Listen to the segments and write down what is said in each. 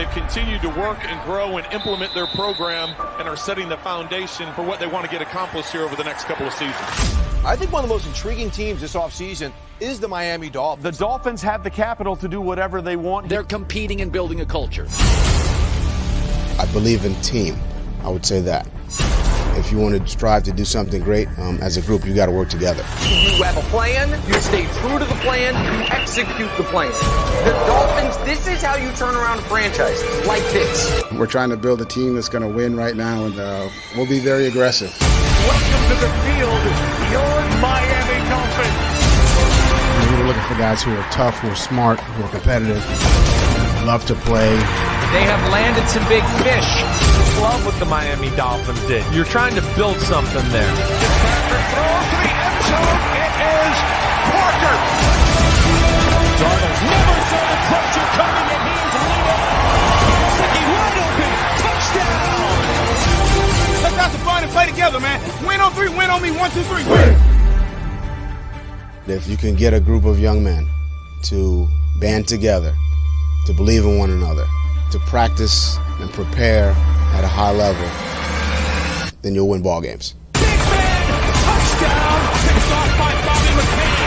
They've continued to work and grow and implement their program and are setting the foundation for what they want to get accomplished here over the next couple of seasons. I think one of the most intriguing teams this offseason is the Miami Dolphins. The Dolphins have the capital to do whatever they want. They're competing and building a culture. I believe in team. I would say that. If you want to strive to do something great as a group, you got to work together. You have a plan, you stay true to the plan, you execute the plan. The Dolphins, this is how you turn around a franchise, like this. We're trying to build a team that's going to win right now, and we'll be very aggressive. Welcome to the field, your Miami Dolphins. We're looking for guys who are tough, who are smart, who are competitive, love to play. They have landed some big fish. Love what the Miami Dolphins did. You're trying to build something there. Fitzpatrick throws to the end zone. It is Parker. Darnold never saw the pressure coming, and he's leading. Siki wide open. Touchdown. Let's have some fun and play together, man. Win on three, win on me. 1, 2, 3, win. If you can get a group of young men to band together, to believe in one another, to practice and prepare at a high level, then you'll win ball games. Big man, touchdown, picked off by Bobby McCain.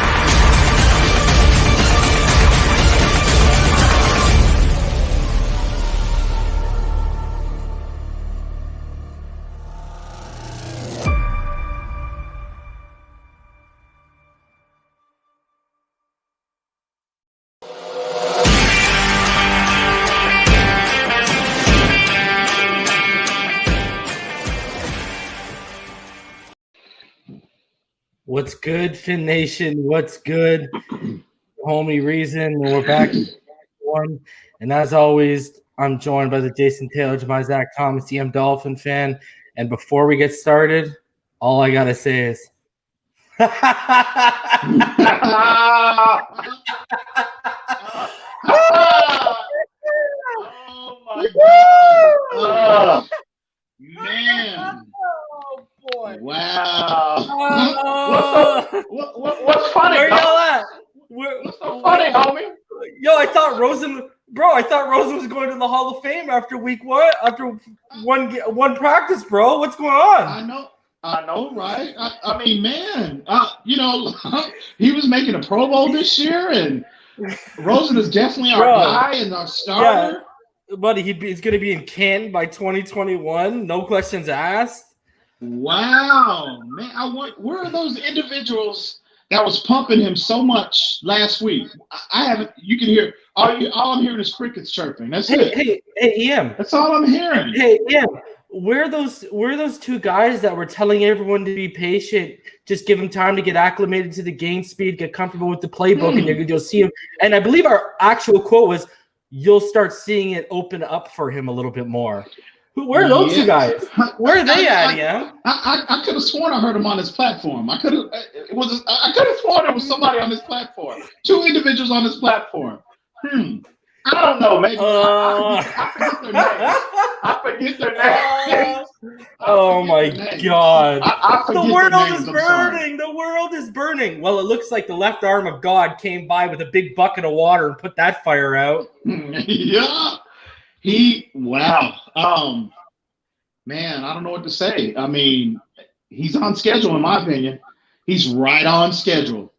What's good, Fin Nation? What's good? Homie Reason. We're back one. And as always, I'm joined by the Jason Taylor to my Zach Thomas, EMdolphinfan. And before we get started, all I gotta say is Oh my God. Man. oh boy. Wow. Oh. What's funny? Where y'all at? What's so funny, homie? Yo, I thought Rosen was going to the Hall of Fame after week one, after one practice, bro. What's going on? I know, right? I mean, man, he was making a Pro Bowl this year, and Rosen is definitely our guy and our starter. Yeah, buddy, he's going to be in Canton by 2021. No questions asked. Wow, man! Where are those individuals that was pumping him so much last week? I haven't. You can hear all I'm hearing is crickets chirping. That's it. Hey, EM. That's all I'm hearing. Hey, EM. Where are those two guys that were telling everyone to be patient? Just give them time to get acclimated to the game speed, get comfortable with the playbook, and you'll see him. And I believe our actual quote was, "You'll start seeing it open up for him a little bit more." Where are those two guys? Where are they at, EM? I could have sworn I heard him on this platform. I could have sworn there was somebody on this platform. Two individuals on this platform. I don't know. Maybe I forget their names. I forget their names. Oh my God! The world is burning. The world is burning. Well, it looks like the left arm of God came by with a big bucket of water and put that fire out. Yeah. Wow. Man, I don't know what to say. I mean, he's on schedule, in my opinion. He's right on schedule.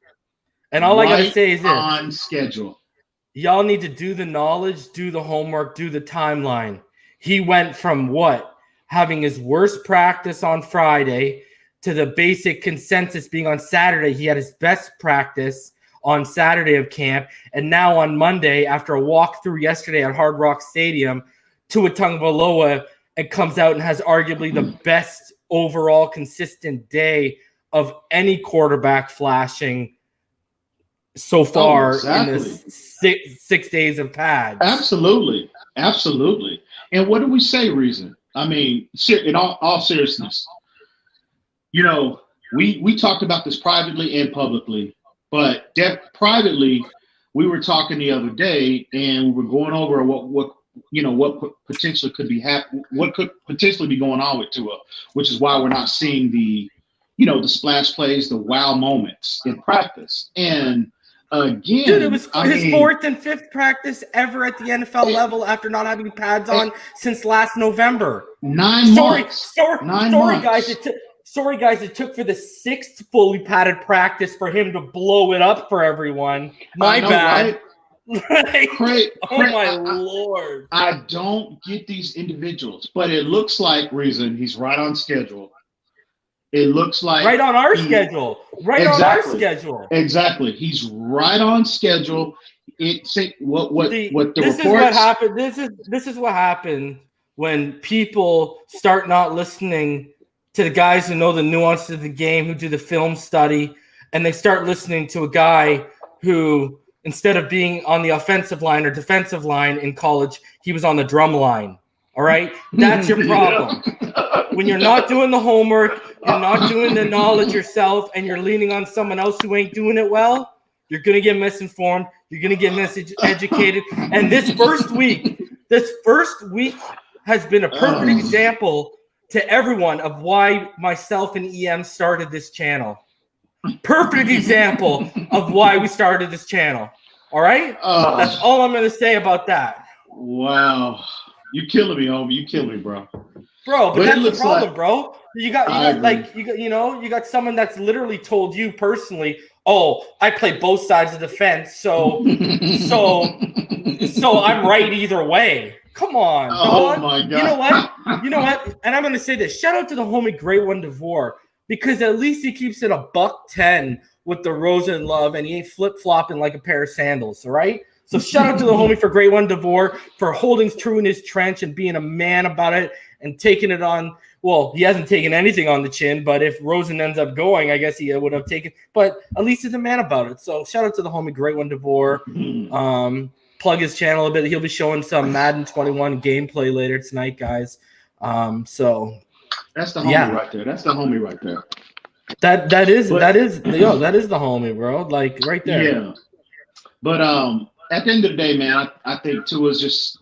And all I gotta say is this: on schedule. Y'all need to do the knowledge, do the homework, do the timeline. He went from having his worst practice on Friday to the basic consensus being on Saturday. He had his best practice on Saturday of camp. And now on Monday, after a walkthrough yesterday at Hard Rock Stadium, Tua Tagovailoa, it comes out and has arguably the best overall consistent day of any quarterback flashing so far in the 6 days of pads. Absolutely. And what do we say, Reason? I mean, in all seriousness, we talked about this privately and publicly, but privately, we were talking the other day, and we were going over what potentially could be what could potentially be going on with Tua, which is why we're not seeing the splash plays, the wow moments in practice. And Again, dude, it was his fourth and fifth practice ever at the NFL level after not having pads on since last November. 9 months. Sorry, guys. It took for the sixth fully padded practice for him to blow it up for everyone. My bad. Right? My Lord. I don't get these individuals, but it looks like Reason he's right on schedule. It looks like right on our schedule. Right on our schedule. Exactly. He's right on schedule. This is what happened. This is what happened when people start not listening to the guys who know the nuances of the game, who do the film study, and they start listening to a guy who, instead of being on the offensive line or defensive line in college, he was on the drum line. All right? That's your problem. When you're not doing the homework, you're not doing the knowledge yourself, and you're leaning on someone else who ain't doing it well, you're going to get misinformed. You're going to get miseducated. And this first week has been a perfect example to everyone of why myself and EM started this channel. Perfect example of why we started this channel. All right? That's all I'm going to say about that. Wow. You're killing me, homie. You killing me, bro. Bro, but that's the problem, bro. You got someone that's literally told you personally, "Oh, I play both sides of the fence, so I'm right either way." Come on, dog. My God. You know what? And I'm gonna say this. Shout out to the homie Great One DeVore, because at least he keeps it $110 with the Rosen love, and he ain't flip-flopping like a pair of sandals, all right? So shout out to the homie for Great One DeVore for holding true in his trench and being a man about it and taking it on. Well, he hasn't taken anything on the chin, but if Rosen ends up going, I guess he would have taken. But at least he's a man about it. So shout out to the homie Great One DeVore. Plug his channel a bit. He'll be showing some Madden 21 gameplay later tonight, guys. So that's the homie right there. That's the homie right there. That is the homie, bro. Like right there. Yeah. But at the end of the day, man, I think Tua's just,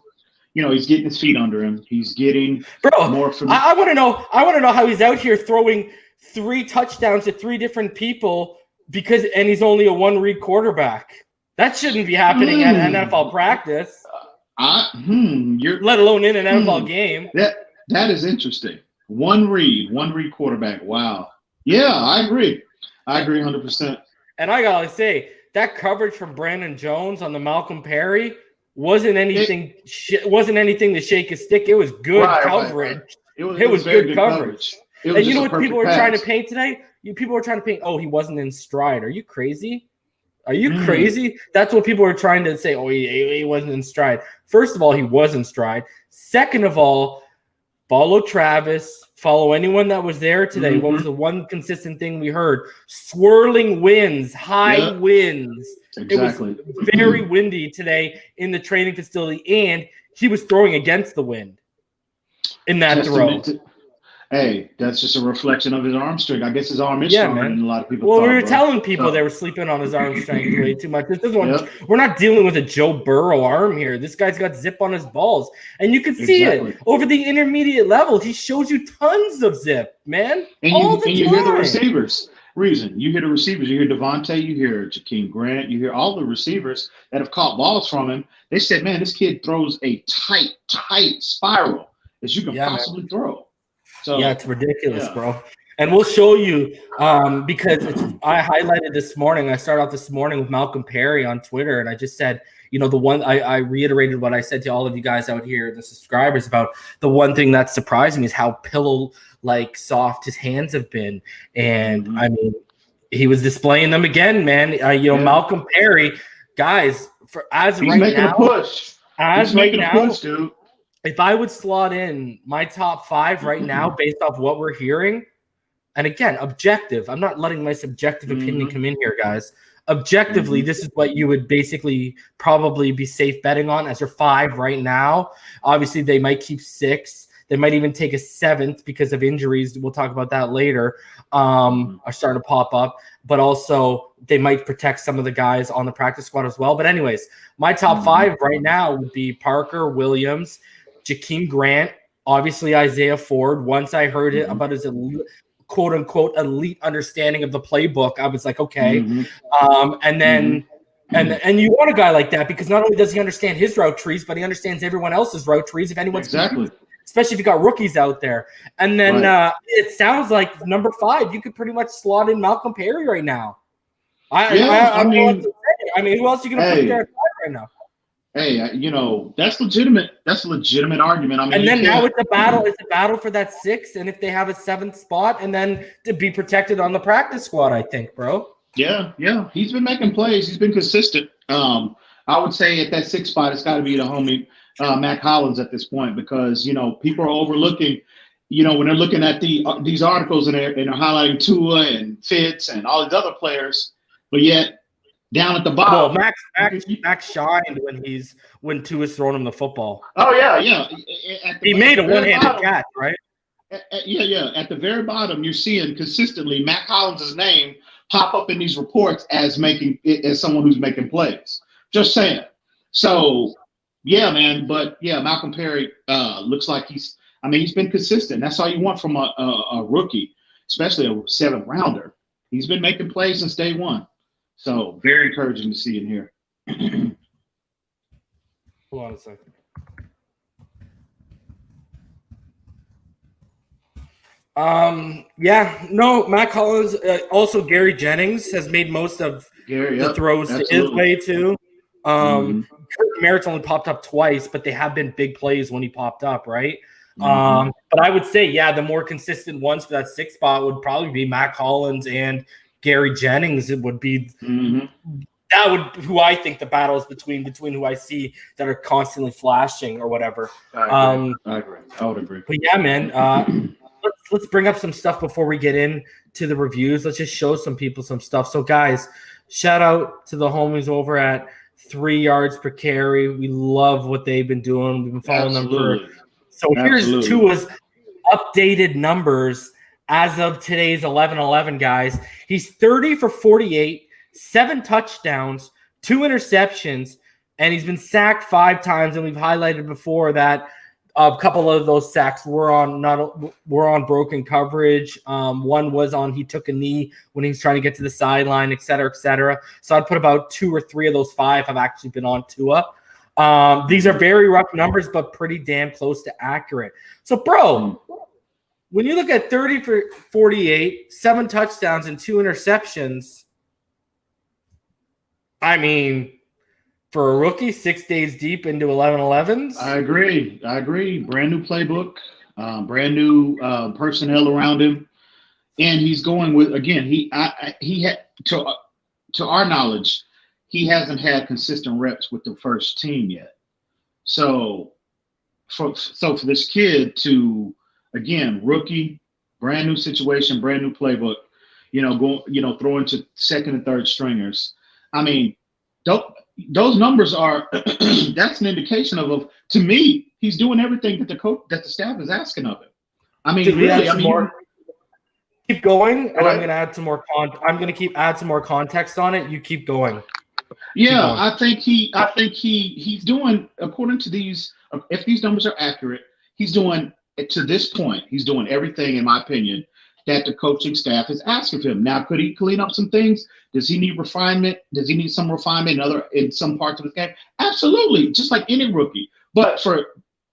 he's getting his feet under him. He's getting more from. I want to know how he's out here throwing 3 touchdowns to 3 different people and he's only a one-read quarterback. That shouldn't be happening at NFL practice. Let alone in an NFL game. That is interesting. One read quarterback. Wow. Yeah, I agree 100%. And I gotta say, that coverage from Brandon Jones on the Malcolm Perry wasn't anything to shake a stick. It was good coverage. Right. It was good coverage. And you know what people were trying to paint today? People were trying to paint, he wasn't in stride. Are you crazy? Crazy? That's what people were trying to say. He wasn't in stride. First of all, he was in stride. Second of all, follow Travis. Follow anyone that was there today. What was the one consistent thing we heard? Swirling winds, high winds. Exactly. It was very windy today in the training facility, and he was throwing against the wind in that throw. Hey, that's just a reflection of his arm strength. I guess his arm is stronger than a lot of people. Well, we were telling people they were sleeping on his arm strength way too much. We're not dealing with a Joe Burrow arm here. This guy's got zip on his balls, and you can see it over the intermediate level. He shows you tons of zip, man. And you hear the receivers. You hear the receivers. You hear Devontae. You hear Jakeem Grant. You hear all the receivers that have caught balls from him. They said, "Man, this kid throws a tight spiral as you can possibly throw." So, it's ridiculous, bro. And we'll show you because I highlighted this morning. I started off this morning with Malcolm Perry on Twitter, and I just said, the one I reiterated what I said to all of you guys out here, the subscribers, about the one thing that's surprising is how pillow-like soft his hands have been. And I mean, he was displaying them again, man. Malcolm Perry, guys, he's making a push. Dude. If I would slot in my top 5 right now based off what we're hearing, and again, objective, I'm not letting my subjective opinion come in here, guys. Objectively, this is what you would basically probably be safe betting on as your 5 right now. Obviously, they might keep 6. They might even take a 7th because of injuries. We'll talk about that later. Are starting to pop up. But also, they might protect some of the guys on the practice squad as well. But anyways, my top 5 right now would be Parker Williams, Jakeem Grant, obviously Isaiah Ford. Once I heard it about his quote-unquote elite understanding of the playbook, I was like, okay. And then And you want a guy like that because not only does he understand his route trees, but he understands everyone else's route trees if anyone's exactly. Especially if you got rookies out there. And then it sounds like number 5, you could pretty much slot in Malcolm Perry right now. I mean, who else are you going to put there at 5 right now? Hey, that's legitimate. That's a legitimate argument. I mean, and then now it's a battle. It's a battle for that 6, and if they have a 7th spot, and then to be protected on the practice squad, I think, bro. Yeah. He's been making plays. He's been consistent. I would say at that 6th spot, it's got to be the homie Mac Hollins at this point because people are overlooking. When they're looking at these articles and they're highlighting Tua and Fitz and all these other players, but yet down at the bottom, well, Max shined when Tua's throwing him the football. Oh yeah. He made a one-handed catch, right? Yeah. At the very bottom, you're seeing consistently Mac Hollins' name pop up in these reports as someone who's making plays. Just saying. So, yeah, man. But yeah, Malcolm Perry looks like he's been consistent. That's all you want from a rookie, especially a 7th rounder. He's been making plays since day one. So very encouraging to see in here. Hold on a second. Mac Hollins. Also, Gary Jennings has made most of the throws his way too. Kurt Merritt's only popped up twice, but they have been big plays when he popped up, right? But I would say, the more consistent ones for that 6th spot would probably be Mac Hollins and Gary Jennings. It would be who I think the battle is between who I see that are constantly flashing or whatever. I agree. I would agree. But yeah, man. Let's bring up some stuff before we get into the reviews. Let's just show some people some stuff. So, guys, shout out to the homies over at 3 yards per carry. We love what they've been doing. We've been following them for. So here's Tua's updated numbers as of today's 11-11, guys. He's 30 for 48, 7 touchdowns, 2 interceptions, and he's been sacked 5 times. And we've highlighted before that a couple of those sacks were on broken coverage. One was on he took a knee when he's trying to get to the sideline, et cetera, et cetera. So I'd put about 2 or 3 of those 5 have actually been on Tua. These are very rough numbers, but pretty damn close to accurate. So, bro, when you look at 30 for 48, 7 touchdowns and 2 interceptions, I mean, for a rookie, 6 days deep into 11-11s. I agree. Brand new playbook, brand new personnel around him, and he's going with he had to our knowledge, he hasn't had consistent reps with the first team yet. So for this kid to rookie, brand new situation, brand new playbook, throw into 2nd and 3rd stringers. I mean, those numbers are that's an indication of to me, he's doing everything that the staff is asking of him. I mean, keep going, and I'm going to add some more add some more context on it. You keep going. Yeah, I think he's doing, according to these, if these numbers are accurate, he's doing to this point, he's doing everything, in my opinion, that the coaching staff is asking of him. Now, could he clean up some things? Does he need refinement? Does he need some refinement in some parts of the game? Absolutely, just like any rookie. But for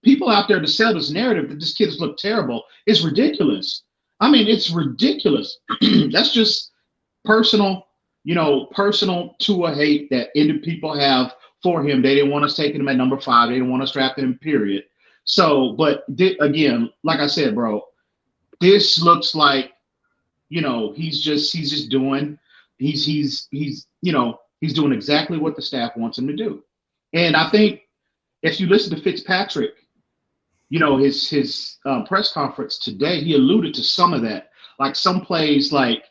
people out there to sell this narrative that this kid has looked terrible is ridiculous. I mean, it's ridiculous. That's just personal Tua hate that people have for him. They didn't want us taking him at number 5. They didn't want us drafting him, period. So, but again, like I said, bro, this looks like, he's doing exactly what the staff wants him to do. And I think if you listen to Fitzpatrick, his press conference today, he alluded to some of that, like some plays, like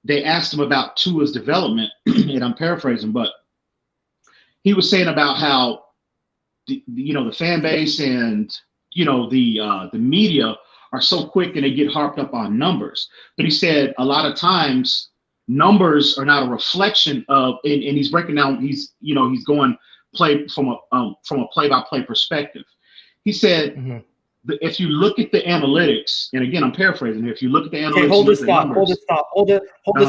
they asked him about Tua's development, and I'm paraphrasing, but he was saying about how the fan base and the media are so quick and they get harped up on numbers. But he said a lot of times numbers are not a reflection of, and he's breaking down. He's going play from a play-by-play perspective. He said, if you look at the analytics, and again, I'm paraphrasing here. If you look at the analytics, hold this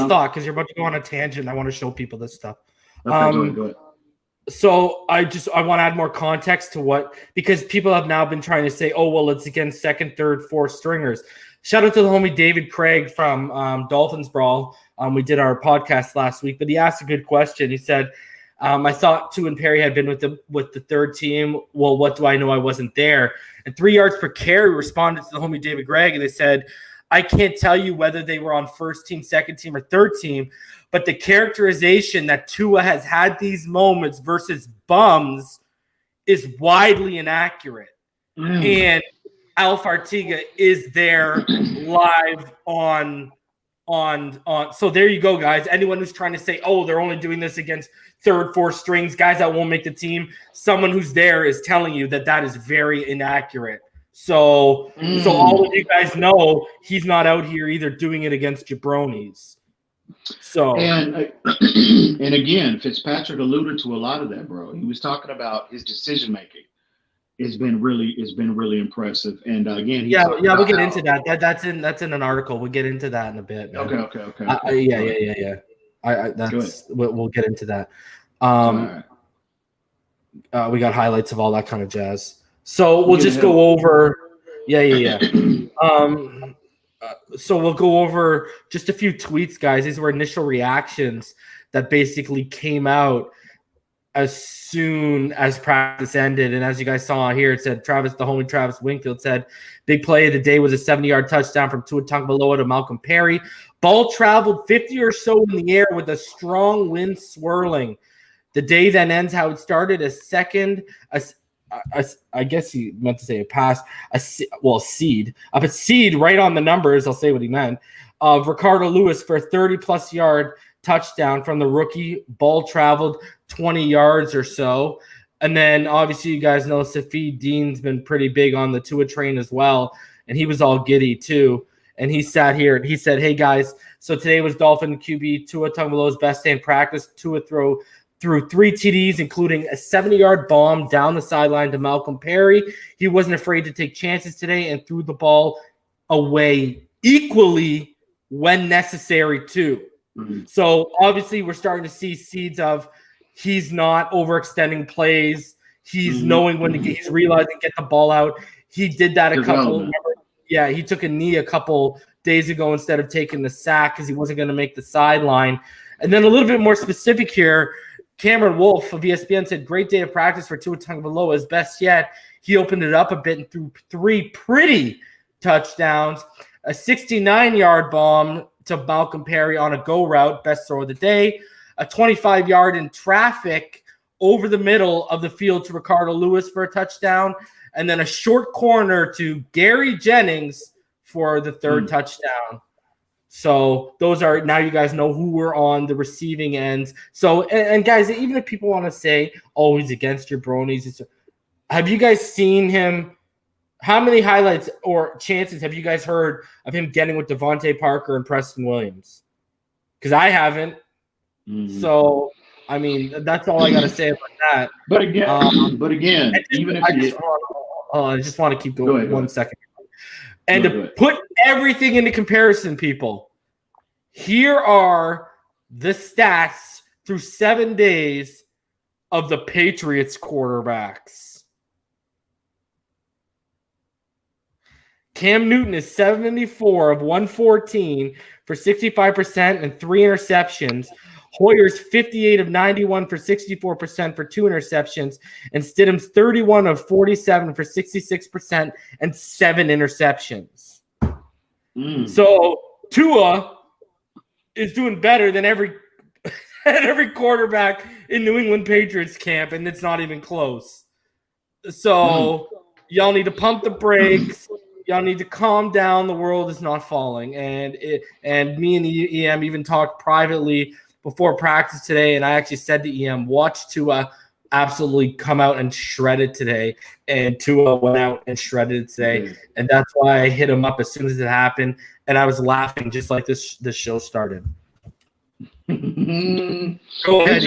thought, because you're about to go on a tangent. I want to show people this stuff. Go ahead. So I want to add more context to because people have now been trying to say, oh, well, it's against second, third, fourth stringers. Shout out to the homie David Craig from Dolphins Brawl. We did our podcast last week, but he asked a good question. He said, I thought Tua and Perry had been with the third team. Well, what do I know? I wasn't there. And 3 yards per carry responded to the homie David Craig, and they said, I can't tell you whether they were on first team, second team, or third team, but the characterization that Tua has had these moments versus bums is widely inaccurate. And Alf Artiga is there live on. So there you go, guys. Anyone who's trying to say, oh, they're only doing this against third, fourth strings, guys that won't make the team, someone who's there is telling you that is very inaccurate. So all of you guys know he's not out here either doing it against jabronis. So and again, Fitzpatrick alluded to a lot of that, bro. He was talking about his decision making. It's been really impressive. And again, we'll get into that. That's in an article. We'll get into that in a bit. Man. Okay. Yeah. We'll get into that. We got highlights of all that kind of jazz. So we'll just go over. So we'll go over just a few tweets, guys. These were initial reactions that basically came out as soon as practice ended. And as you guys saw here, it said Travis Wingfield said, big play of the day was a 70-yard touchdown from Tua Tagovailoa to Malcolm Perry. Ball traveled 50 or so in the air with a strong wind swirling. The day then ends how it started, I guess he meant to say a pass, a seed right on the numbers. I'll say what he meant. Of Ricardo Lewis for a 30-plus yard touchdown from the rookie. Ball traveled 20 yards or so. And then obviously you guys know Safid Dean's been pretty big on the Tua train as well. And he was all giddy too. And he sat here and he said, hey guys, so today was Dolphin QB Tua Tagovailoa's best day in practice. Tua threw 3 TDs, including a 70-yard bomb down the sideline to Malcolm Perry. He wasn't afraid to take chances today and threw the ball away equally when necessary too. Mm-hmm. So obviously we're starting to see seeds of he's not overextending plays. He's knowing when to he's realizing get the ball out. He did that he took a knee a couple days ago instead of taking the sack because he wasn't going to make the sideline. And then a little bit more specific here, Cameron Wolf of ESPN said, great day of practice for Tua Tagovailoa, his best yet. He opened it up a bit and threw 3 pretty touchdowns, a 69-yard bomb to Malcolm Perry on a go route, best throw of the day, a 25-yard in traffic over the middle of the field to Ricardo Lewis for a touchdown, and then a short corner to Gary Jennings for the third touchdown. So those are, now you guys know who we're on the receiving ends. So, and guys, even if people want to say, oh, he's against your bronies, have you guys seen him? How many highlights or chances have you guys heard of him getting with Devontae Parker and Preston Williams? Because I haven't. So, I mean, that's all I got to say about that. But again, even if I just want to keep going 1 second. And to put everything into comparison, people, here are the stats through 7 days of the Patriots quarterbacks. Cam Newton is 74 of 114 for 65% and 3 interceptions. Hoyer's 58 of 91 for 64% for 2 interceptions, and Stidham's 31 of 47 for 66% and 7 interceptions. So Tua is doing better than every quarterback in New England Patriots camp, and it's not even close. So y'all need to pump the brakes. Y'all need to calm down. The world is not falling. And me and EM even talked privately before practice today, and I actually said to EM, watch Tua absolutely come out and shred it today. And Tua went out and shredded it today. And that's why I hit him up as soon as it happened. And I was laughing just like this show started. Go ahead,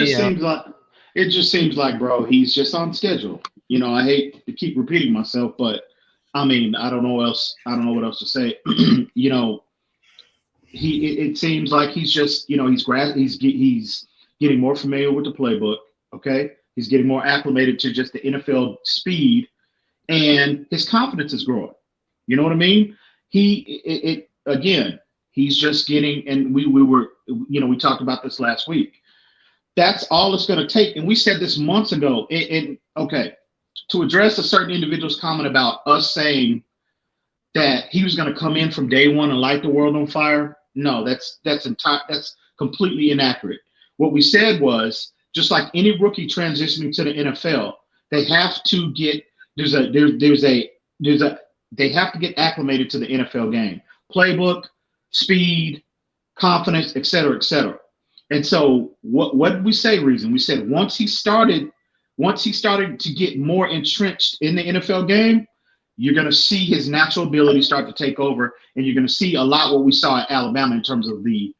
it just seems like, bro, he's just on schedule. You know, I hate to keep repeating myself, but I mean, I don't know what else to say. You know, it seems like he's just, you know, he's getting more familiar with the playbook. Okay, he's getting more acclimated to just the NFL speed, and his confidence is growing. You know what I mean? Again, he's just getting, and we were, we talked about this last week. That's all it's going to take. And we said this months ago. Okay, to address a certain individual's comment about us saying that he was going to come in from day one and light the world on fire. No, that's completely inaccurate. What we said was, just like any rookie transitioning to the NFL, they have to get they have to get acclimated to the NFL game, playbook, speed, confidence, et cetera, et cetera. And so what did we say, Reason? We said once he started to get more entrenched in the NFL game, you're going to see his natural ability start to take over, and you're going to see a lot what we saw at Alabama in terms of the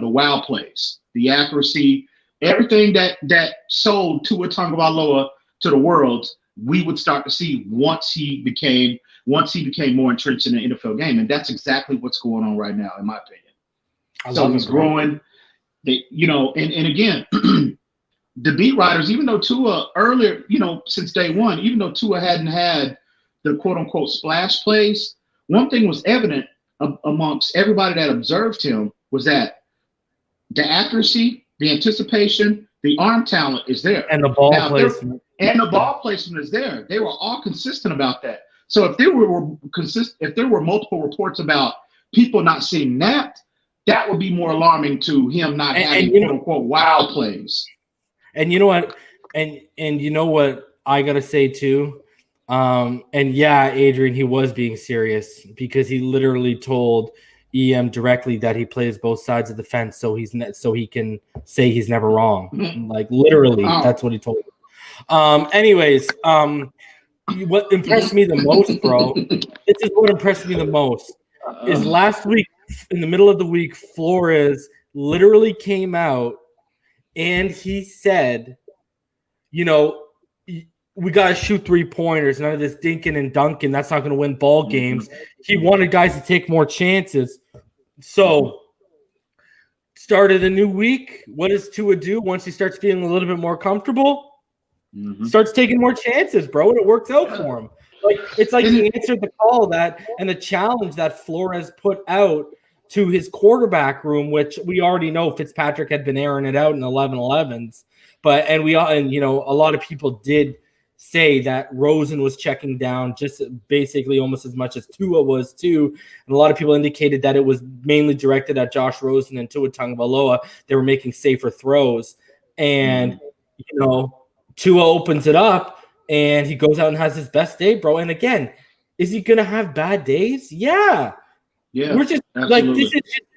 wow plays, the accuracy, everything that sold Tua Tagovailoa to the world. We would start to see once he became more entrenched in the NFL game, and that's exactly what's going on right now, in my opinion. So he's growing. And again, the beat writers, even though Tua earlier, since day one, even though Tua hadn't had the quote unquote splash plays, one thing was evident amongst everybody that observed him was that the accuracy, the anticipation, the arm talent is there. And the ball placement. And the ball placement is there. They were all consistent about that. So if there were multiple reports about people not seeing that would be more alarming to him not having quote unquote wow plays. And you know what? And you know what I gotta say too? And yeah, Adrian, he was being serious because he literally told EM directly that he plays both sides of the fence, so he can say he's never wrong. Like literally, that's what he told me. Anyways, what impressed me the most, bro, this is what impressed me the most, is last week, in the middle of the week, Flores literally came out and he said, we got to shoot 3-pointers, none of this dinking and dunking. That's not going to win ball games. He wanted guys to take more chances. So, start of the new week, what does Tua do once he starts feeling a little bit more comfortable? Starts taking more chances, bro, and it works out for him. Like it's like he answered the call and the challenge that Flores put out to his quarterback room, which we already know Fitzpatrick had been airing it out in 11-11s. But a lot of people did say that Rosen was checking down just basically almost as much as Tua was too. And a lot of people indicated that it was mainly directed at Josh Rosen and Tua Tagovailoa. They were making safer throws. And, Tua opens it up and he goes out and has his best day, bro. And again, is he going to have bad days? Yeah. Yeah. We're just absolutely.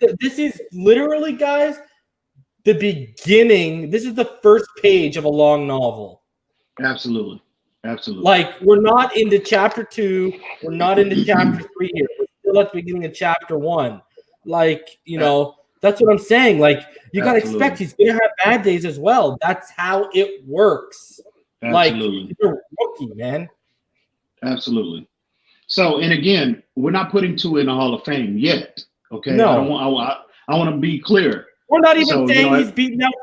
Like, this is literally, guys, the beginning. This is the first page of a long novel. Absolutely. Like, we're not into chapter 2. We're not into chapter 3 here. We're still at the beginning of chapter 1. Like, that's what I'm saying. Like, you got to expect he's going to have bad days as well. That's how it works. Absolutely. Like, you're a rookie, man. Absolutely. So, and again, we're not putting Tua in the Hall of Fame yet. Okay. No. I want to be clear. We're not even saying he's beaten out.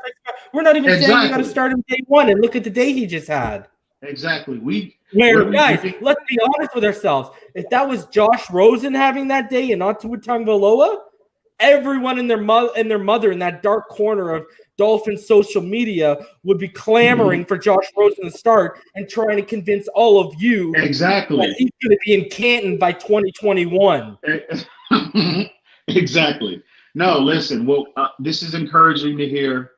We're not even saying you got to start him day one and look at the day he just had. Exactly. Guys, let's be honest with ourselves. If that was Josh Rosen having that day and not Tua Tagovailoa, everyone and their mother in that dark corner of Dolphin social media would be clamoring for Josh Rosen to start and trying to convince all of you that he's going to be in Canton by 2021. Exactly. No, listen. Well, this is encouraging to hear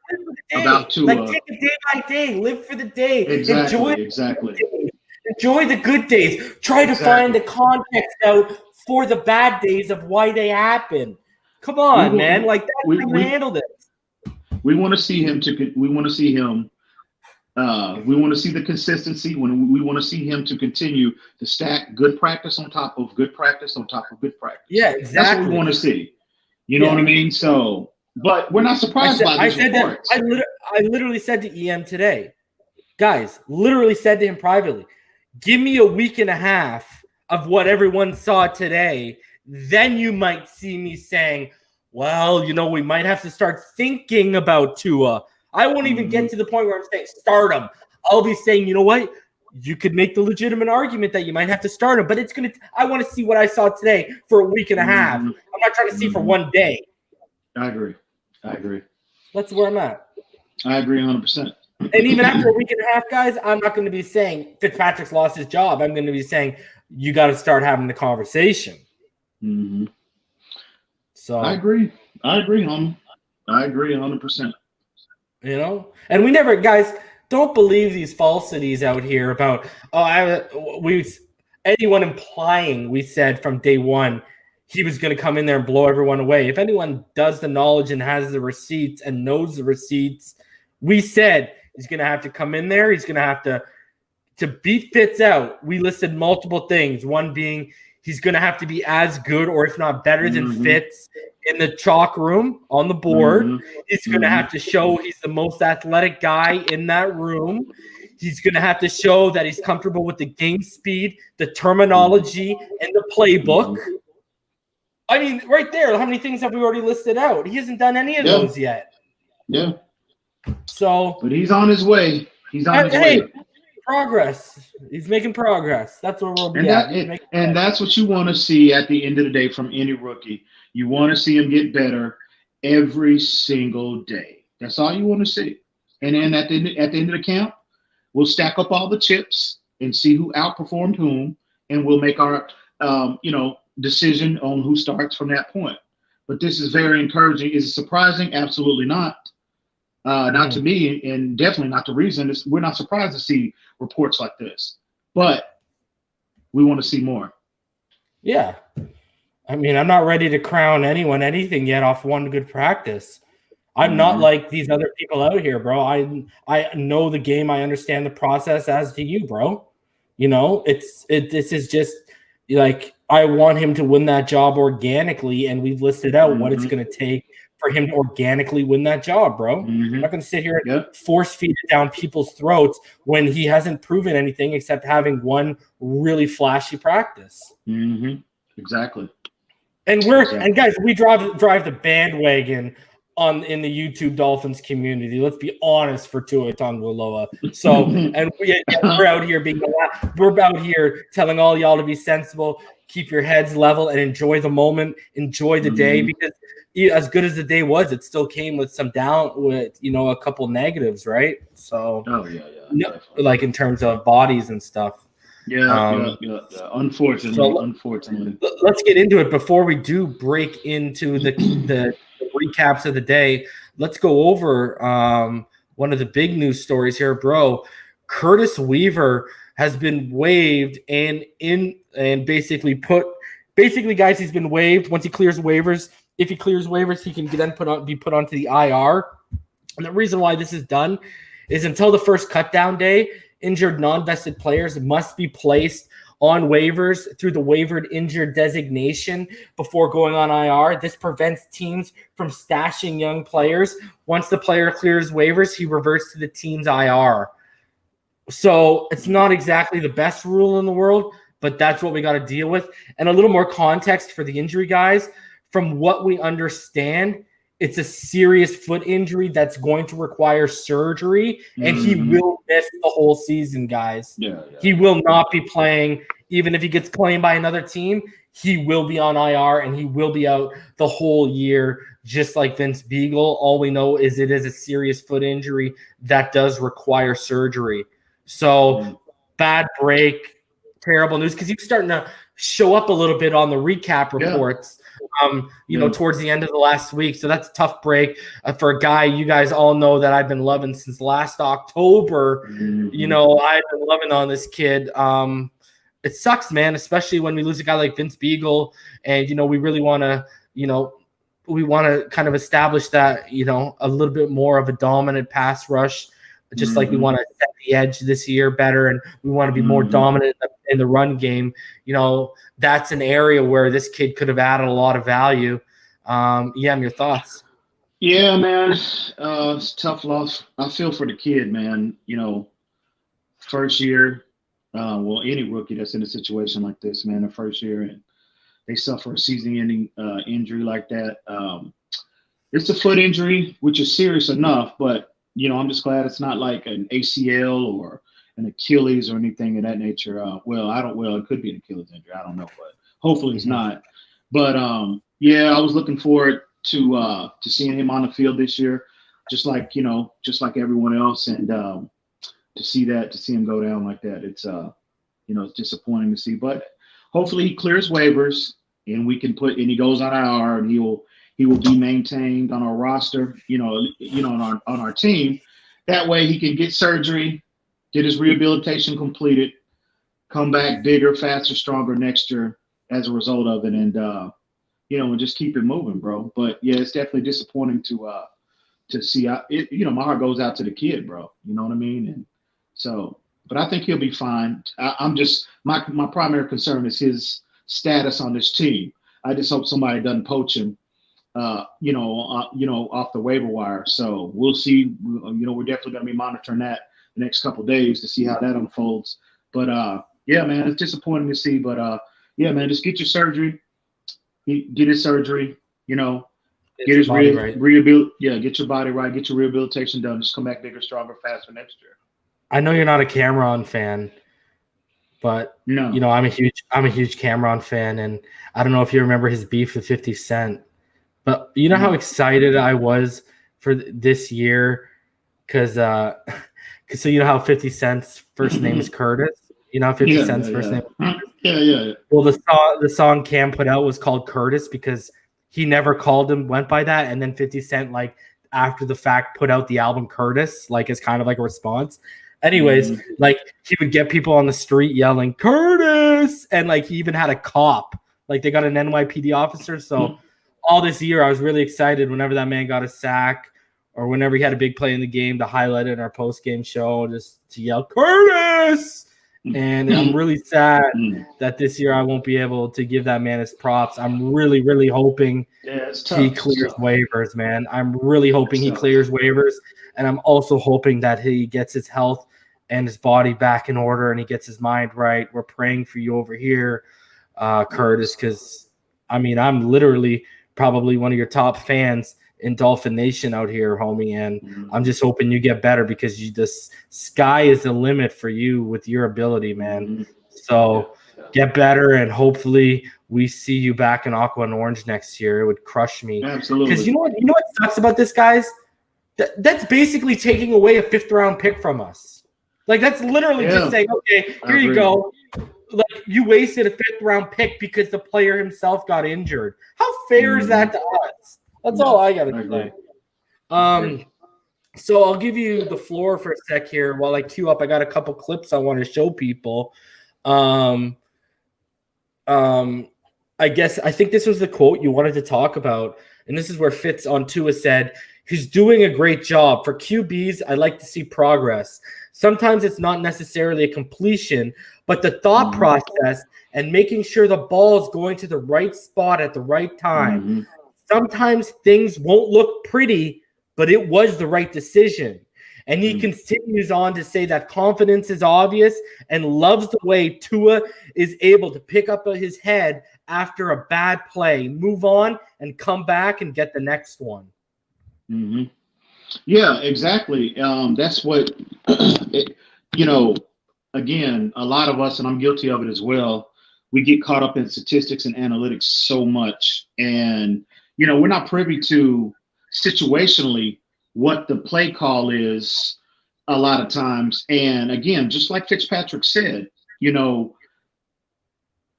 about Tua. Like, take it day by day. Live for the day. Exactly. Enjoy the good days. Try to find the context out for the bad days of why they happen. Come on, man. Like, that's how we handle this. We want to see him. We want to see him. We want to see the consistency. We want to see him to continue to stack good practice on top of good practice on top of good practice. Yeah, exactly. That's what we want to see. You know what I mean? So, but we're not surprised by these reports. I literally said to EM today, guys, literally said to him privately, give me a week and a half of what everyone saw today. Then you might see me saying, well, we might have to start thinking about Tua. I won't even get to the point where I'm saying start him. I'll be saying, you know what? You could make the legitimate argument that you might have to start him, but I want to see what I saw today for a week and a half. I'm not trying to see for one day. I agree. That's where I'm at. I agree 100%. And even after a week and a half, guys, I'm not going to be saying Fitzpatrick's lost his job. I'm going to be saying you got to start having the conversation. Mm-hmm. So I agree, homie. I agree 100%. And we never, guys, don't believe these falsities out here about anyone implying we said from day one he was going to come in there and blow everyone away. If anyone does the knowledge and has the receipts and knows the receipts, we said he's going to have to come in there. He's going to have to beat Fitz out. We listed multiple things. One being he's going to have to be as good or if not better than Fitz in the chalk room on the board. He's going to have to show he's the most athletic guy in that room. He's going to have to show that he's comfortable with the game speed, the terminology, and the playbook. I mean, right there, how many things have we already listed out? He hasn't done any of those yet. Yeah. So, but he's on his way. He's on his way. Progress. He's making progress. That's where we'll be at. And that's what you want to see at the end of the day from any rookie. You want to see him get better every single day. That's all you want to see. And then at the end of the camp, we'll stack up all the chips and see who outperformed whom, and we'll make our decision on who starts from that point. But this is very encouraging. Is it surprising? Absolutely not. Not to me, and definitely not the reason. We're not surprised to see reports like this, but we want to see more. Yeah. I mean, I'm not ready to crown anyone anything yet off one good practice. I'm not like these other people out here, bro. I know the game. I understand the process as to you, bro. This is just like I want him to win that job organically, and we've listed out what it's going to take for him to organically win that job, bro. I'm not going to sit here and force feed it down people's throats when he hasn't proven anything except having one really flashy practice. Exactly. And and guys, we drive the bandwagon in the YouTube Dolphins community. Let's be honest for Tua Tagovailoa. So, and we're out here telling all y'all to be sensible, keep your heads level, and enjoy the moment, enjoy the day, because as good as the day was, it still came with some a couple negatives, right? So, like in terms of bodies and stuff. Unfortunately. Let's get into it. Before we do break into the recaps of the day, let's go over one of the big news stories here, bro. Curtis Weaver has been waived and basically, guys, he's been waived. Once he clears waivers, if he clears waivers, he can then be put onto the IR. And the reason why this is done is until the first cutdown day, injured non-vested players must be placed on waivers through the waivered injured designation before going on IR. This prevents teams from stashing young players. Once the player clears waivers, he reverts to the team's IR. So it's not exactly the best rule in the world, but that's what we got to deal with. And a little more context for the injury guys. From what we understand, it's a serious foot injury that's going to require surgery, and he will miss the whole season, guys. He will not be playing. Even if he gets claimed by another team, he will be on IR, and he will be out the whole year, just like Vince Beagle. All we know is it is a serious foot injury that does require surgery. So bad break, terrible news, because he's starting to show up a little bit on the recap reports. Towards the end of the last week. So that's a tough break for a guy you guys all know that I've been loving since last October. I've been loving on this kid. It sucks, man, especially when we lose a guy like Vince Beagle. And, we really want to, kind of establish that, a little bit more of a dominant pass rush, just like we want to set the edge this year better. And we want to be more dominant in the run game. That's an area where this kid could have added a lot of value. Your thoughts? Yeah, man. It's a tough loss. I feel for the kid, man. First year, any rookie that's in a situation like this, man, the first year, and they suffer a season-ending injury like that. It's a foot injury, which is serious enough, but I'm just glad it's not like an ACL or an Achilles or anything of that nature. It could be an Achilles injury. I don't know, but hopefully it's not. But yeah, I was looking forward to seeing him on the field this year, just like everyone else, and to see him go down like that, it's it's disappointing to see. But hopefully he clears waivers and he goes on IR and he will be maintained on our roster, on our team. That way he can get surgery, get his rehabilitation completed, come back bigger, faster, stronger next year as a result of it, and and just keep it moving, bro. But yeah, it's definitely disappointing to see. My heart goes out to the kid, bro. You know what I mean? And so, but I think he'll be fine. I'm just my primary concern is his status on this team. I just hope somebody doesn't poach him, off the waiver wire. So we'll see. We're definitely going to be monitoring that the next couple of days to see how that unfolds. But yeah, man, it's disappointing to see. But yeah, man, just get your surgery. Get his surgery. Get his get your body right. Get your rehabilitation done. Just come back bigger, stronger, faster next year. I know you're not a Cameron fan, but no, I'm a huge Cameron fan, and I don't know if you remember his beef with 50 Cent, but you know how excited I was for this year, because so you know how 50 Cent's first name is Curtis. You know how 50 Cent's first name is Curtis? Yeah. Well, the song Cam put out was called Curtis because he never went by that, and then 50 Cent after the fact put out the album Curtis as kind of like a response. Anyways, he would get people on the street yelling Curtis, and he even had a cop. They got an NYPD officer. So all this year, I was really excited whenever that man got a sack or whenever he had a big play in the game to highlight it in our post-game show, just to yell Curtis. And I'm really sad that this year I won't be able to give that man his props. I'm really, really hoping he clears waivers, man. I'm really hoping he clears waivers. And I'm also hoping that he gets his health and his body back in order and he gets his mind right. We're praying for you over here, Curtis, because, I'm literally probably one of your top fans in Dolphin Nation out here, homie. And I'm just hoping you get better because the sky is the limit for you with your ability, man. So get better, and hopefully we see you back in aqua and orange next year. It would crush me. Absolutely. Because you know what sucks about this, guys? That's basically taking away a 5th round pick from us. That's literally just saying, okay, here you go. You wasted a 5th round pick because the player himself got injured. How fair is that to us? That's all I got to say. So I'll give you the floor for a sec here while I queue up. I got a couple clips I want to show people. I think this was the quote you wanted to talk about, and this is where Fitz on Tua said, he's doing a great job. For QBs, I like to see progress. Sometimes it's not necessarily a completion, but the thought process and making sure the ball is going to the right spot at the right time. Sometimes things won't look pretty, but it was the right decision. And he continues on to say that confidence is obvious and loves the way Tua is able to pick up his head after a bad play, move on, and come back and get the next one. Yeah, exactly. That's what, again, a lot of us, and I'm guilty of it as well, we get caught up in statistics and analytics so much. And, we're not privy to situationally what the play call is a lot of times. And again, just like Fitzpatrick said,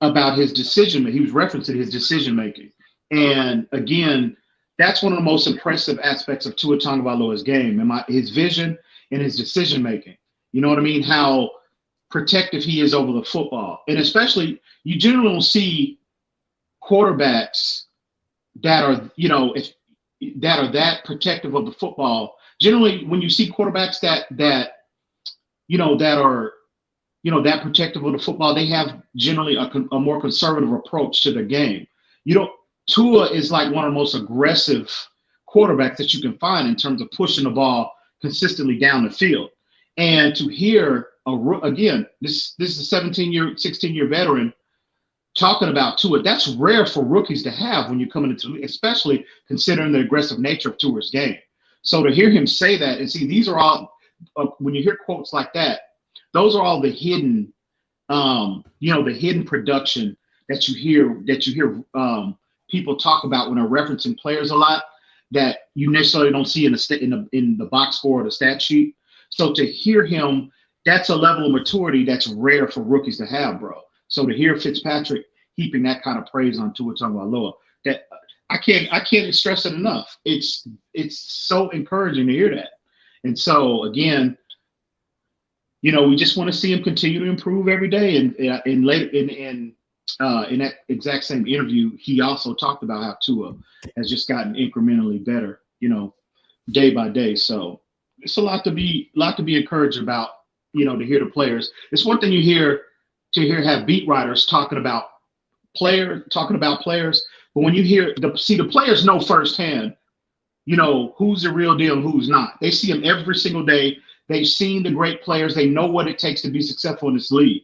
about his decision, he was referencing his decision making. And again, that's one of the most impressive aspects of Tua Tagovailoa's game, and his vision and his decision making. You know what I mean? How protective he is over the football, and especially you generally don't see quarterbacks that are, that protective of the football. Generally, when you see quarterbacks that are that protective of the football, they have generally a more conservative approach to the game. Tua is like one of the most aggressive quarterbacks that you can find in terms of pushing the ball consistently down the field. And to hear, again, this is a 16-year veteran talking about Tua, that's rare for rookies to have when you're coming into, especially considering the aggressive nature of Tua's game. So to hear him say that, and see, these are all, when you hear quotes like that, those are all the hidden, the hidden production that you hear people talk about when they're referencing players a lot that you necessarily don't see in the box score or the stat sheet. So to hear him, that's a level of maturity that's rare for rookies to have, bro. So to hear Fitzpatrick heaping that kind of praise on Tua Tagovailoa, that I can't stress it enough. It's so encouraging to hear that. And so again, we just want to see him continue to improve every day. And in that exact same interview, he also talked about how Tua has just gotten incrementally better, day by day. So it's a lot to be encouraged about, to hear the players. It's one thing to have beat writers talking about players, but when you hear the players know firsthand, who's the real deal and who's not. They see them every single day. They've seen the great players. They know what it takes to be successful in this league.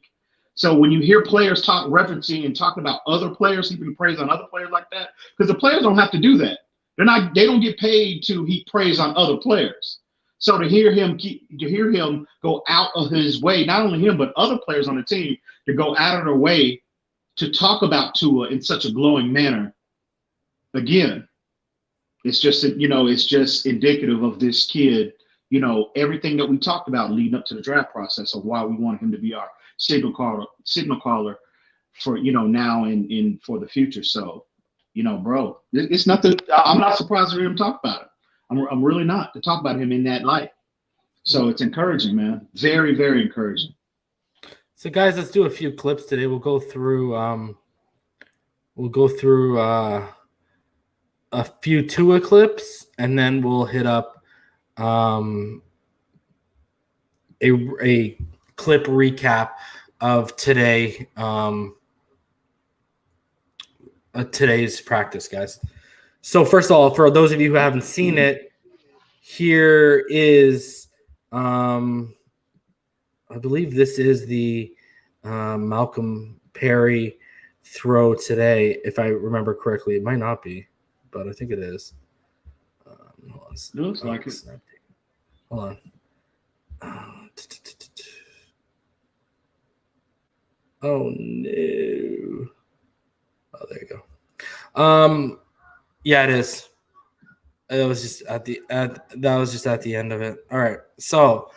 So when you hear players referencing and talking about other players, heaping praise on other players like that, because the players don't have to do that. They don't get paid to heap praise on other players. So to hear him go out of his way, not only him but other players on the team, to go out of their way to talk about Tua in such a glowing manner, again, it's just indicative of this kid. Everything that we talked about leading up to the draft process of why we want him to be our signal caller for now and for the future. So, bro, it's nothing. I'm not surprised to hear him talk about it. I'm really not, to talk about him in that light. So it's encouraging, man. Very, very encouraging. So guys, let's do a few clips today. We'll go through a few Tua clips, and then we'll hit up a clip recap of today's practice, guys. So first of all, for those of you who haven't seen it, here is I believe this is the Malcolm Perry throw today, if I remember correctly. It might not be, but I think it is. Looks like it. Hold on. Oh no. Oh, there you go. Yeah, it is. It was just at the end of it. All right. So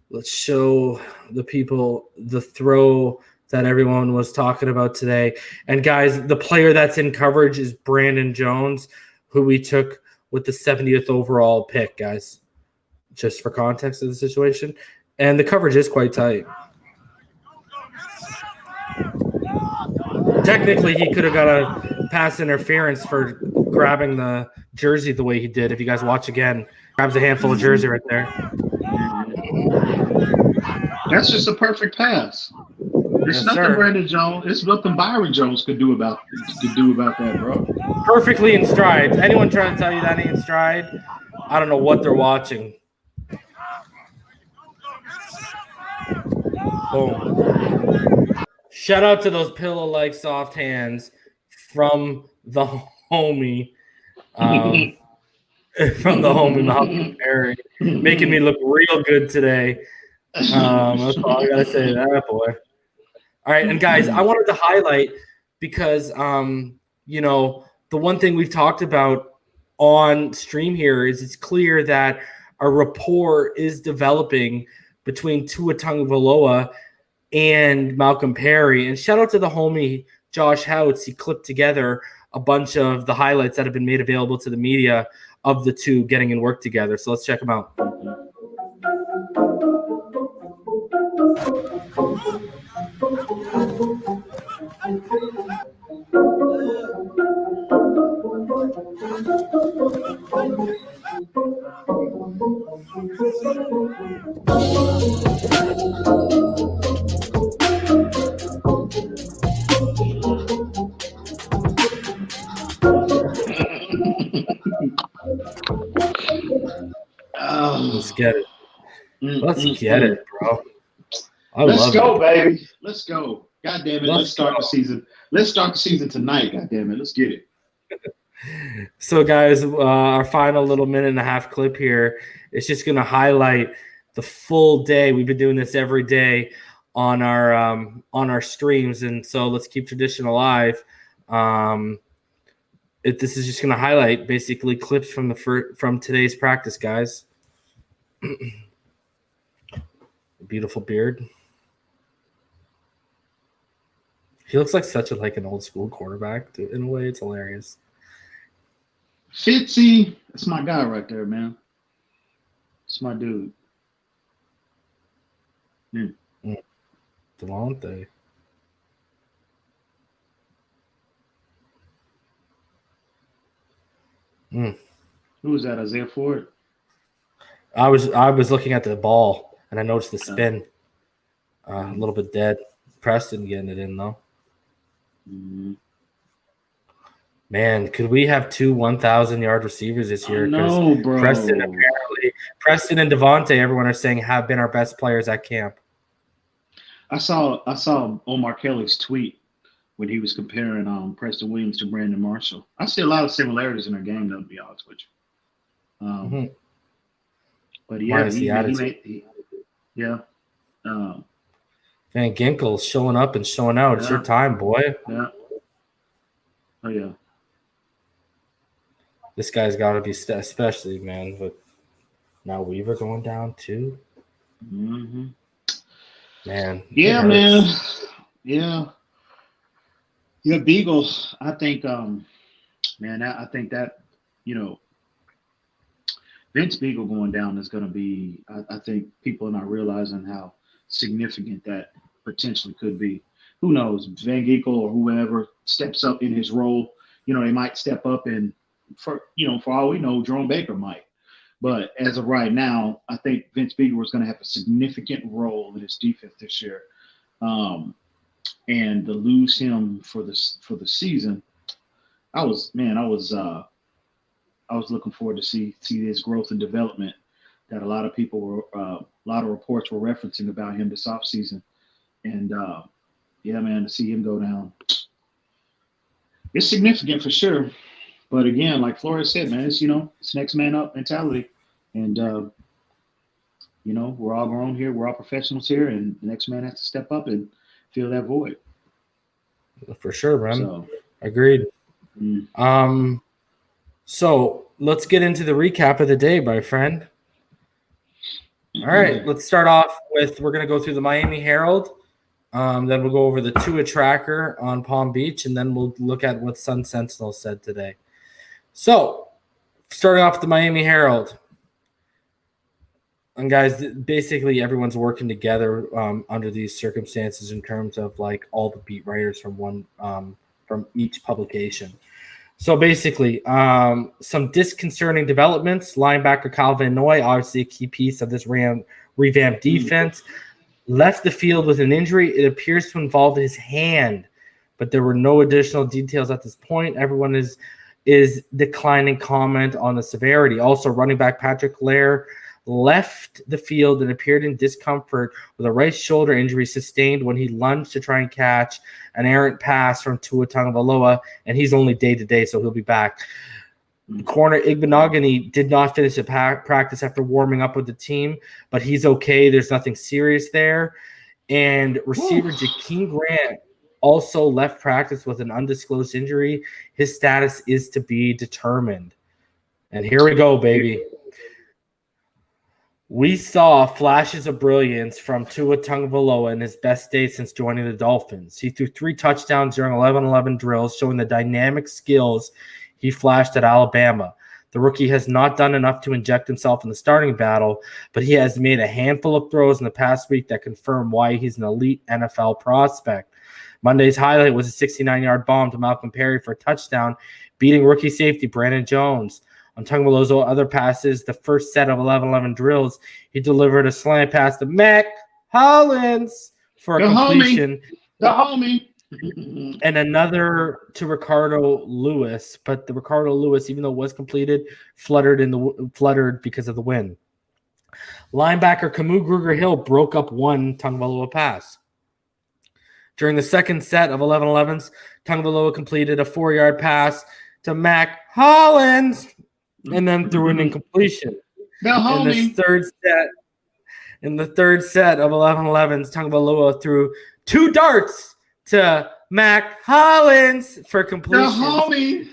let's show the people the throw that everyone was talking about today. And guys, the player that's in coverage is Byron Jones, who we took with the 70th overall pick, guys, just for context of the situation. And the coverage is quite tight. Technically, he could have got a pass interference for grabbing the jersey the way he did. If you guys watch again, grabs a handful of jersey right there. That's just a perfect pass. There's nothing Byron Jones. It's nothing Byron Jones could do about that, bro. Perfectly in stride. Anyone trying to tell you that ain't in stride? I don't know what they're watching. Boom. Shout out to those pillow-like soft hands from the homie, Malcolm Perry, making me look real good today. That's all I gotta say to that, boy. All right, and guys, I wanted to highlight because the one thing we've talked about on stream here is it's clear that a rapport is developing between Tua Tagovailoa and Malcolm Perry. And shout out to the homie Josh Houts. He clipped together a bunch of the highlights that have been made available to the media of the two getting in work together. So let's check them out. Let's get it. Let's get it, bro. Let's go, baby. Let's go. God damn it. Let's start the season. Let's start the season tonight. God damn it. Let's get it. So, guys, our final little minute and a half clip here is just going to highlight the full day. We've been doing this every day on our streams, and so let's keep tradition alive. This is just going to highlight basically clips from today's practice, guys. Beautiful beard. He looks like such an old school quarterback. In a way, it's hilarious. Fitzy, that's my guy right there, man. It's my dude. Devontae. Who was that? Isaiah Ford? I was looking at the ball and I noticed the spin. A little bit dead. Preston getting it in though. Mm-hmm. Man, could we have 2 1,000-yard receivers this year? No, bro. Preston and Devontae, everyone are saying, have been our best players at camp. I saw Omar Kelly's tweet when he was comparing Preston Williams to Brandon Marshall. I see a lot of similarities in their game, though, to be honest with you. But yeah, Van Ginkel's showing up and showing out. It's your time, boy. Yeah. Oh yeah. This guy's got to be especially, man. With now Weaver going down too. Mm-hmm. Man. Yeah, man. Yeah. Yeah, Beagle. I think, man. I think that Vince Beagle going down is going to be. I think people are not realizing how significant that potentially could be. Who knows? Van Ginkel or whoever steps up in his role. They might step up and for all we know, Jerome Baker might. But as of right now, I think Vince Beagle is going to have a significant role in his defense this year. And to lose him for the season, I was looking forward to see his growth and development that a lot of people were, a lot of reports were referencing about him this offseason. And yeah, man, to see him go down, it's significant for sure. But again, like Flores said, man, it's it's next man up mentality. And we're all grown here, we're all professionals here, and the next man has to step up and fill that void. For sure, man. So, agreed. So let's get into the recap of the day, my friend. All right, let's start off with, we're going to go through the Miami Herald. Then we'll go over the Tua tracker on Palm Beach, and then we'll look at what Sun Sentinel said today. So starting off with the Miami Herald. And guys, basically everyone's working together under these circumstances in terms of like all the beat writers from each publication. So basically, some disconcerting developments. Linebacker Calvin Noy, obviously a key piece of this revamped defense, left the field with an injury. It appears to involve his hand, but there were no additional details at this point. Everyone is declining comment on the severity. Also, running back Patrick Laird left the field and appeared in discomfort with a right shoulder injury sustained when he lunged to try and catch an errant pass from Tua Tagovailoa, and he's only day-to-day, so he'll be back. Corner Igbinoghene did not finish the practice after warming up with the team, but he's okay. There's nothing serious there. And receiver Jakeem Grant also left practice with an undisclosed injury. His status is to be determined. And here we go, baby. We saw flashes of brilliance from Tua Tagovailoa in his best day since joining the Dolphins. He threw 3 touchdowns during 11-11 drills, showing the dynamic skills he flashed at Alabama. The rookie has not done enough to inject himself in the starting battle, but he has made a handful of throws in the past week that confirm why he's an elite NFL prospect. Monday's highlight was a 69-yard bomb to Malcolm Perry for a touchdown, beating rookie safety Byron Jones. On Tagovailoa's other passes, the first set of 11-11 drills, he delivered a slant pass to Mac Hollins for a completion. The homie. And another to Ricardo Lewis, but the Ricardo Lewis, even though it was completed, fluttered because of the wind. Linebacker Camus Grugier-Hill broke up one Tagovailoa pass. During the second set of 11-11s, Tagovailoa completed a 4-yard pass to Mac Hollins and then threw an incompletion. In the third set of 11-11s, Tagovailoa threw 2 darts to Mac Hollins for completion.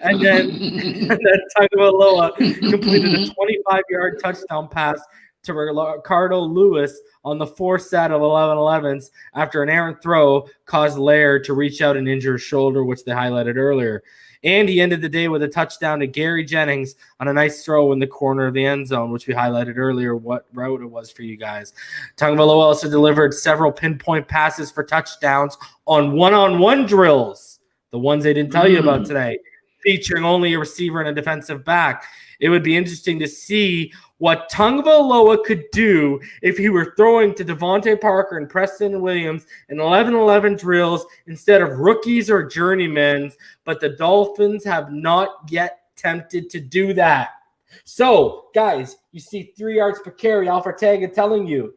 And then Tagovailoa completed a 25-yard touchdown pass to Ricardo Lewis on the 4th set of 11-11s after an errant throw caused Laird to reach out and injure his shoulder, which they highlighted earlier. And he ended the day with a touchdown to Gary Jennings on a nice throw in the corner of the end zone, which we highlighted earlier what route it was for you guys. Tagovailoa also delivered several pinpoint passes for touchdowns on one-on-one drills, the ones they didn't tell you about today, featuring only a receiver and a defensive back. It would be interesting to see what Tagovailoa could do if he were throwing to Devontae Parker and Preston Williams in 11-11 drills instead of rookies or journeymans, but the Dolphins have not yet attempted to do that. So, guys, you see 3 yards per carry. Alfred telling you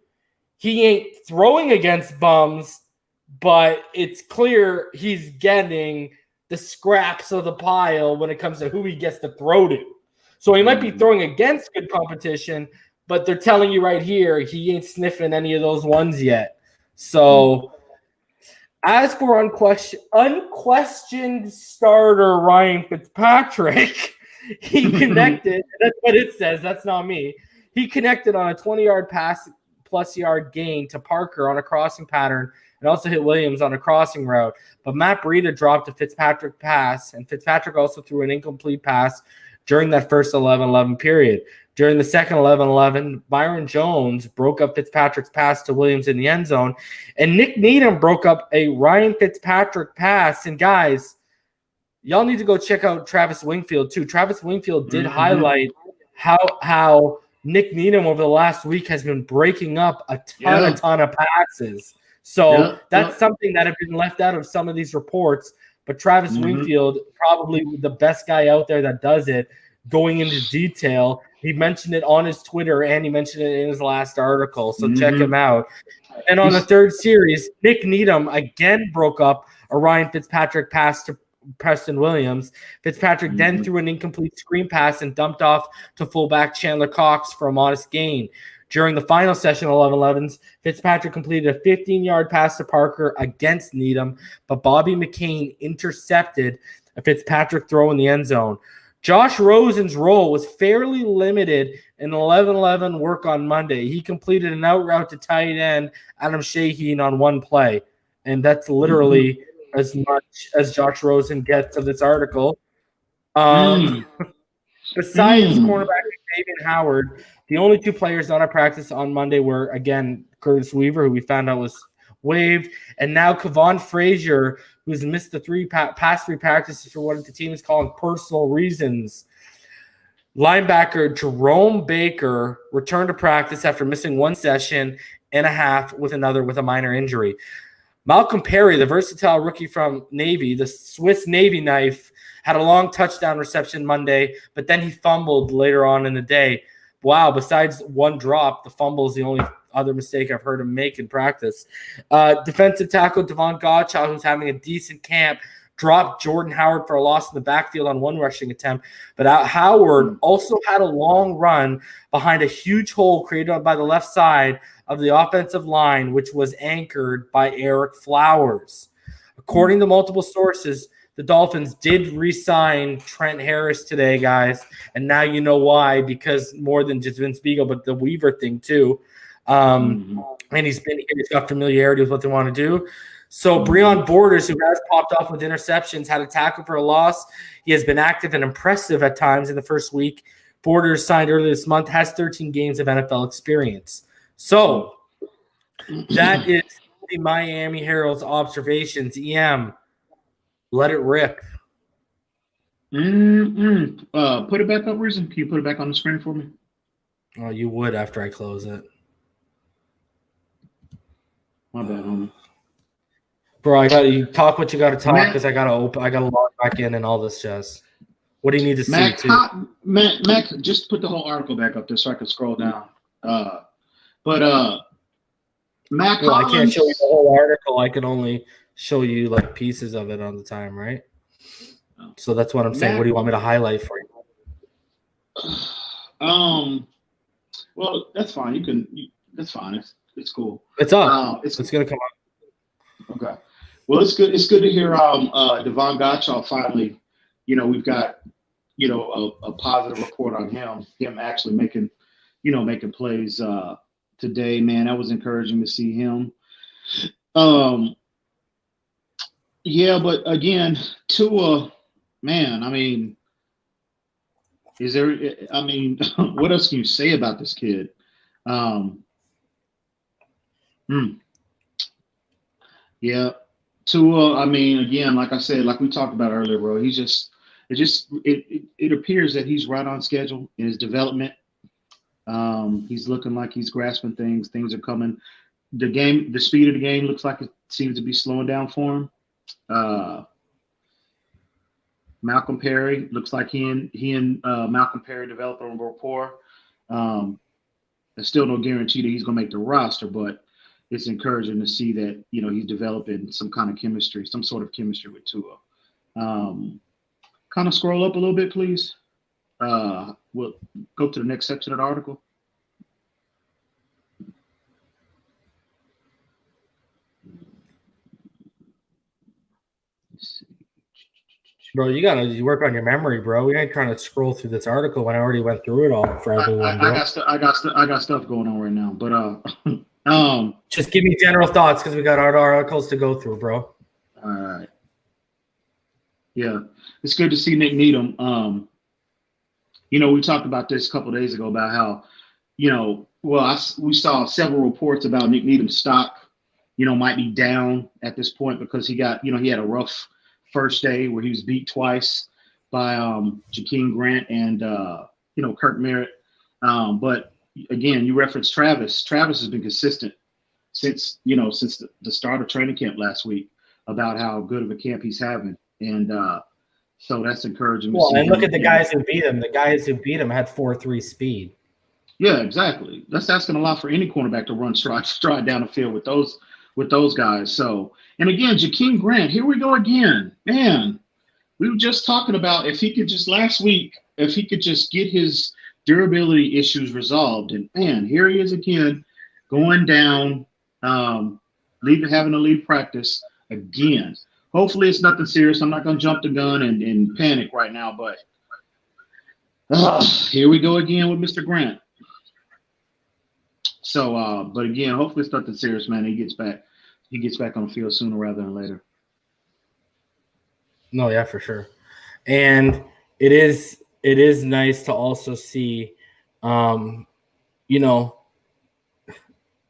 he ain't throwing against bums, but it's clear he's getting the scraps of the pile when it comes to who he gets to throw to. So he might be throwing against good competition, but they're telling you right here he ain't sniffing any of those ones yet. So as for unquestioned starter Ryan Fitzpatrick, he connected. That's what it says. That's not me. He connected on a 20-yard pass plus yard gain to Parker on a crossing pattern and also hit Williams on a crossing route. But Matt Breida dropped a Fitzpatrick pass, and Fitzpatrick also threw an incomplete pass during that first 11-11 period. During the second 11-11, Byron Jones broke up Fitzpatrick's pass to Williams in the end zone, and Nick Needham broke up a Ryan Fitzpatrick pass. And guys, y'all need to go check out Travis Wingfield too. Travis Wingfield did highlight how Nick Needham over the last week has been breaking up a ton of passes. So that's something that had been left out of some of these reports. But Travis Wingfield, probably the best guy out there that does it, going into detail. He mentioned it on his Twitter, and he mentioned it in his last article. So check him out. And on the third series, Nick Needham again broke up a Ryan Fitzpatrick pass to Preston Williams. Fitzpatrick then threw an incomplete screen pass and dumped off to fullback Chandler Cox for a modest gain. During the final session of 11-11s, Fitzpatrick completed a 15-yard pass to Parker against Needham, but Bobby McCain intercepted a Fitzpatrick throw in the end zone. Josh Rosen's role was fairly limited in 11-11 work on Monday. He completed an out route to tight end Adam Shaheen on one play, and that's literally as much as Josh Rosen gets of this article. Besides cornerback Xavier Howard, the only 2 players not at practice on Monday were, again, Curtis Weaver, who we found out was waived, and now Kevon Frazier, who's missed the past 3 practices for what the team is calling personal reasons. Linebacker Jerome Baker returned to practice after missing 1 session and a half with a minor injury. Malcolm Perry, the versatile rookie from Navy, the Swiss Navy knife, had a long touchdown reception Monday, but then he fumbled later on in the day. Wow, besides 1 drop, the fumble is the only other mistake I've heard him make in practice. Defensive tackle Devon Gottschall, who's having a decent camp, dropped Jordan Howard for a loss in the backfield on 1 rushing attempt. But Howard also had a long run behind a huge hole created by the left side of the offensive line, which was anchored by Eric Flowers. According to multiple sources, the Dolphins did re-sign Trent Harris today, guys, and now you know why, because more than just Vince Beagle, but the Weaver thing too. And he's got familiarity with what they want to do. So Breon Borders, who has popped off with interceptions, had a tackle for a loss. He has been active and impressive at times in the first week. Borders signed earlier this month, has 13 games of NFL experience. So that is the Miami Herald's observations. EM, let it rip. Put it back up, Reason. Can you put it back on the screen for me? Oh, you would after I close it. My bad, homie. Bro, you talk what you got to talk because I got to log back in and all this jazz. What do you need to see? Mac, just put the whole article back up there so I can scroll down. Mac, well, I can't show you the whole article. I can only show you like pieces of it all the time, right? So that's what I'm saying. What do you want me to highlight for you? Well, that's fine. That's fine. It's cool. It's up. It's gonna come up. Okay. Well, it's good. It's good to hear Devon Gottschall finally. We've got a positive report on him actually making plays today. Man, that was encouraging to see him. Yeah, but again, Tua, man, I mean, what else can you say about this kid? Yeah, Tua, I mean, again, like I said, like we talked about earlier, bro, it appears that he's right on schedule in his development. He's looking like he's grasping things. Things are coming. The speed of the game looks like it seems to be slowing down for him. Malcolm Perry looks like he and Malcolm Perry developed a rapport. There's still no guarantee that he's going to make the roster, but it's encouraging to see that he's developing some kind of chemistry, some sort of chemistry with Tua. Kind of scroll up a little bit, please. We'll go to the next section of the article. Bro, you gotta work on your memory, bro. We ain't trying to scroll through this article when I already went through it all for everyone. I got stuff going on right now, but just give me general thoughts because we got our articles to go through, bro. All right. Yeah, it's good to see Nick Needham. We talked about this a couple of days ago about how, we saw several reports about Nick Needham's stock, might be down at this point because he got, he had a rough first day where he was beat twice by Jakeem Grant and Kirk Merritt. But again, you referenced Travis. Travis has been consistent since the start of training camp last week about how good of a camp he's having, and so that's encouraging. Well, and look at the guys who beat him. The guys who beat him had 4.3 speed. Yeah, exactly. That's asking a lot for any cornerback to run stride down the field with those guys. So, and again, Jakeem Grant, here we go again. Man, we were just talking about if he could just get his durability issues resolved. And man, here he is again, going down, having to leave practice again. Hopefully it's nothing serious. I'm not going to jump the gun and panic right now, but here we go again with Mr. Grant. So, but again, hopefully it's nothing serious, man. He gets back on the field sooner rather than later. No, yeah, for sure. And it is nice to also see,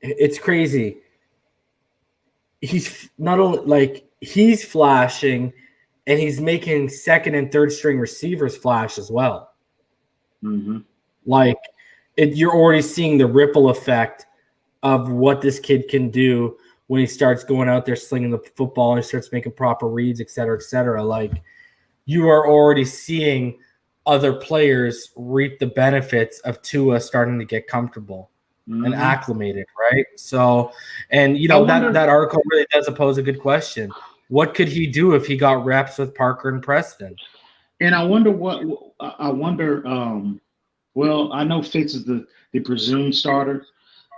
it's crazy. He's not only he's flashing, and he's making second and third string receivers flash as well. Mm-hmm. You're already seeing the ripple effect of what this kid can do when he starts going out there slinging the football and he starts making proper reads, et cetera, et cetera. You are already seeing other players reap the benefits of Tua starting to get comfortable and acclimated, right? So, and that article really does pose a good question. What could he do if he got reps with Parker and Preston? And I wonder well, I know Fitz is the presumed starter,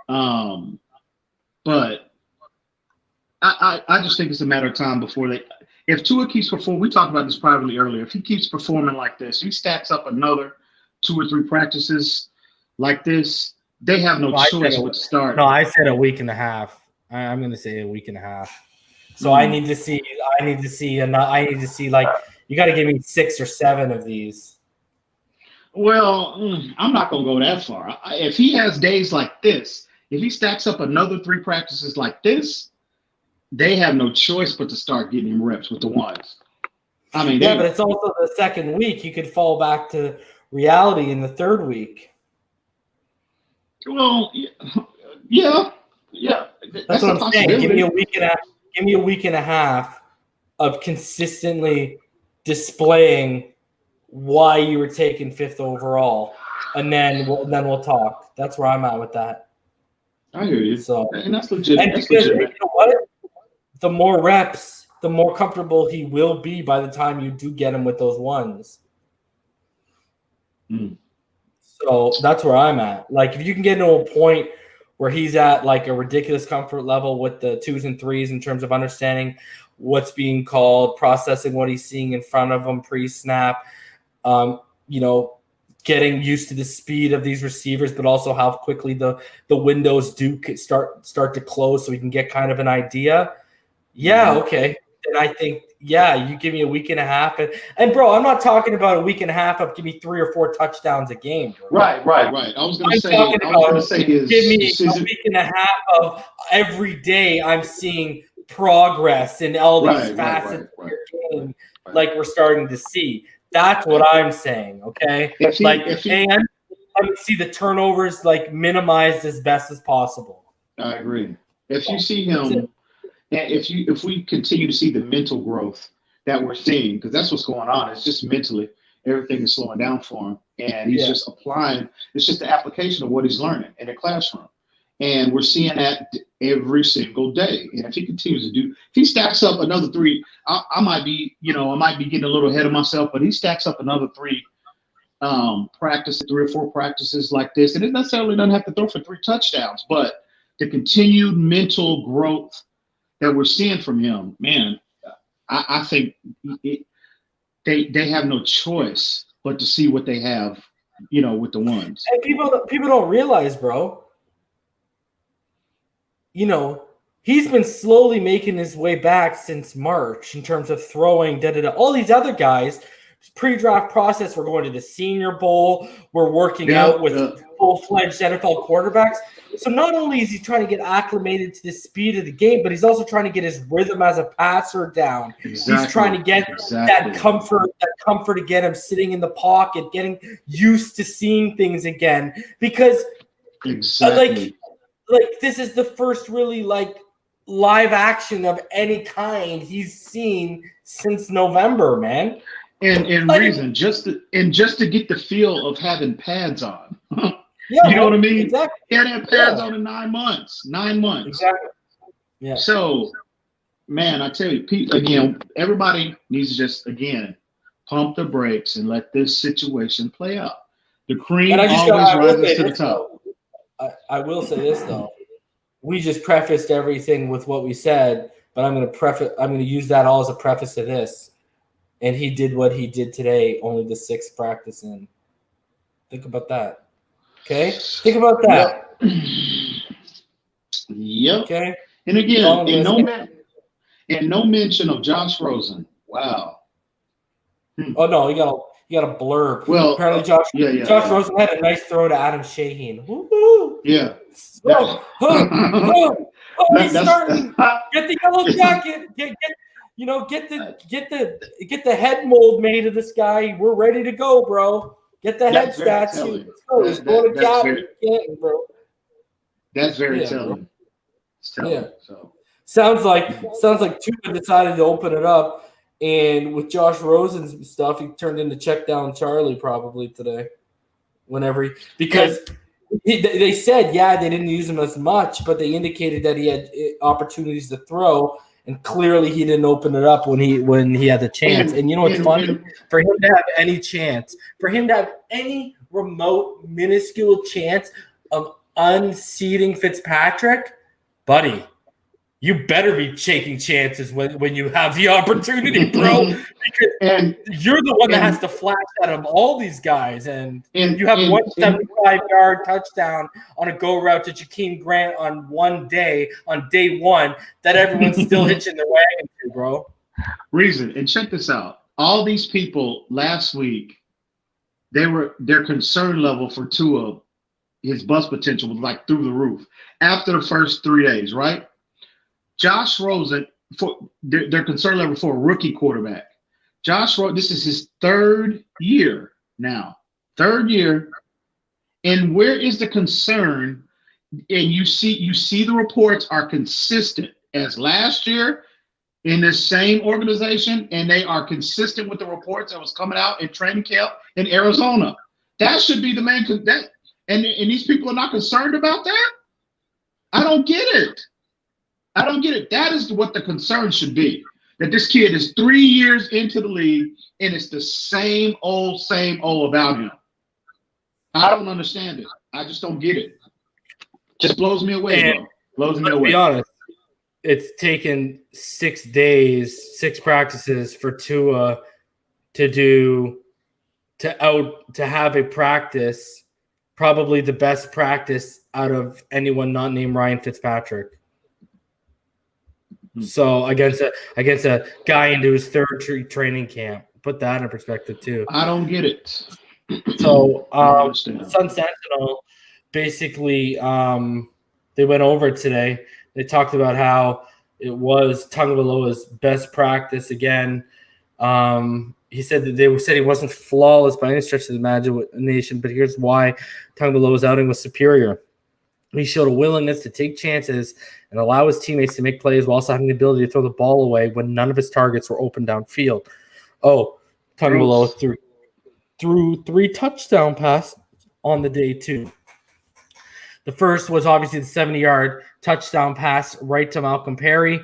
but I just think it's a matter of time before if Tua keeps performing, we talked about this privately earlier, if he keeps performing like this, he stacks up another 2 or 3 practices like this, they have no choice but to start. No, I said a week and a half. I'm going to say a week and a half. So I need to see you got to give me 6 or 7 of these. Well, I'm not going to go that far. If he has days like this, if he stacks up another 3 practices like this, they have no choice but to start getting him reps with the ones. I mean, but it's also the second week. You could fall back to reality in the third week. Well, yeah. That's what I'm saying. Give me a week and a half of consistently displaying why you were taken 5th overall, and then we'll talk. That's where I'm at with that. I hear you. So, and that's legit. And because, you know what? The more reps the more comfortable he will be by the time you do get him with those ones. So that's where I'm at. Like, if you can get to a point where he's at like a ridiculous comfort level with the 2s and 3s in terms of understanding what's being called, processing what he's seeing in front of him pre-snap, getting used to the speed of these receivers, but also how quickly the windows do start to close so we can get kind of an idea. Yeah, okay. And I think, you give me a week and a half. And bro, I'm not talking about a week and a half of give me 3 or 4 touchdowns a game. Bro. Right. I was going to say, give me a week and a half of every day I'm seeing progress in all these facets of your game, like we're starting to see. That's what I'm saying, okay? And I would see the turnovers like minimized as best as possible. I agree. If you see him, if we continue to see the mental growth that we're seeing, because that's what's going on, it's just mentally everything is slowing down for him, and he's just applying. It's just the application of what he's learning in the classroom, and we're seeing that every single day. And if he continues to if he stacks up another 3, I might be getting a little ahead of myself, but he stacks up another 3 practices, 3 or 4 practices like this, and it necessarily doesn't have to throw for 3 touchdowns, but the continued mental growth that we're seeing from him, man, I think they have no choice but to see what they have, with the ones. And people don't realize, bro. He's been slowly making his way back since March in terms of throwing. All these other guys, pre-draft process, we're going to the Senior Bowl. We're working out with full-fledged NFL quarterbacks. So not only is he trying to get acclimated to the speed of the game, but he's also trying to get his rhythm as a passer down. Exactly. He's trying to get that comfort again of sitting in the pocket, getting used to seeing things again. Because like this is the first really like live action of any kind he's seen since November, man. And like, reason just to get the feel of having pads on. You know what I mean? Exactly. He had pads on in 9 months. 9 months. Exactly. Yeah. So, man, I tell you, again, everybody needs to just pump the brakes and let this situation play out. The cream always rises to the top. I will say this though. We just prefaced everything with what we said, but I'm going to use that all as a preface to this. And he did what he did today, only the 6th practice in. Think about that. Okay? Think about that. Yep. Okay? And again, no mention of Josh Rosen. Wow. Oh no, you got a blurb. Well, apparently Josh Rosen had a nice throw to Adam Shaheen. Woo-hoo. Yeah. He's starting. Get the yellow jacket. Get the head mold made of this guy. We're ready to go, bro. Get the head stats. Let's go. He's going to Gavin, bro. That's very telling. It's telling. Yeah. So sounds like Tuca decided to open it up, and with Josh Rosen's stuff, he turned into check down Charlie probably today. Because they said they didn't use him as much, but they indicated that he had opportunities to throw. And clearly he didn't open it up when he had the chance. And you know what's funny? For him to have any chance, for him to have any remote, minuscule chance of unseating Fitzpatrick, buddy, you better be taking chances when you have the opportunity, bro. Because you're the one that has to flash out of all these guys. And you have 175-yard touchdown on a go route to Jakeem Grant on day one, that everyone's still hitching their wagon to, bro. Reason, and check this out. All these people last week, their concern level for Tua, his bust potential was like through the roof after the first 3 days, right? Josh Rosen, for their concern level for a rookie quarterback. Josh Rosen, this is his 3rd year now. 3rd year. And where is the concern? And you see the reports are consistent as last year in the same organization, and they are consistent with the reports that was coming out in training camp in Arizona. That should be the main and these people are not concerned about that? I don't get it. That is what the concern should be. that this kid is 3 years into the league and it's the same old about him. I don't understand it. I just don't get it. Just blows me away, bro. Blows me away. To be honest, it's taken 6 days, 6 practices for Tua to have a practice, probably the best practice out of anyone not named Ryan Fitzpatrick. So against a guy into his third training camp, put that in perspective too. I don't get it. So Sun Sentinel basically they went over it today. They talked about how it was Tagovailoa's best practice again. He said that they said he wasn't flawless by any stretch of the imagination, but here's why Tagovailoa's outing was superior. He showed a willingness to take chances and allow his teammates to make plays while also having the ability to throw the ball away when none of his targets were open downfield. Oh, Tagovailoa threw 3 touchdown passes on the day too. The first was obviously the 70-yard touchdown pass right to Malcolm Perry.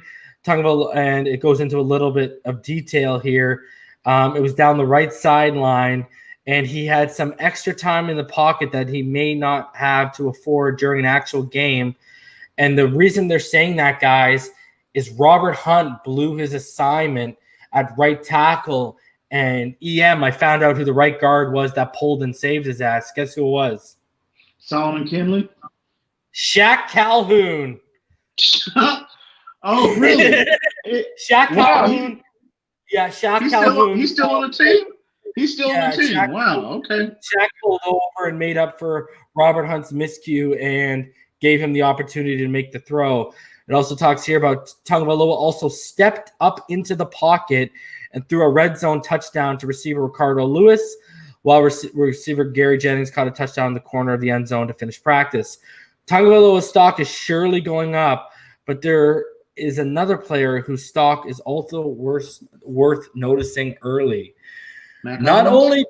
And it goes into a little bit of detail here. It was down the right sideline, and he had some extra time in the pocket that he may not have to afford during an actual game. And the reason they're saying that, guys, is Robert Hunt blew his assignment at right tackle. And I found out who the right guard was that pulled and saved his ass. Guess who it was? Solomon Kinley? Shaq Calhoun. Oh, really? Shaq Calhoun. Yeah, Shaq Calhoun. He's still on the team? He's still on the team. Shaq, wow, okay. Shaq pulled over and made up for Robert Hunt's miscue and gave him the opportunity to make the throw. It also talks here about Tagovailoa also stepped up into the pocket and threw a red zone touchdown to receiver Ricardo Lewis, while receiver Gary Jennings caught a touchdown in the corner of the end zone to finish practice. Tagovailoa's stock is surely going up, but there is another player whose stock is also worth noticing early. Not only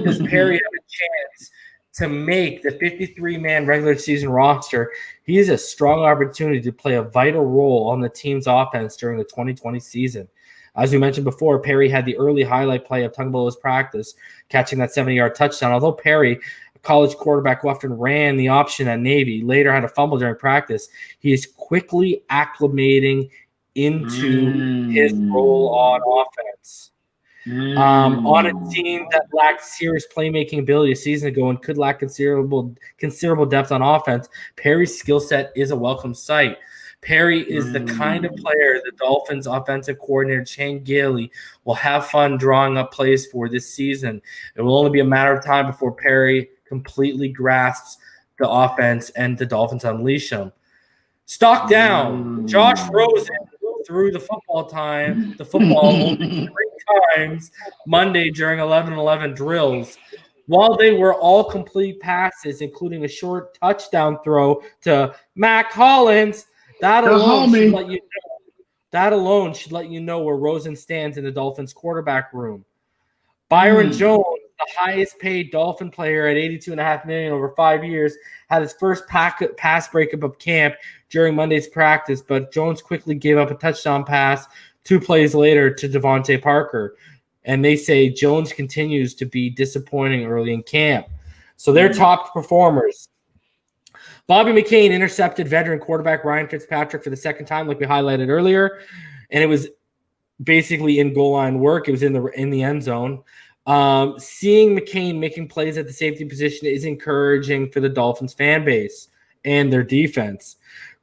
does Perry have a chance to make the 53-man regular season roster, he has a strong opportunity to play a vital role on the team's offense during the 2020 season. As we mentioned before, Perry had the early highlight play of Tagovailoa's practice, catching that 70-yard touchdown. Although Perry, a college quarterback who often ran the option at Navy, later had a fumble during practice, he is quickly acclimating into his role on offense. On a team that lacked serious playmaking ability a season ago and could lack considerable depth on offense, Perry's skill set is a welcome sight. Perry is the kind of player the Dolphins offensive coordinator Shane Gailey will have fun drawing up plays for this season. It will only be a matter of time before Perry completely grasps the offense and the Dolphins unleash him. Stock down. Josh Rosen threw the football only 3 times Monday during 11-11 drills. While they were all complete passes, including a short touchdown throw to Mac Hollins, that alone should let you know where Rosen stands in the Dolphins quarterback room. Byron Jones, the highest paid Dolphin player at $82.5 million over 5 years, had his first pass breakup of camp during Monday's practice, but Jones quickly gave up a touchdown pass 2 plays later to Devontae Parker. And they say Jones continues to be disappointing early in camp. So they're top performers. Bobby McCain intercepted veteran quarterback Ryan Fitzpatrick for the second time, like we highlighted earlier. And it was basically in goal line work. It was in the end zone. Seeing McCain making plays at the safety position is encouraging for the Dolphins fan base and their defense.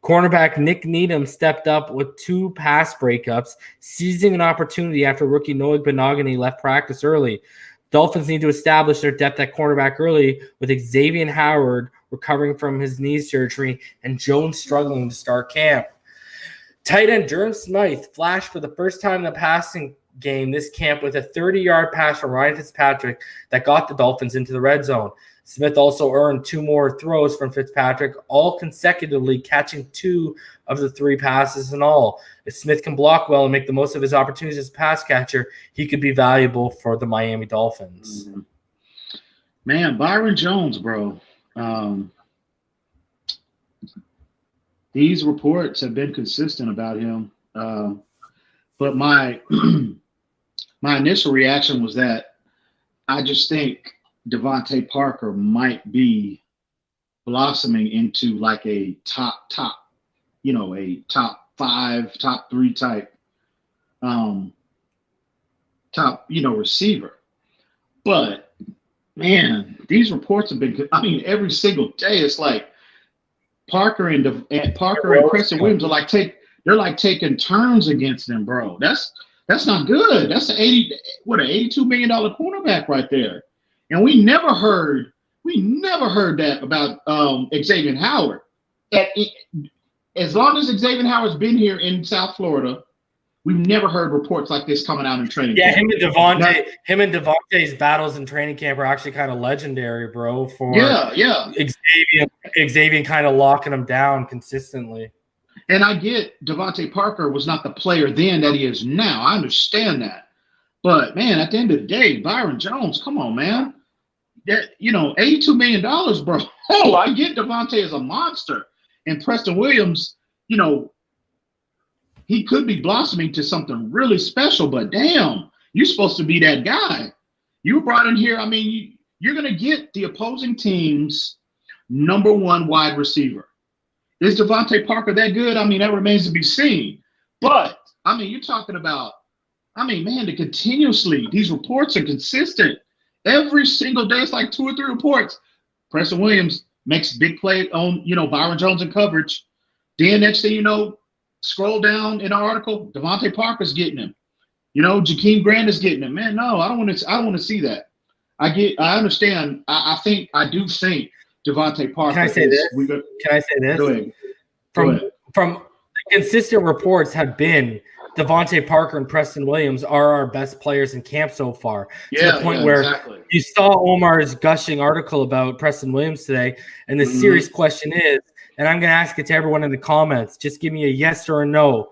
Cornerback Nick Needham stepped up with 2 pass breakups, seizing an opportunity after rookie Noah Igbinoghene left practice early. Dolphins need to establish their depth at cornerback early, with Xavier Howard recovering from his knee surgery and Jones struggling to start camp. Tight end Durham Smythe flashed for the first time in the passing game this camp with a 30-yard pass from Ryan Fitzpatrick that got the Dolphins into the red zone. Smith also earned 2 more throws from Fitzpatrick, all consecutively catching 2 of the 3 passes in all. If Smith can block well and make the most of his opportunities as a pass catcher, he could be valuable for the Miami Dolphins. Man, Byron Jones, bro. These reports have been consistent about him. But my my initial reaction was that I just think Devontae Parker might be blossoming into like a top, a top 5, top 3 type, receiver. But man, these reports have been, every single day it's like Parker and Preston Williams are like taking turns against them, bro. That's not good. That's an $82 million cornerback right there. And we never heard that about Xavier Howard. As long as Xavier Howard's been here in South Florida, we've never heard reports like this coming out in training camp. Him and Devontae's battles in training camp are actually kind of legendary, bro. For Xavier kind of locking him down consistently. And I get Devontae Parker was not the player then that he is now. I understand that. But man, at the end of the day, Byron Jones, come on, man. That $82 million, bro. Oh, I get Devontae as a monster. And Preston Williams, he could be blossoming to something really special, but damn, you're supposed to be that guy. You were brought in here. You're going to get the opposing team's number 1 wide receiver. Is Devontae Parker that good? That remains to be seen. But, you're talking about, man, these reports are consistent. Every single day, it's like 2 or 3 reports. Preston Williams makes big play on, Byron Jones in coverage. Then next thing you know, scroll down in our article, Devontae Parker's getting him. Jakeem Grant is getting him. Man, no, I don't want to see that. I understand. I do think Devontae Parker. Can I say this? Go ahead. From consistent reports have been Devontae Parker and Preston Williams are our best players in camp so far. To the point where you saw Omar's gushing article about Preston Williams today, and the serious question is, and I'm going to ask it to everyone in the comments, just give me a yes or a no.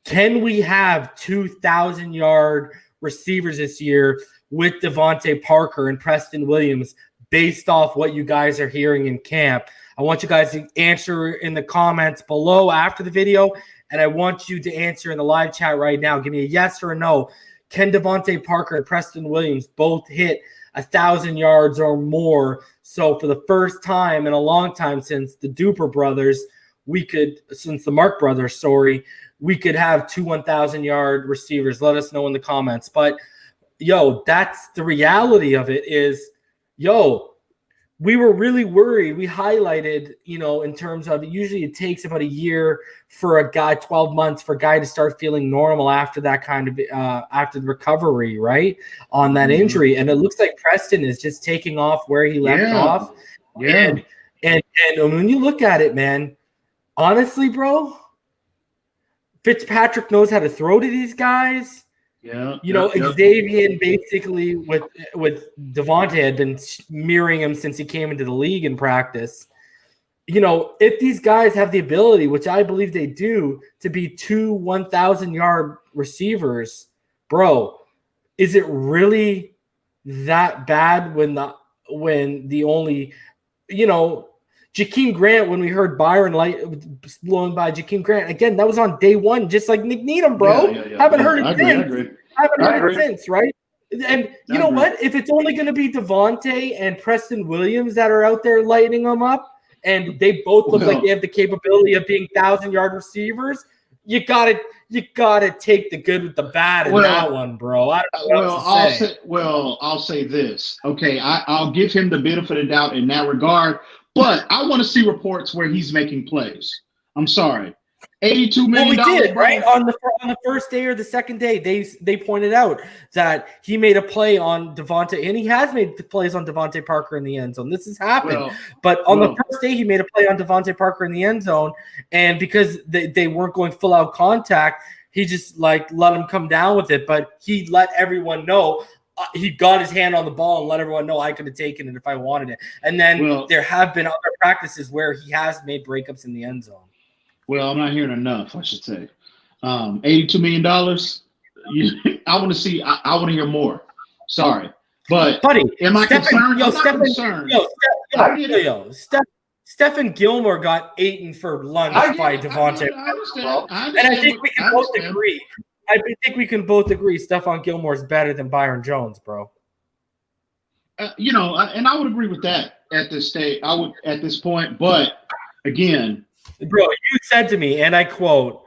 Can we have 2,000-yard receivers this year with Devontae Parker and Preston Williams based off what you guys are hearing in camp? I want you guys to answer in the comments below after the video, and I want you to answer in the live chat right now. Give me a yes or a no. Can Devontae Parker and Preston Williams both hit 1,000 yards or more? So for the first time in a long time since the Duper brothers, since the Mark brothers, we could have 2 1,000-yard receivers. Let us know in the comments. But, that's the reality of it is, we were really worried. We highlighted, in terms of usually it takes about a year for a guy, 12 months for a guy to start feeling normal after that kind of after the recovery, right, on that injury. And it looks like Preston is just taking off where he left off. Yeah. And when you look at it, man, honestly, bro, Fitzpatrick knows how to throw to these guys. Xavier basically with Devontae had been mirroring him since he came into the league in practice. If these guys have the ability, which I believe they do, to be 2 1,000-yard receivers, bro, is it really that bad when the only, Jakeem Grant, when we heard Byron blown by Jakeem Grant, again, that was on day 1, just like Nick Needham, bro. Haven't heard it since. Haven't heard it since, right? And you know what? If it's only going to be Devontae and Preston Williams that are out there lighting them up, and they both look like they have the capability of being 1,000-yard receivers, you gotta take the good with the bad in that one, bro. I'll say this. Okay, I'll give him the benefit of the doubt in that regard. But I want to see reports where he's making plays. I'm sorry. $82 million. Well, we did, right? On the first day or the second day, they pointed out that he made a play on Devontae, and he has made plays on Devontae Parker in the end zone. This has happened. But on the first day, he made a play on Devontae Parker in the end zone, and because they weren't going full-out contact, he just, let him come down with it. But he let everyone know. He got his hand on the ball and let everyone know I could have taken it if I wanted it. And then there have been other practices where he has made breakups in the end zone. Well, I'm not hearing enough, I should say. $82 million. I want to see. I want to hear more. Sorry, but buddy, am I concerned? I'm not concerned. Stephen Gilmore got eaten for lunch by Devontae. I understand. And I think we can both agree. I think we can both agree Stephon Gilmore's better than Byron Jones, bro. And I would agree with that at this stage. I would at this point, but again, bro, you said to me, and I quote,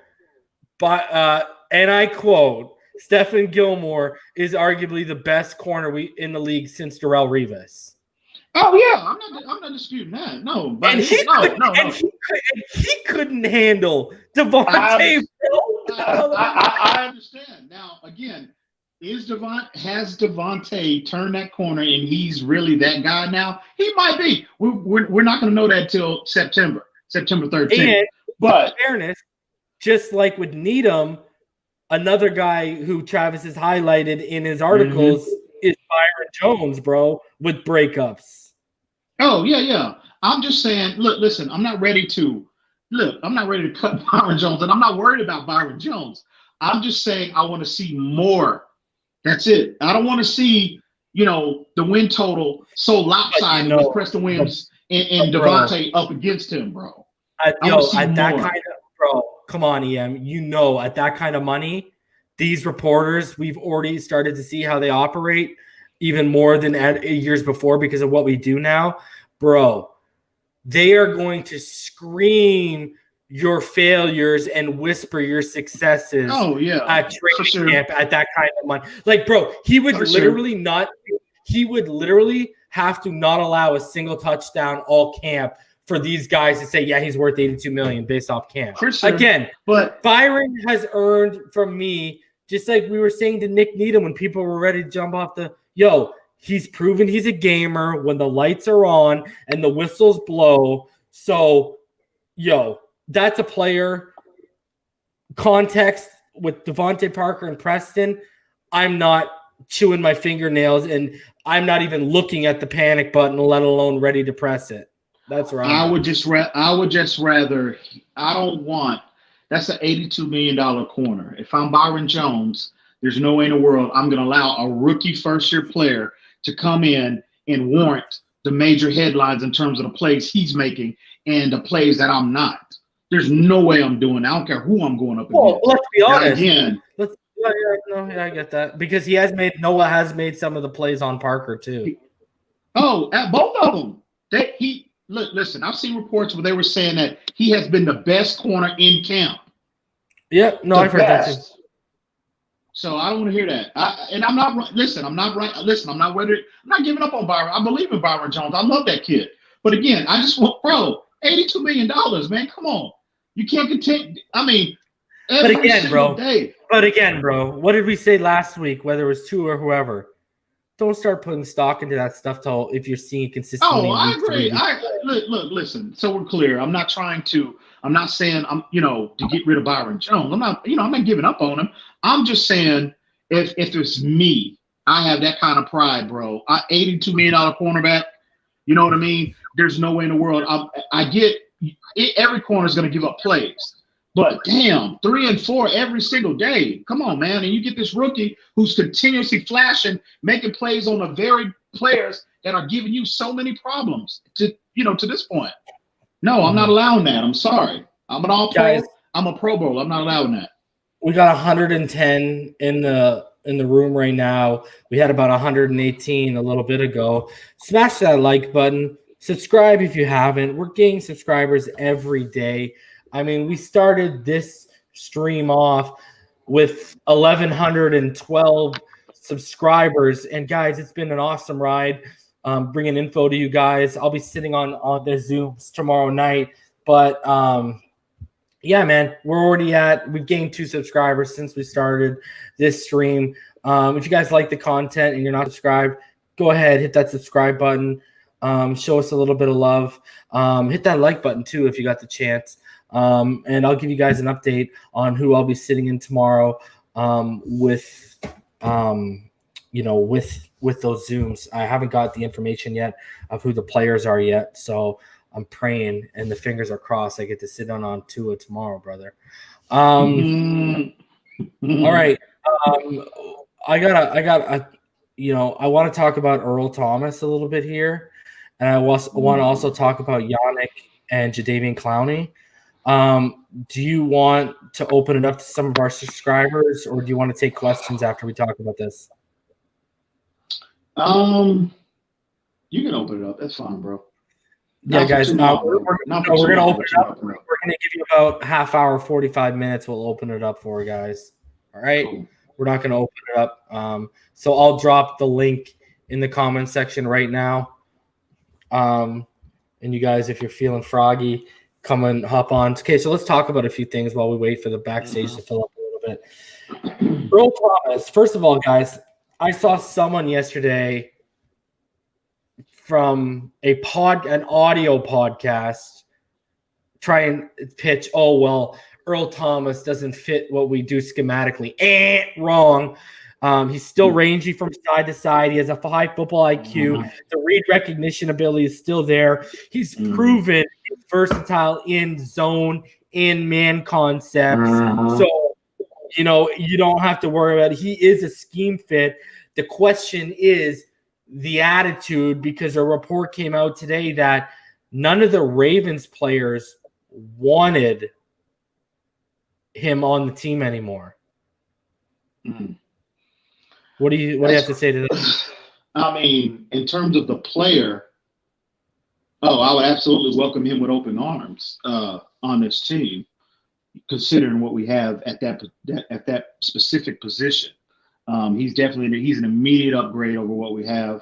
Stephon Gilmore is arguably the best corner in the league since Darrelle Revis. Oh yeah, I'm not disputing that. No, but and he couldn't handle Devontae. I understand. Now again, has Devontae turned that corner and he's really that guy now? He might be. We're not going to know that till September 13th. And but in fairness, just like with Needham, another guy who Travis has highlighted in his articles is Byron Jones, bro, with breakups. Oh, yeah. I'm just saying, listen, I'm not ready to cut Byron Jones, and I'm not worried about Byron Jones. I'm just saying I want to see more. That's it. I don't want to see, the win total so lopsided with Preston Williams and Devontae up against him, bro. Bro, come on, EM. At that kind of money, these reporters, we've already started to see how they operate even more than years before because of what we do now. Bro, they are going to scream your failures and whisper your successes at training camp at that kind of money. Like, bro, he would literally have to not allow a single touchdown all camp for these guys to say, yeah, he's worth $82 million based off camp. Again, but Byron has earned from me, just like we were saying to Nick Needham when people were ready to jump off he's proven he's a gamer when the lights are on and the whistles blow. So, that's a player. Context with Devontae Parker and Preston, I'm not chewing my fingernails and I'm not even looking at the panic button, let alone ready to press it. That's right. I would just rather. I don't want. That's an $82 million corner. If I'm Byron Jones, there's no way in the world I'm going to allow a rookie first-year player to come in and warrant the major headlines in terms of the plays he's making and the plays that I'm not. There's no way I'm doing that. I don't care who I'm going up against. Well, let's be honest. Again, I get that because Noah has made some of the plays on Parker too. At both of them. Listen, I've seen reports where they were saying that he has been the best corner in camp. Yeah, no, I've heard that too. So I don't want to hear that. I'm not giving up on Byron. I believe in Byron Jones. I love that kid. But again, I just want, bro, $82 million, man. Come on. You can't continue. I mean, every single day. But again, bro, what did we say last week, whether it was two or whoever? Don't start putting stock into that stuff till if you're seeing it consistently. Oh, I agree. Look, listen. So we're clear. I'm not saying to get rid of Byron Jones. I'm not giving up on him. I'm just saying if it's me, I have that kind of pride, bro. $82 million cornerback. You know what I mean? There's no way in the world. I get it, every corner is going to give up plays. But damn, 3 and 4 every single day. Come on, man. And you get this rookie who's continuously flashing, making plays on the very players that are giving you so many problems to this point. No, I'm not allowing that. I'm sorry. I'm an all-pro. I'm a Pro Bowl. I'm not allowing that. We got 110 in the room right now. We had about 118 a little bit ago. Smash that like button. Subscribe if you haven't. We're getting subscribers every day. I mean, we started this stream off with 1,112 subscribers. And, guys, it's been an awesome ride bringing info to you guys. I'll be sitting on the Zooms tomorrow night. But, yeah, man, we've gained 2 subscribers since we started this stream. If you guys like the content and you're not subscribed, go ahead, hit that subscribe button. Show us a little bit of love. Hit that like button, too, if you got the chance. And I'll give you guys an update on who I'll be sitting in tomorrow with those Zooms. I haven't got the information yet of who the players are yet, so I'm praying and the fingers are crossed I get to sit on Tua tomorrow, brother. All right. I want to talk about Earl Thomas a little bit here, and I want to also talk about Yannick and Jadeveon Clowney. Do you want to open it up to some of our subscribers, or do you want to take questions after we talk about this? You can open it up. That's fine, bro. Yeah, guys. We're going to open it up. Bro. We're going to give you about half hour, 45 minutes. We'll open it up for you guys. All right. Cool. We're not going to open it up. So I'll drop the link in the comment section right now. And you guys, if you're feeling froggy, come and hop on. Okay, so let's talk about a few things while we wait for the backstage to fill up a little bit. Earl Thomas. First of all, guys, I saw someone yesterday from an audio podcast try and pitch, oh, well, Earl Thomas doesn't fit what we do schematically. Wrong. He's still rangy from side to side. He has a high football IQ. The read recognition ability is still there. He's proven he's versatile in zone, in man concepts. So, you don't have to worry about it. He is a scheme fit. The question is the attitude, because a report came out today that none of the Ravens players wanted him on the team anymore. What do you have to say to that? I mean, in terms of the player, I would absolutely welcome him with open arms on this team, considering what we have at that specific position. He's an immediate upgrade over what we have.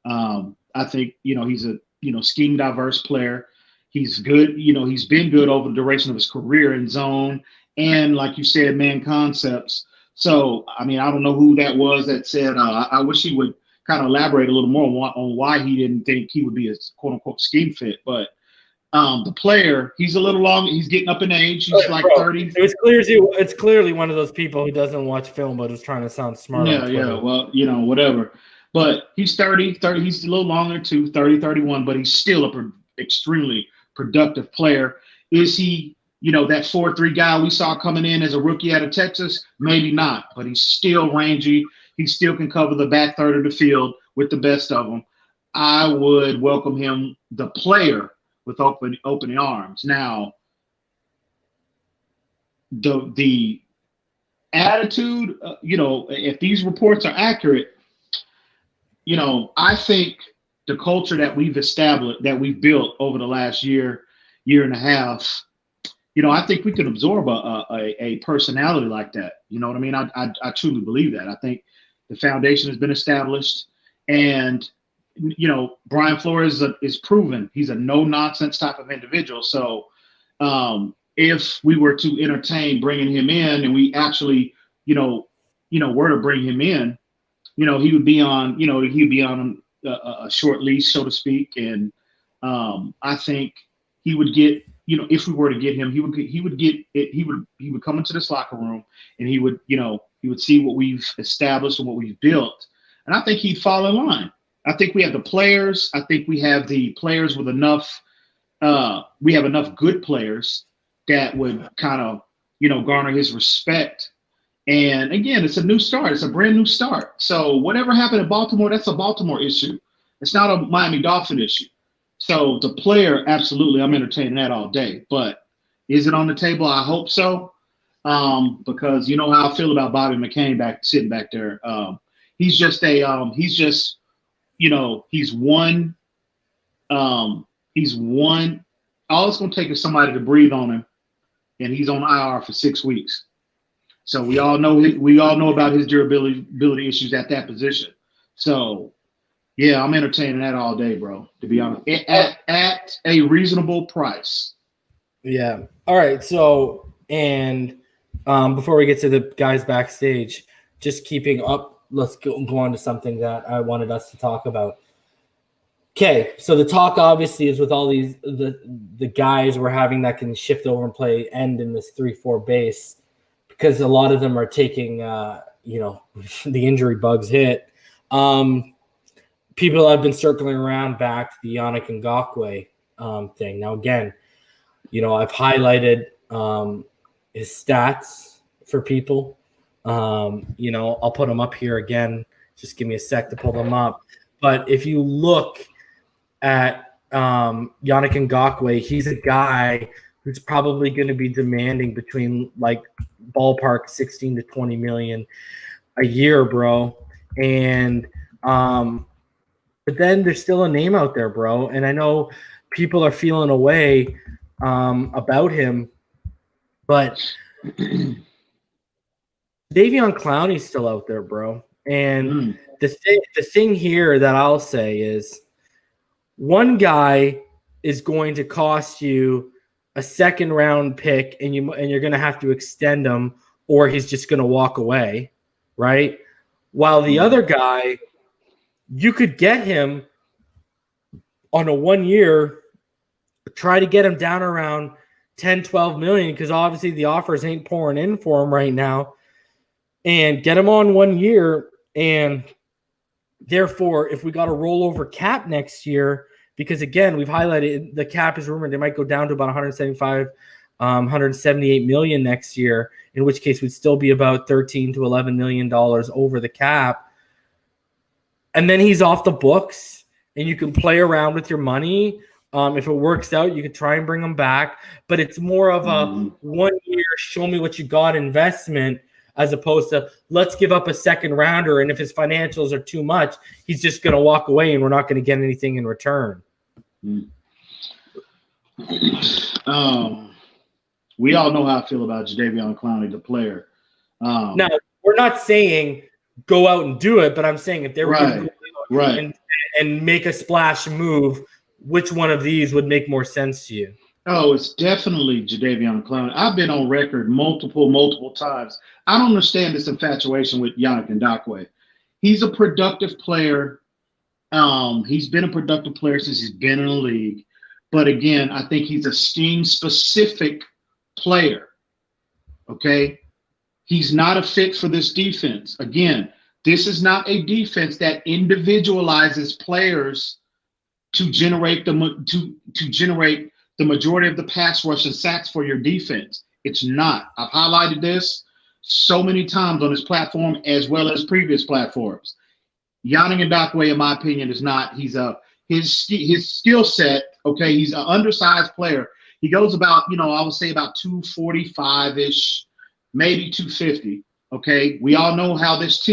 I think he's a scheme diverse player. He's good. He's been good over the duration of his career in zone and, like you said, man concepts. So, I mean, I don't know who that was that said, I wish he would kind of elaborate a little more on why he didn't think he would be a quote unquote scheme fit. But the player, he's a little long. He's getting up in age. He's 30. It's clearly one of those people who doesn't watch film but is trying to sound smart. Yeah. Well, whatever. But he's 30. He's a little longer too, 30, 31, but he's still extremely productive player. Is he, that 4-3 guy we saw coming in as a rookie out of Texas? Maybe not, but he's still rangy. He still can cover the back third of the field with the best of them. I would welcome him, the player, with open arms. Now, the attitude, if these reports are accurate, I think the culture that we've established, that we've built over the last year and a half, I think we can absorb a personality like that. You know what I mean? I truly believe that. I think the foundation has been established, and Brian Flores is proven he's a no-nonsense type of individual. So if we were to entertain bringing him in, and we actually, were to bring him in, he would be on, a short leash, so to speak. And I think he would get, if we were to get him, he would come into this locker room, and he would see what we've established and what we've built. And I think he'd fall in line. I think we have the players. I think we have the players with enough. We have enough good players that would kind of, garner his respect. And again, it's a new start. It's a brand new start. So whatever happened in Baltimore, that's a Baltimore issue. It's not a Miami Dolphin issue. So the player, absolutely, I'm entertaining that all day. But is it on the table? I hope so. Because you know how I feel about Bobby McCain sitting back there. He's one. All it's going to take is somebody to breathe on him, and he's on IR for 6 weeks. So we all know about his durability issues at that position. So yeah, I'm entertaining that all day, bro. To be honest, at a reasonable price. Yeah. All right. So before we get to the guys backstage, just keeping up. Let's go on to something that I wanted us to talk about. Okay, so the talk obviously is with all these the guys we're having that can shift over and play end in this 3-4 base, because a lot of them are taking the injury bugs hit. People have been circling around back to the Ngakoue thing. Now again, I've highlighted his stats for people. I'll put them up here again. Just give me a sec to pull them up. But if you look at Ngakoue, he's a guy who's probably going to be demanding between like ballpark 16 to 20 million a year, bro. And but then there's still a name out there, bro. And I know people are feeling away about him, but Davion Clowney's still out there, bro. And the thing here that I'll say is one guy is going to cost you a second round pick and you're going to have to extend him or he's just going to walk away, right? While the other guy, you could get him on a 1 year, try to get him down around 10, 12 million because obviously the offers ain't pouring in for him right now, and get him on 1 year. And therefore, if we got a rollover cap next year, because again, we've highlighted the cap is rumored they might go down to about 175, 178 million next year, in which case we'd still be about 13 to 11 million dollars over the cap. And then he's off the books and you can play around with your money. If it works out, you could try and bring him back, but it's more of a 1 year, show me what you got investment, as opposed to let's give up a second rounder. And if his financials are too much, he's just going to walk away and we're not going to get anything in return. We all know how I feel about Jadeveon Clowney, the player. Now, we're not saying go out and do it, but I'm saying if they were going to go out and make a splash move, which one of these would make more sense to you? Oh, it's definitely Jadeveon Clowney. I've been on record multiple times. I don't understand this infatuation with Ngakoue. He's a productive player. He's been a productive player since he's been in the league. But again, I think he's a scheme-specific player. Okay? He's not a fit for this defense. Again, this is not a defense that individualizes players to generate the majority of the pass rush and sacks for your defense. It's not. I've highlighted this so many times on this platform as well as previous platforms. Ngakoue, in my opinion, is not. He's his skill set. Okay, he's an undersized player. He goes about, I would say about 245-ish, maybe 250. Okay, we all know how this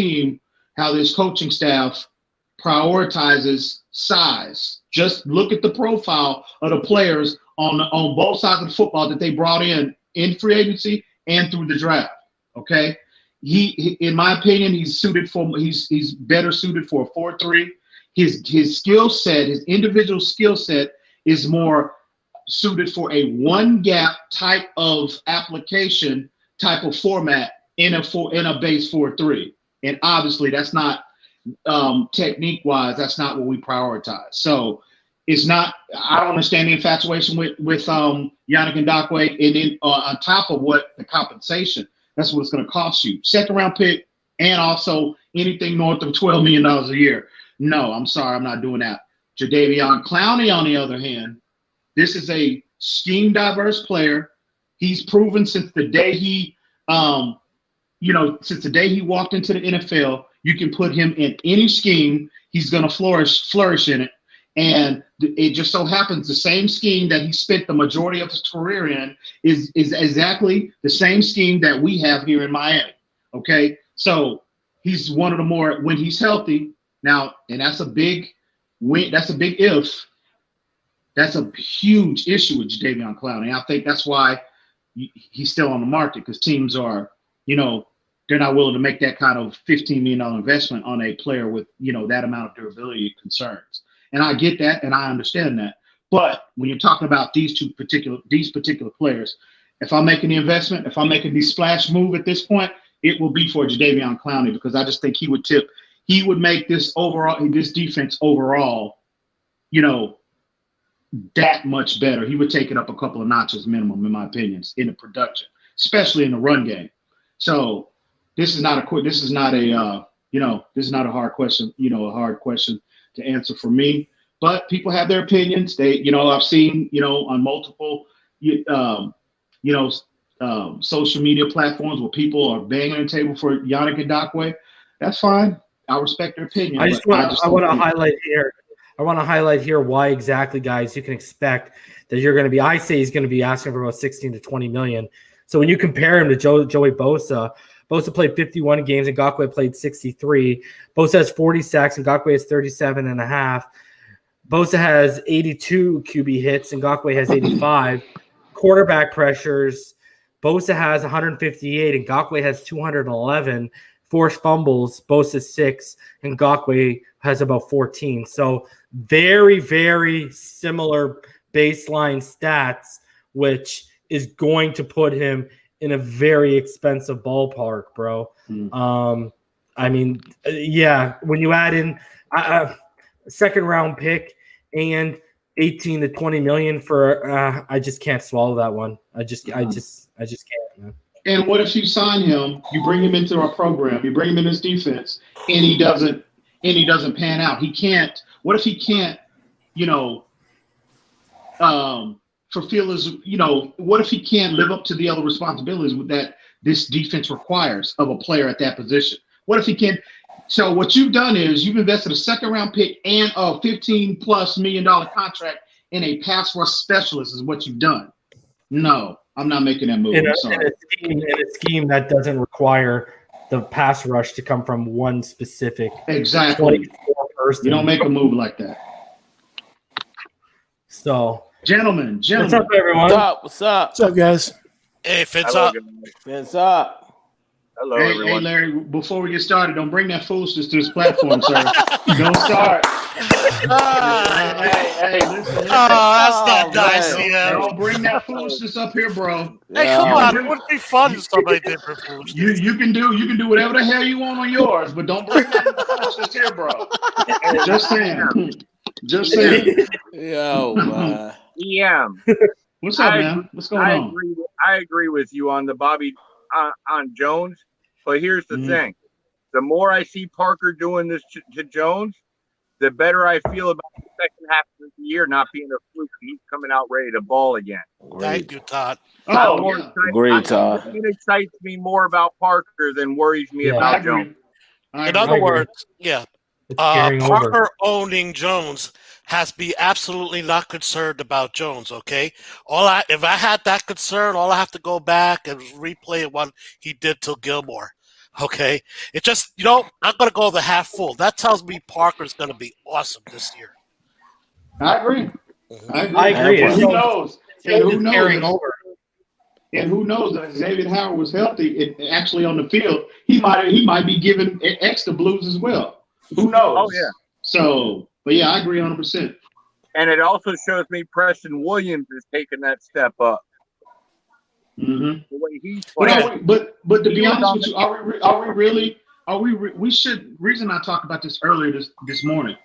coaching staff prioritizes size. Just look at the profile of the players on both sides of the football that they brought in free agency and through the draft. Okay, he in my opinion, he's better suited for a 4-3. His skill set, his individual skill set, is more suited for a one gap type of application, type of format in a base 4-3. And obviously, that's not technique wise. That's not what we prioritize. So it's not. I don't understand the infatuation with Ngakoue, and then on top of what the compensation. That's what it's going to cost you. Second round pick and also anything north of $12 million a year. No, I'm sorry, I'm not doing that. Jadeveon Clowney, on the other hand, this is a scheme diverse player. He's proven since the day he walked into the NFL, you can put him in any scheme, he's going to flourish in it. And it just so happens the same scheme that he spent the majority of his career in is exactly the same scheme that we have here in Miami. Okay, so he's one of the more, when he's healthy now, and that's a big win. That's a big if. That's a huge issue with Jadeveon Clowney. I think that's why he's still on the market, because teams are, they're not willing to make that kind of $15 million investment on a player with, that amount of durability concerns. And I get that, and I understand that. But when you're talking about these particular players, if I'm making the investment, if I'm making the splash move at this point, it will be for Jadeveon Clowney, because I just think he would make this defense overall, that much better. He would take it up a couple of notches minimum, in my opinion, in the production, especially in the run game. So this is not a hard question, to answer for me, but people have their opinions. They, I've seen, on multiple, social media platforms where people are banging on the table for Ngakoue. That's fine. I respect their opinion. I want to highlight here. I want to highlight here why exactly, guys, you can expect that you're going to be. I say he's going to be asking for about 16 to 20 million. So when you compare him to Joey Bosa, Bosa played 51 games and Ngakoue played 63. Bosa has 40 sacks and Ngakoue has 37 and a half. Bosa has 82 QB hits and Ngakoue has 85. Quarterback pressures, Bosa has 158 and Ngakoue has 211. Forced fumbles, Bosa 6 and Ngakoue has about 14. So very, very similar baseline stats, which is going to put him in a very expensive ballpark, bro. I mean, yeah, when you add in a second round pick and 18 to 20 million for I just can't swallow that one. I just can't, man. And what if you sign him, you bring him into our program, you bring him in this defense, and he doesn't pan out? He can't. What if he can't, fulfill his, what if he can't live up to the other responsibilities that this defense requires of a player at that position? What if he can't? So what you've done is you've invested a second round pick and a $15+ million contract in a pass rush specialist is what you've done. No, I'm not making that move. In a scheme that doesn't require the pass rush to come from one specific exactly person. You don't make a move like that. So, gentlemen, what's up, everyone? What's up, guys? Hey, Fitz up. Fitz up. Hello, hey, everyone. Hey, Larry, before we get started, don't bring that foolishness to this platform, sir. Don't start. Hey, listen. That's not nice, yeah. Don't bring that foolishness up here, bro. Hey, come on. It would be fun if somebody did for foolishness. You can do whatever the hell you want on yours, but don't bring that foolishness here, bro. Just saying. Yo, man. What's up, man? What's going on? I agree with you on the Bobby on Jones, but here's the thing: the more I see Parker doing this to Jones, the better I feel about the second half of the year not being a fluke. He's coming out ready to ball again. Thank you, Todd. Great, Todd. It excites me more about Parker than worries me about Jones. In other words, Parker owning Jones has to be absolutely not concerned about Jones, okay? If I had that concern, all I have to go back and replay what he did to Gilmore, okay? It just, I'm going to go the half full. That tells me Parker's going to be awesome this year. I agree. I agree. And who knows? And who knows that if Xavier Howard was healthy, actually on the field, he might be given extra blues as well. Who knows? Oh, yeah. So, but yeah, I agree 100%. And it also shows me Preston Williams is taking that step up. Mm-hmm. The way he's playing. But to be honest with you, reason I talked about this earlier this morning.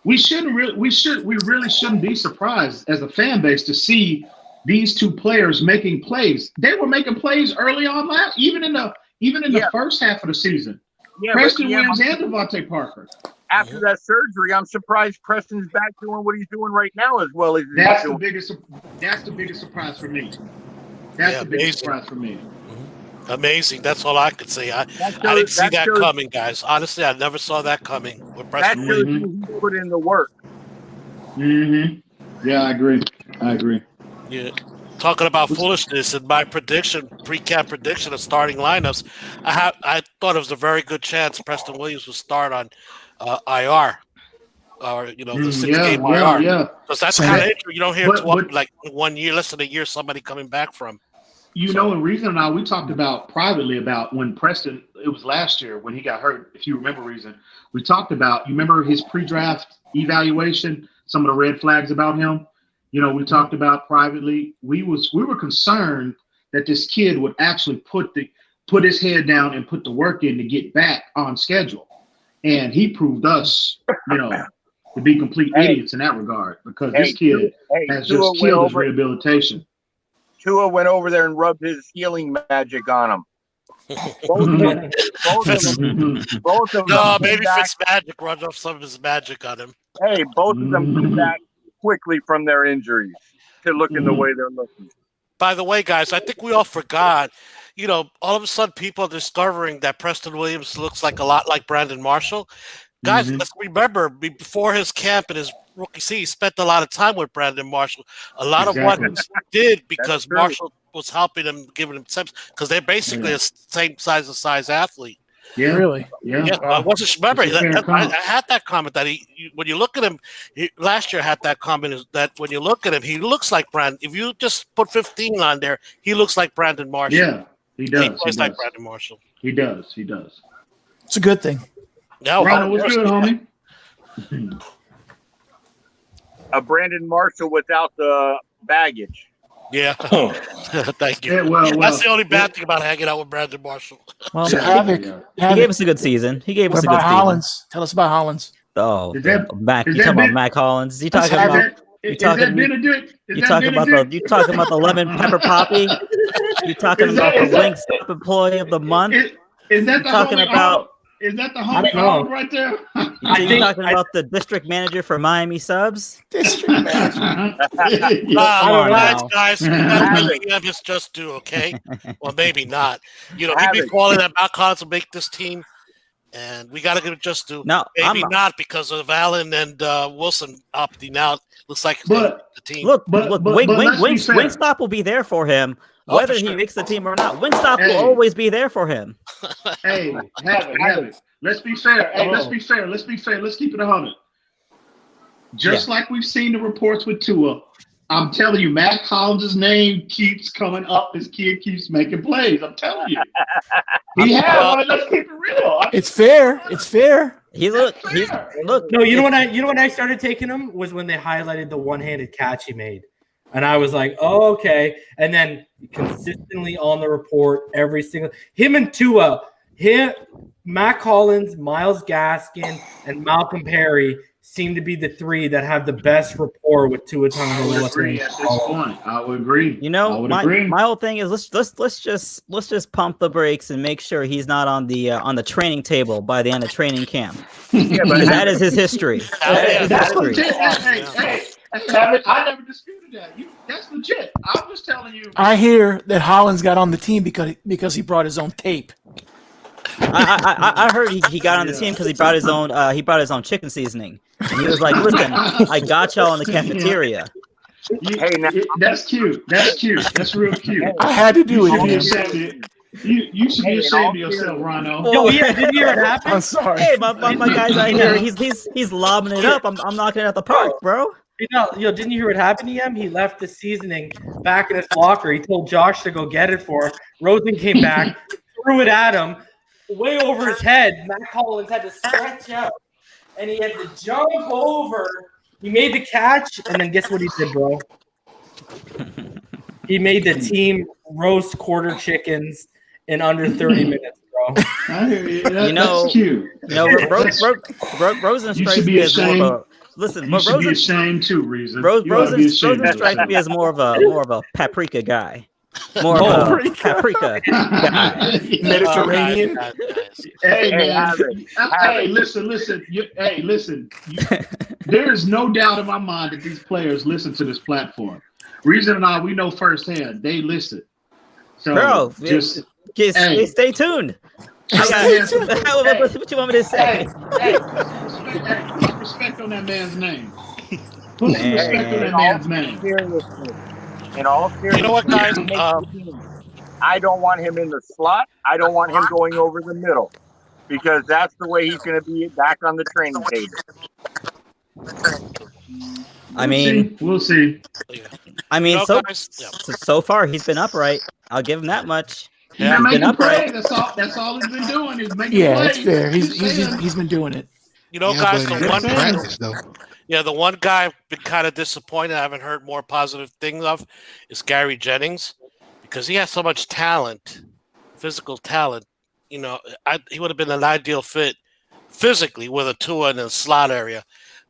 We really shouldn't be surprised as a fan base to see these two players making plays. They were making plays early on even in the first half of the season. Yeah, Preston Williams and Devontae Parker. After that surgery, I'm surprised Preston's back doing what he's doing right now as well as That's the biggest surprise for me. That's the biggest surprise for me. Amazing. That's all I could say. I didn't see that coming, guys. Honestly, I never saw that coming. With Preston Williams. He put in the work. Mm-hmm. Yeah, I agree. Yeah. Talking about foolishness and my pre-camp prediction of starting lineups, I thought it was a very good chance Preston Williams would start on IR, or the 6-game IR. Yeah. Because that's kind of interesting. You don't hear like 1 year, less than a year, somebody coming back from. The reason now we talked about privately about when Preston, it was last year when he got hurt. If you remember, reason we talked about. You remember his pre-draft evaluation, some of the red flags about him. We talked about privately. We were concerned that this kid would actually put his head down and put the work in to get back on schedule, and he proved us, to be complete idiots in that regard because this kid has just killed his rehabilitation. Tua went over there and rubbed his healing magic on him. Both of them. No, maybe Fitzpatrick rubbed off some of his magic on him. Hey, both of them come back quickly from their injuries to look in the way they're looking. By the way, guys, I think we all forgot. All of a sudden people are discovering that Preston Williams looks like a lot like Brandon Marshall. Guys, let's remember, before his camp and his rookie season, he spent a lot of time with Brandon Marshall. A lot of what he did because Marshall was helping him, giving him tips, because they're basically the same size athlete. Yeah, really. Yeah. I wasn't remember. I had that comment that when you look at him, last year I had that comment is that when you look at him, he looks like Brandon. If you just put 15 on there, he looks like Brandon Marshall. Yeah, he does. He plays like Brandon Marshall. He does. It's a good thing. No, Ronald, what's good, homie? A Brandon Marshall without the baggage. Yeah. Thank you. Yeah, well, that's the only bad thing about hanging out with Brandon Marshall. Well, Havoc. He gave us a good season. He gave us a good season. Hollins. Tell us about Hollins. Oh, Mac. You talking about Mac Hollins? You talking about? You talking about the lemon pepper poppy? You talking about the Wingstop employee of the month? Is that the talking about? Is that the homie right there? You talking about the district manager for Miami Subs? District manager. Guys, it's just do, okay? Well, maybe not. You know, he'd be calling that Mac Hollins to make this team, and we got to give it just do. No, maybe not because of Allen and Wilson opting out. Looks like the team. Look, Wingstop will be there for him. Whether he makes the team or not, Wingstop will always be there for him. Hey, have it. Let's be fair. Let's be fair. Let's keep it 100. Just like we've seen the reports with Tua, I'm telling you, Matt Collins' name keeps coming up. This kid keeps making plays. I'm telling you. Let's keep it real. It's fair. No, you know when I started taking him was when they highlighted the one-handed catch he made. And I was like, oh, okay. And then consistently on the report, every single him and Tua, Mac Hollins, Myles Gaskin, and Malcolm Perry seem to be the three that have the best rapport with Tua Tagovailoa. I would agree at this point. I would agree. You know, my whole thing is let's just pump the brakes and make sure he's not on the training table by the end of training camp. Because that is his history. That's legit. Hey. I never disputed that. That's legit. I'm just telling you. I hear that Hollins got on the team because he brought his own tape. I heard he got on the team because he brought his own chicken seasoning. And he was like, "Listen, I got y'all in the cafeteria." That's cute. That's real cute. I had to do it. You should be ashamed of yourself, Rhino. Yo, did you hear it happen? I'm sorry. Hey, my guy's out here. He's lobbing it up. I'm knocking it at the park, bro. Didn't you hear what happened to him? He left the seasoning back in his locker. He told Josh to go get it for him. Rosen came back, threw it at him, way over his head. Matt Collins had to stretch out, and he had to jump over. He made the catch, and then guess what he did, bro? He made the team roast quarter chickens in under 30 minutes, bro. I hear you. That's cute. Rosen strikes me as more of a. Listen, you should be ashamed too, Reason. Rosen strikes me as more of a paprika guy. More of a paprika guy. Mediterranean. Hey, man. Hey, listen. There is no doubt in my mind that these players listen to this platform. Reason and I, we know firsthand. They listen. So bro, stay tuned. What you want me to say? Hey, put respect on that man's name. Put some respect on that man's name. In all seriousness, you know what, guys? I don't want him in the slot. I don't want him going over the middle because that's the way he's going to be back on the training table. We'll see. I mean, so far he's been upright. I'll give him that much. He's been upright. That's all he's been doing is making plays. That's fair. He's been doing it. You know, guys, the one guy I've been kind of disappointed I haven't heard more positive things of is Gary Jennings because he has so much talent, physical talent. You know, he would have been an ideal fit physically with a Tua in the slot area,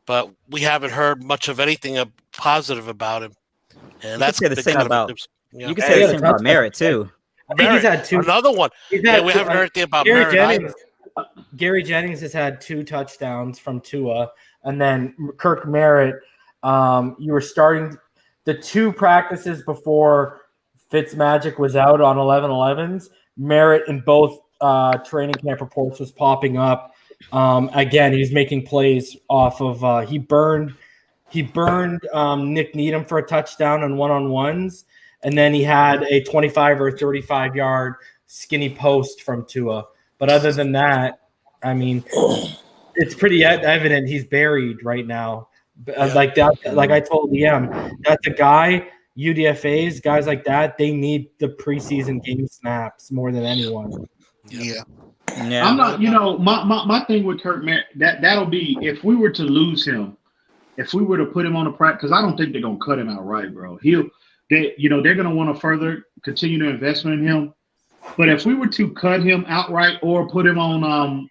but we haven't heard much of anything positive about him. And that's the same about. You can say the same about Merritt too. He's had two. Another one. We haven't heard anything about Merritt. Gary Jennings has had 2 touchdowns from Tua, and then Kirk Merritt. You were starting the 2 practices before Fitzmagic was out on 11-11s. Merritt in both training camp reports was popping up. Again, he's making plays off of he burned Nick Needham for a touchdown on one-on-ones, and then he had a 25 or 35-yard skinny post from Tua. But other than that, I mean, it's pretty evident he's buried right now. Like that, like I told EM, that's a guy, UDFAs, guys like that, they need the preseason game snaps more than anyone. Yeah. I'm not, my thing with Kurt Merritt, that'll be if we were to lose him, if we were to put him on a practice, because I don't think they're gonna cut him outright, bro. They're gonna want to further continue to investment in him. But if we were to cut him outright or put him on,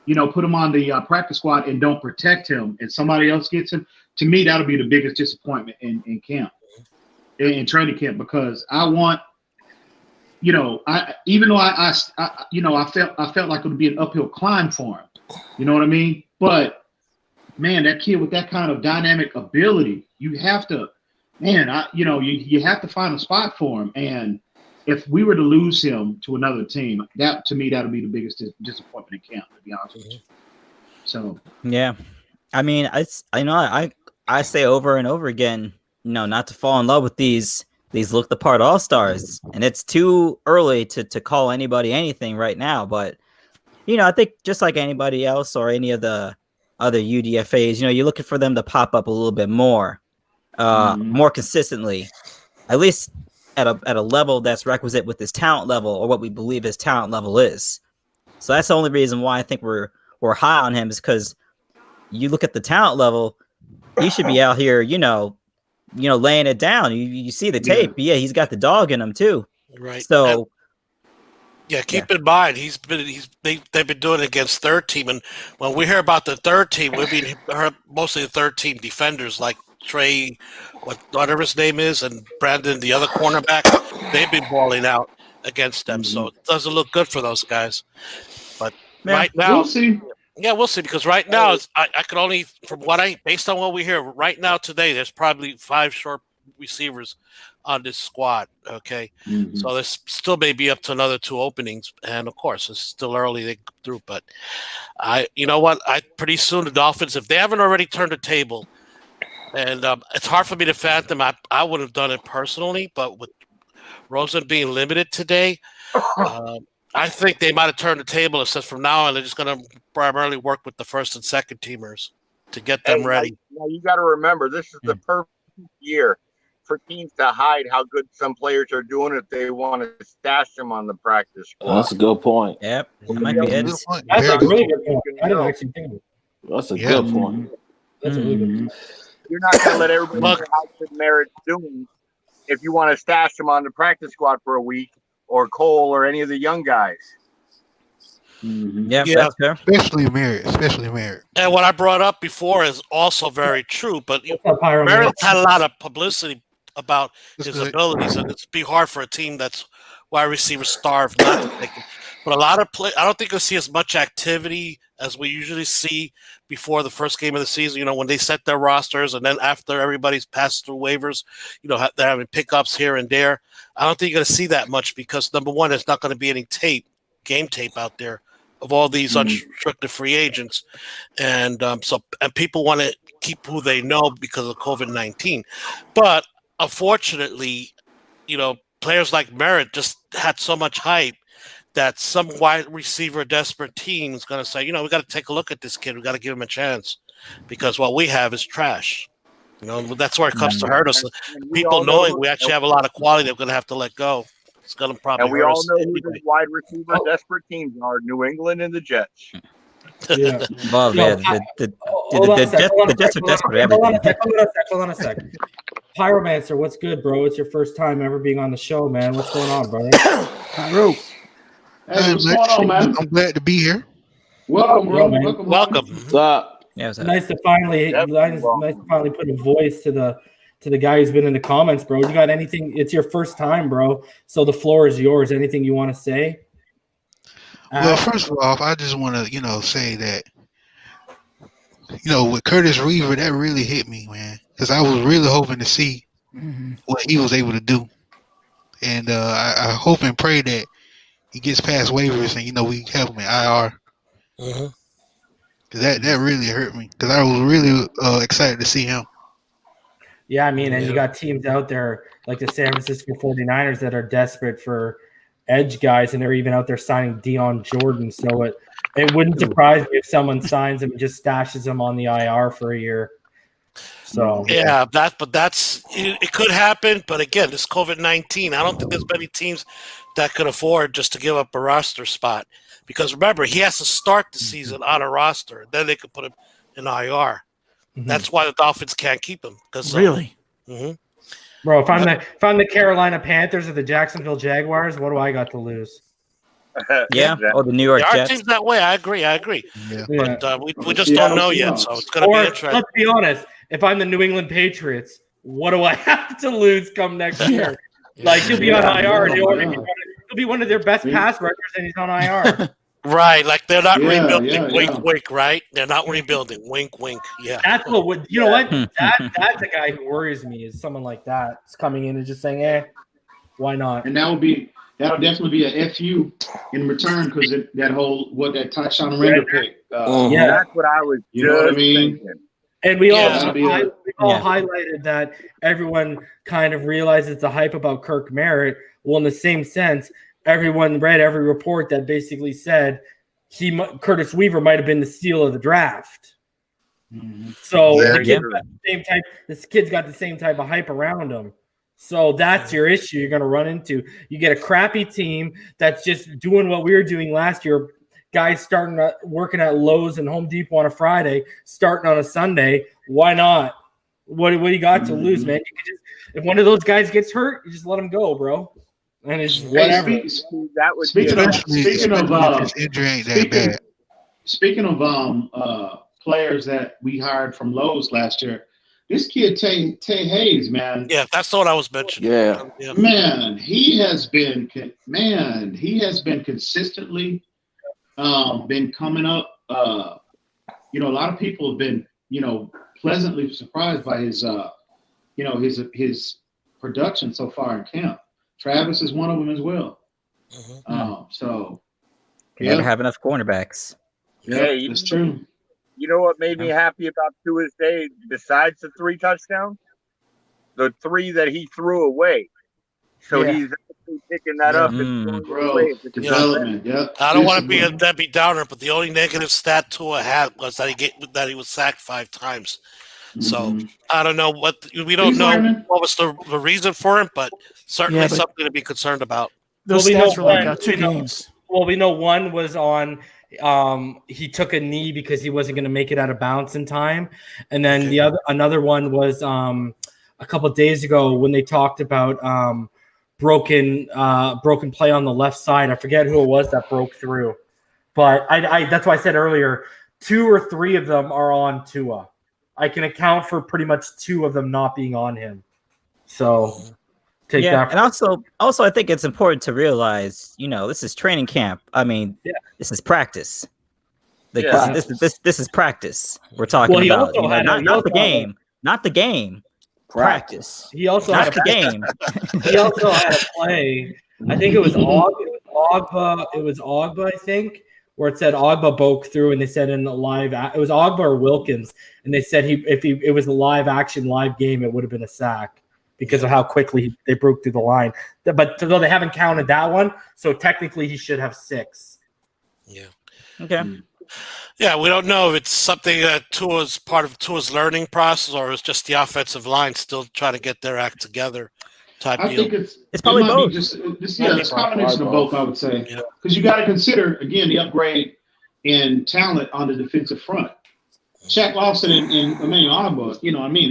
put him on the practice squad and don't protect him, and somebody else gets him, to me that'll be the biggest disappointment in camp, in training camp, because I want. I felt like it would be an uphill climb for him. You know what I mean? But man, that kid with that kind of dynamic ability, you have to, you have to find a spot for him. And if we were to lose him to another team, to me, that'll be the biggest disappointment in camp, to be honest with you. So yeah, I mean, I say over and over again, not to fall in love with these look the part all-stars, and it's too early to call anybody anything right now. But I think just like anybody else or any of the other UDFAs, you're looking for them to pop up a little bit more consistently, at least at a level that's requisite with his talent level, or what we believe his talent level is. So that's the only reason why I think we're high on him, is because you look at the talent level, he should be out here, laying it down. You see the tape. Yeah, he's got the dog in him too. Right. So keep in mind they've been doing it against third team, and when we hear about the third team, we mean mostly the third team defenders like Trey, whatever his name is, and Brandon, the other cornerback. They've been balling out against them, so it doesn't look good for those guys. But right now, we'll see. Yeah, we'll see, because right now I could only, based on what we hear right now today, there's probably 5 short receivers on this squad. Okay, so there's still maybe up to another 2 openings, and of course it's still early they go through. But pretty soon the Dolphins, if they haven't already turned the table, and it's hard for me to fathom. I would have done it personally, but with Rosen being limited today. I think they might have turned the table and said from now on they're just going to primarily work with the first and second teamers to get them ready. Now you got to remember, this is the perfect year for teams to hide how good some players are doing if they want to stash them on the practice squad. That's a good point. Yep, that might be it. That's a really good point. I didn't actually think of it. That's a good point. That's a really good point. You're not going to let everybody know how good Merritt's doing if you want to stash them on the practice squad for a week, or Cole, or any of the young guys. Yeah, that's fair. Especially Merritt. And what I brought up before is also very true, but Merritt's had a lot of publicity about his abilities, and it's be hard for a team that's wide receiver starved not to take him. But a lot of I don't think you'll see as much activity as we usually see before the first game of the season. When they set their rosters, and then after everybody's passed through waivers, they're having pickups here and there. I don't think you're going to see that much because, number one, there's not going to be any game tape out there of all these unrestricted free agents, and people want to keep who they know because of COVID-19. But unfortunately, players like Merritt just had so much hype that some wide receiver desperate team is going to say, we got to take a look at this kid. We got to give him a chance because what we have is trash. That's where it comes to hurt us. People knowing we actually have a lot of quality, they're going to have to let go. It's going to probably. And we all know who the wide receiver desperate teams are: New England and the Jets. Yeah. Well, the Jets are desperate. Hold on a sec. Pyromancer, what's good, bro? It's your first time ever being on the show, man. What's going on, brother? Pyro. Hey, what's going on, man? I'm glad to be here. Welcome, bro. Welcome. What's up? Yeah, nice to finally put a voice to the guy who's been in the comments, bro. You got anything? It's your first time, bro. So the floor is yours. Anything you want to say? Well, first of all, I just want to, say that, with Curtis Reaver, that really hit me, man, because I was really hoping to see what he was able to do, and I hope and pray that he gets past waivers and we have him in IR. That really hurt me because I was really excited to see him. Yeah, I mean, and you got teams out there like the San Francisco 49ers that are desperate for edge guys, and they're even out there signing Deion Jordan. So it wouldn't surprise me if someone signs him and just stashes him on the IR for a year. So yeah, it could happen, but again, this COVID-19, I don't think there's many teams that could afford just to give up a roster spot because remember he has to start the season on a roster, then they could put him in IR. That's why the Dolphins can't keep him. Really? Bro, if I'm the Carolina Panthers or the Jacksonville Jaguars, what do I got to lose? Yeah. Oh, the New York There are Jets. teams that way. I agree. Yeah. But we just don't know yet, so it's going to be interesting. Let's be honest. If I'm the New England Patriots, what do I have to lose come next year? Like he'll be on IR, and he'll be one of their best pass rushers, and he's on IR. Right, like they're not rebuilding. Wink, wink. Right? They're not rebuilding. Wink, wink. Yeah. That's what would you know what? That's a guy who worries me is someone like that. It's coming in and just saying, why not? And that'll definitely be a FU in return because that touchdown render pick. That's what I was thinking. And we all highlighted that everyone kind of realizes the hype about Kirk Merritt. Well, in the same sense, everyone read every report that basically said Curtis Weaver might have been the steal of the draft. So this kid's got the same type of hype around him. So that's your issue you're going to run into. You get a crappy team that's just doing what we were doing last year. Guys working at Lowe's and Home Depot on a Friday, starting on a Sunday. Why not? What do you got to lose, man? You can just, if one of those guys gets hurt, you just let him go, bro. And it's whatever. Speaking of players that we hired from Lowe's last year, this kid Tay Hayes, man. Yeah, that's what I was mentioning. Yeah. Man, he has been consistently been coming up. A lot of people have been, pleasantly surprised by his production so far in camp. Travis is one of them as well. Never have enough cornerbacks. Yeah, that's true. You know what made me happy about Tua's day besides the 3 touchdowns? The 3 that he threw away. So he's actually picking that up and throwing away. Development. Yeah. I don't want to be a Debbie Downer, but the only negative stat Tua had was that he was sacked 5 times. So I don't know what what was the reason for it, but certainly something to be concerned about. Those stats were like 2 games. Well, we know one was on he took a knee because he wasn't going to make it out of bounds in time, and then another one was a couple of days ago when they talked about broken play on the left side. I forget who it was that broke through, but I that's why I said earlier 2 or 3 of them are on Tua. I can account for pretty much 2 of them not being on him. So take that. And also I think it's important to realize, this is training camp. I mean, this is practice. This is practice. We're talking about not the game. Not the game. Practice. He also not the game. He also had a play. I think it was Ogba. It was Ogba, I think, where it said Ogba broke through, and they said in the live, it was Ogba or Wilkins, and they said if it was a live game, it would have been a sack because of how quickly they broke through the line. But though they haven't counted that one, so technically he should have 6. Yeah. Okay. Yeah, we don't know if it's something that Tua's part of Tua's learning process, or it's just the offensive line still trying to get their act together. I think it's probably both. It's a combination of both, I would say, because you got to consider again the upgrade in talent on the defensive front. Shaq Lawson and Emmanuel Ogba,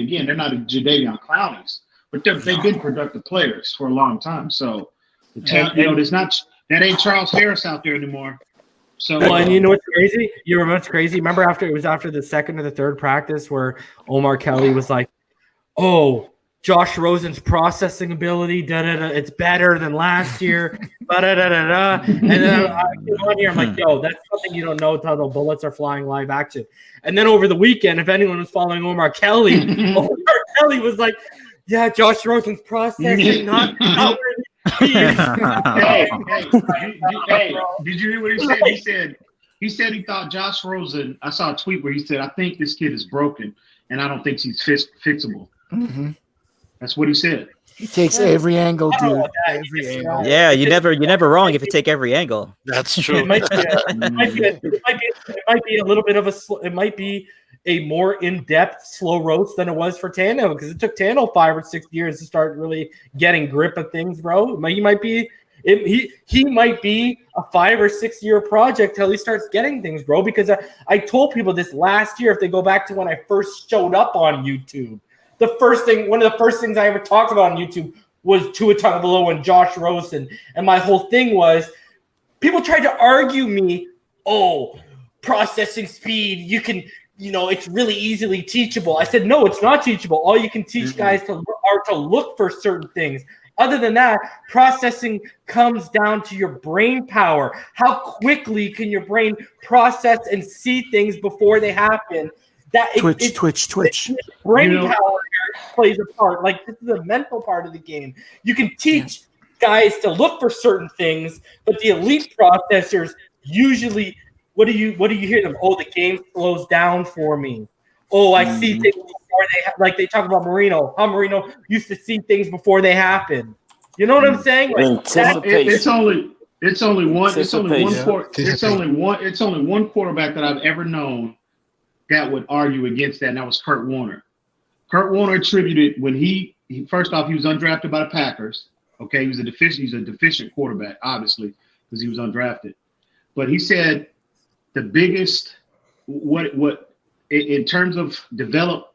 again, they're not Jadeveon Clowneys, but they've been productive players for a long time. So, there's not that ain't Charles Harris out there anymore. So, and you know what's crazy? You remember what's crazy? Remember after the second or the third practice where Omar Kelly was like, "Oh, Josh Rosen's processing ability, it's better than last year." And then I came on here, I'm like, "Yo, that's something you don't know until the bullets are flying live action." And then over the weekend, if anyone was following Omar Kelly, Omar Kelly was like, "Yeah, Josh Rosen's processing, not where hey, did you hear what he said? He said he thought Josh Rosen. I saw a tweet where he said, "I think this kid is broken, and I don't think he's fixable." Mm-hmm. That's what he said. He takes every angle, dude. Every angle. Yeah, you're never wrong if you take every angle. That's true. It might be a little bit of it might be a more in-depth slow roast than it was for Tannehill, because it took Tannehill 5 or 6 years to start really getting grip of things, bro. He might be a 5 or 6 year project till he starts getting things, bro. Because I told people this last year, if they go back to when I first showed up on YouTube, one of the first things I ever talked about on YouTube was Tua Tagovailoa and Josh Rosen. And my whole thing was, people tried to argue me, processing speed, it's really easily teachable. I said, no, it's not teachable. All you can teach guys are to look for certain things. Other than that, processing comes down to your brain power. How quickly can your brain process and see things before they happen? Twitch. Brain power plays a part. Like, this is a mental part of the game. You can teach guys to look for certain things, but the elite processors usually, what do you hear them? Oh, the game slows down for me. Oh, I see things before they talk about Marino. How Marino used to see things before they happen. You know what I'm saying? It's only one quarterback that I've ever known that would argue against that, and that was Kurt Warner. Kurt Warner attributed when he first off, he was undrafted by the Packers. Okay, he's a deficient quarterback, obviously, because he was undrafted. But he said the biggest what in terms of football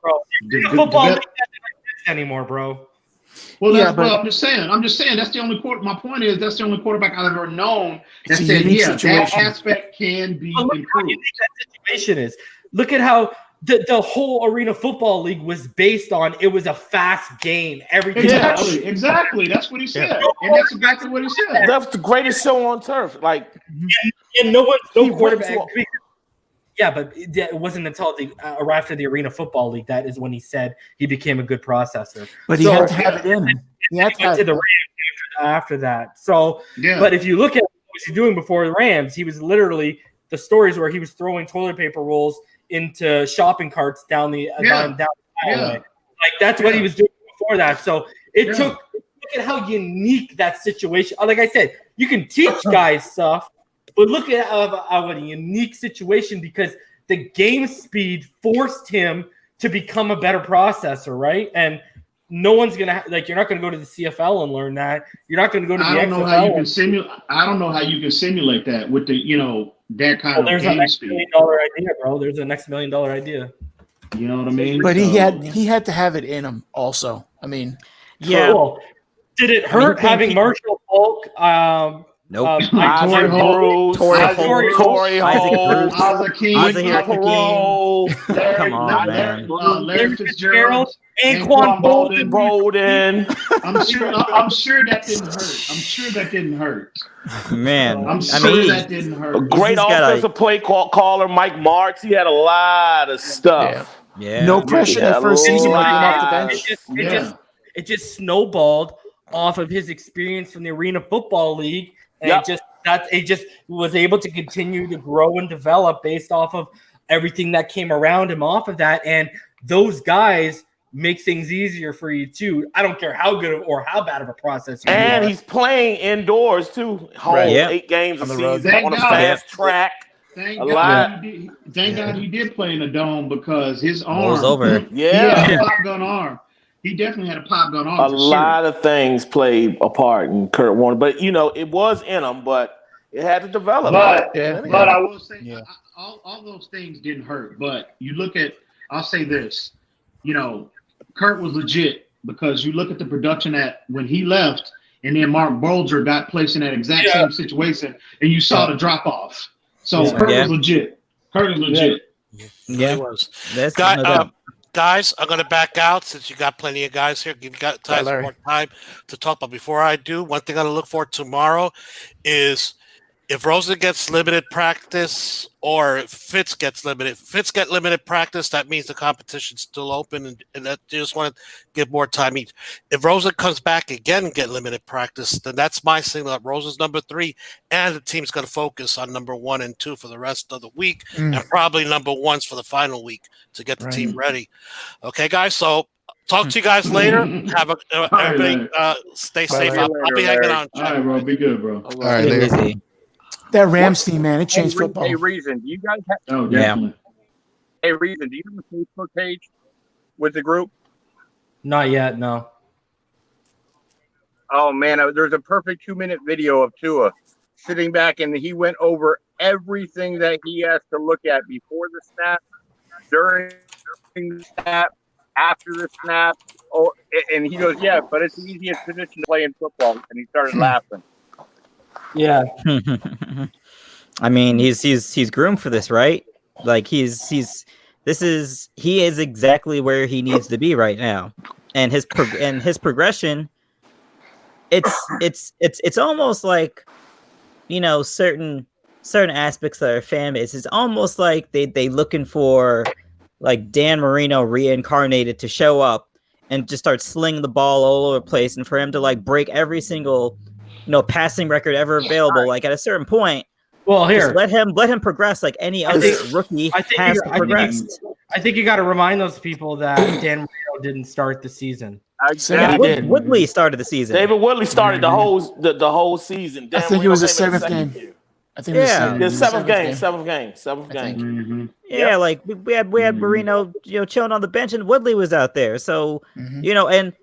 doesn't exist anymore, bro. Well, I'm just saying that's the only my point is that's the only quarterback I've ever known that said, that aspect can be improved. How unique that situation is. Look at how the whole Arena Football League was based on. It was a fast game. Everything. Exactly. That's what he said, and that's exactly what he said. That's the greatest show on turf. Like, and no quarterback. Yeah, but it wasn't until after the Arena Football League that is when he said he became a good processor. But he had to have it in him. He had to have to the Rams after that. So, but if you look at what was he doing before the Rams, he was literally the stories where he was throwing toilet paper rolls into shopping carts down the highway. Like, that's what he was doing before that. So it took. Look at how unique that situation. Like I said, you can teach guys stuff. But look at a unique situation, because the game speed forced him to become a better processor, right? And no one's gonna you're not gonna go to the CFL and learn that. You're not gonna go to the XFL. I don't know how you can simulate that with the that kind of game speed. There's a next $1 million idea, bro. There's a next $1 million idea. You know what I mean? But he had to have it in him also. I mean, Cool. Did it hurt having Marshall Falk? Nope. Isaac Bruce, Torrey Holt, Isaac Parole. Come on, man. Laird Fitzgerald, Anquan Bolden. I'm sure that didn't hurt. Man, that didn't hurt. A great offensive play caller, Mike Martz. He had a lot of stuff. Yeah. No pressure the first season when he came off the bench. It just snowballed off of his experience from the Arena Football League. And it just was able to continue to grow and develop based off of everything that came around him off of that. And those guys make things easier for you too. I don't care how good or how bad of a process you And he's playing indoors too. 8 games a season on a fast track. Thank God he did play in a dome, because his arm was over. He had a pop gun arm. He definitely had a pop gun arm. A lot of things played a part in Kurt Warner, but it was in him, but it had to develop. But I will say, all those things didn't hurt. But you look at, I'll say this, Kurt was legit, because you look at the production when he left, and then Mark Bulger got placed in that exact same situation, and you saw the drop off. So Kurt was legit. Kurt is legit. Yeah, he was. Guys, I'm going to back out since you got plenty of guys here. Give you guys more time to talk. But before I do, one thing I'm going to look for tomorrow is if Rosen gets limited practice or Fitz get limited practice, that means the competition's still open, and that you just want to give more time each. If Rosen comes back again and get limited practice, then that's my signal that Rosen's number 3, and the team's going to focus on number 1 and 2 for the rest of the week, and probably number 1s for the final week to get the team ready. Okay, guys, so talk to you guys later. Have a everybody stay safe. I'll be hanging on. All right, bro. Be good, bro. All right, later. That Rams team, man, it changed football. Hey, Reason, do you guys have? Oh, definitely. Hey, Reason, do you have a Facebook page with the group? Not yet, no. Oh man, there's a perfect 2-minute video of Tua sitting back, and he went over everything that he has to look at before the snap, during the snap, after the snap. Oh, and he goes, "Yeah, but it's the easiest position to play in football." And he started laughing. Yeah. I mean, he's groomed for this, right? Like he is exactly where he needs to be right now, and his progression. It's almost like, you know, certain aspects of our fan base. It's almost like they looking for like Dan Marino reincarnated to show up and just start slinging the ball all over the place, and for him to like break every single passing record ever available. Like at a certain point, well, here let him progress like any other rookie has progressed. I think you got to remind those people that Dan Marino didn't start the season. Woodley started the season. David Woodley started the whole season. Dan I think Marino it was the came in 7th game. year. I think it was the seventh game. Mm-hmm. Yeah, like we had Marino, chilling on the bench, and Woodley was out there. So and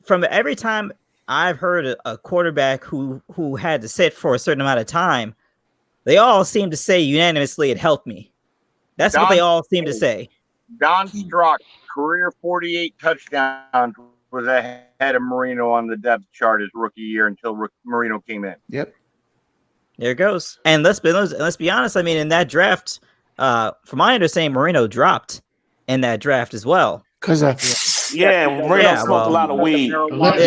from every time I've heard a quarterback who had to sit for a certain amount of time, they all seem to say unanimously, "It helped me." That's what they all seem to say. Don Strock, career 48 touchdowns, was ahead of Marino on the depth chart his rookie year until Marino came in. Yep. There it goes. And let's be honest. I mean, in that draft, from my understanding, Marino dropped in that draft as well. Because Marino smoked a lot of weed. A lot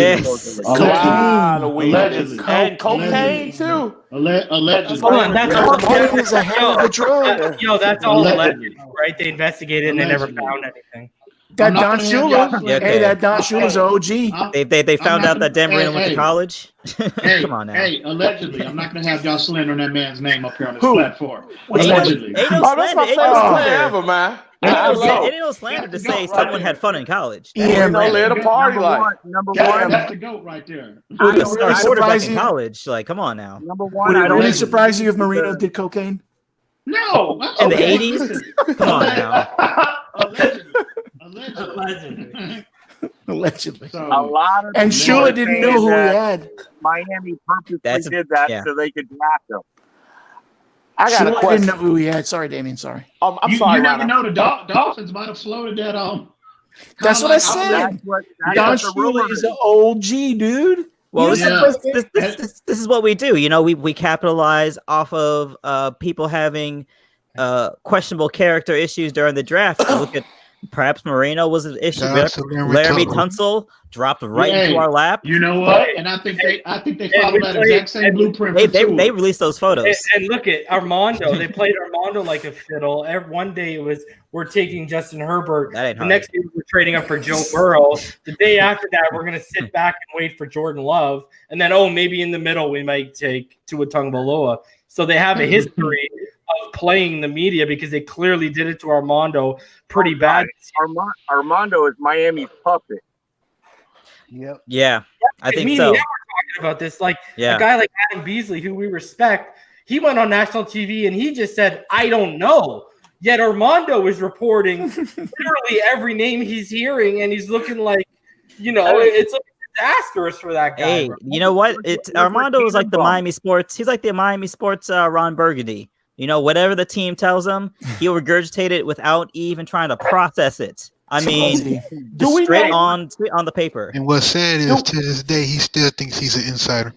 of weed. And cocaine too. Allegedly. Hold on, that's all. Cocaine is a hell of a drug. That's all alleged, right? They investigated and they never found anything. That Don Shula. Hey, that Don Shula's an OG. They found out that Dan Marino went to college. Come on now. Hey, allegedly, I'm not going to have y'all slandering that man's name up here on this platform. Allegedly. That's my favorite player ever, man. It ain't no slander to say someone had fun in college. Let a party like number one. That's the GOAT right there. Would it really surprise you? College, like, come on now. Number one. Would it really surprise you if Marino did cocaine? No. In the 80s? Come on now. Allegedly. So, a lot of and Shula didn't know who he had. Miami purposely did that so they could draft him. I got a question. Didn't know who he had. Sorry, Damien. Sorry. I'm sorry. You never know. The Dolphins might have floated that on. That's what I said. Don Shula is an OG, dude. Well, this is what we do. We capitalize off of people having questionable character issues during the draft. Look at perhaps Marino was an issue. Laramie Tunsil dropped into our lap. You know what? And I think they followed that exact same blueprint. They released those photos. And look at Armando. They played Armando like a fiddle. One day it was we're taking Justin Herbert. The next day we're trading up for Joe Burrow. The day after that we're going to sit back and wait for Jordan Love. And then maybe in the middle we might take Tua Tagovailoa. So they have a history of playing the media because they clearly did it to Armando pretty bad. Armando is Miami's puppet. Yep. Yeah, I think me so. And we're talking about this. Like a guy like Adam Beasley, who we respect, he went on national TV and he just said, "I don't know." Yet Armando is reporting literally every name he's hearing, and he's looking like, it's looking disastrous for that guy. Hey, you know what? Armando is like the Miami Sports. He's like the Miami Sports Ron Burgundy. Whatever the team tells him, he'll regurgitate it without even trying to process it. I mean, straight on the paper. And what's sad is to this day, he still thinks he's an insider.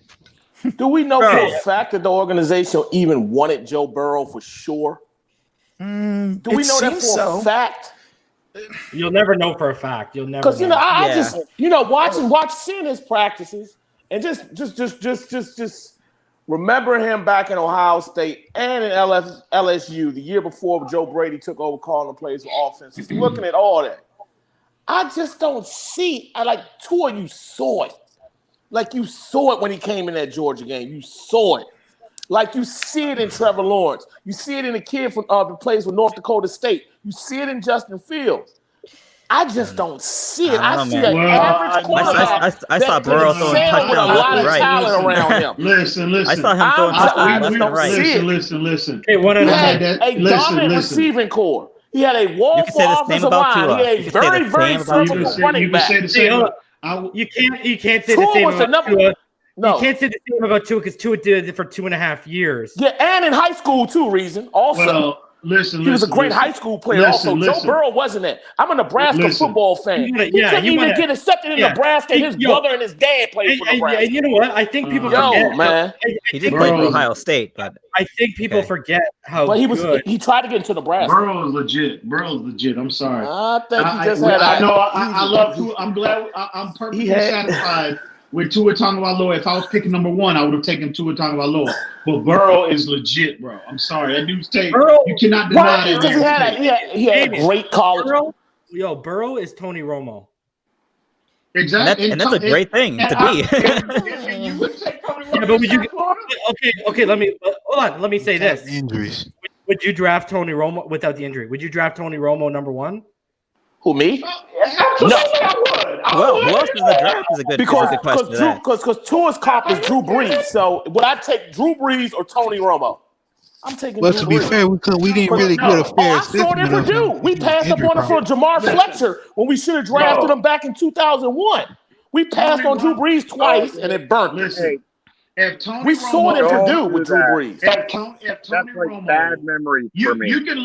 Do we know for a fact that the organization even wanted Joe Burrow for sure? Do we know that for a fact? You'll never know for a fact. You'll never. Because I just watching his practices and just Remember him back in Ohio State and in LSU the year before Joe Brady took over calling the plays for offense. Just looking at all that. I just don't see. Tua, you saw it. Like you saw it when he came in that Georgia game. You saw it. Like you see it in Trevor Lawrence. You see it in the kid from the plays with North Dakota State. You see it in Justin Fields. I just don't see it. I see an average quarterback. I saw Burrow throwing touchdowns with a lot of right. talent around him. Listen. I saw him throwing touchdowns left and right. Listen. Hey, he had a dominant receiving core. He had a woeful offensive line. He had a very, very serviceable running back. You can't say the same about Tua. No. You can't say the same about Tua because Tua did it for 2.5 years. Yeah, and in high school too, Reason. Also. Well, he was a great high school player. Joe Burrow wasn't it? I'm a Nebraska football fan. He couldn't even get accepted in Nebraska. His brother and his dad played for Nebraska. You know what? I think people forget. Man. He did play for Ohio State, but I think people forget how. But good. He tried to get into Nebraska. Burrow is legit. I'm sorry. I think he just had. I love Tua. I'm glad. I'm perfectly satisfied with Tua Tagovailoa. If I was picking number one, I would have taken Tua Tagovailoa. But Burrow is legit, bro. I'm sorry. That dude's tape. You cannot deny that. Because he had a great college. Burrow is Tony Romo. Exactly. And that's a great thing to be. And you would take Tony Romo. Yeah, but would you? Okay. Let me say this. Injuries. Would you draft Tony Romo without the injury? Would you draft Tony Romo number one? Who, me? No, I would. Well, who else in the draft is a good question. Because Tua's cop is Drew Brees. So would I take Drew Brees or Tony Romo? I'm taking Drew Brees. To be fair, we didn't really get a fair assessment. I saw it in Purdue. We passed up on him for Jamar Fletcher when we should have drafted him back in 2001. We passed on Drew Brees twice, and it burnt. Listen, we saw it in Purdue with Drew Brees. That's like bad memory for me. You can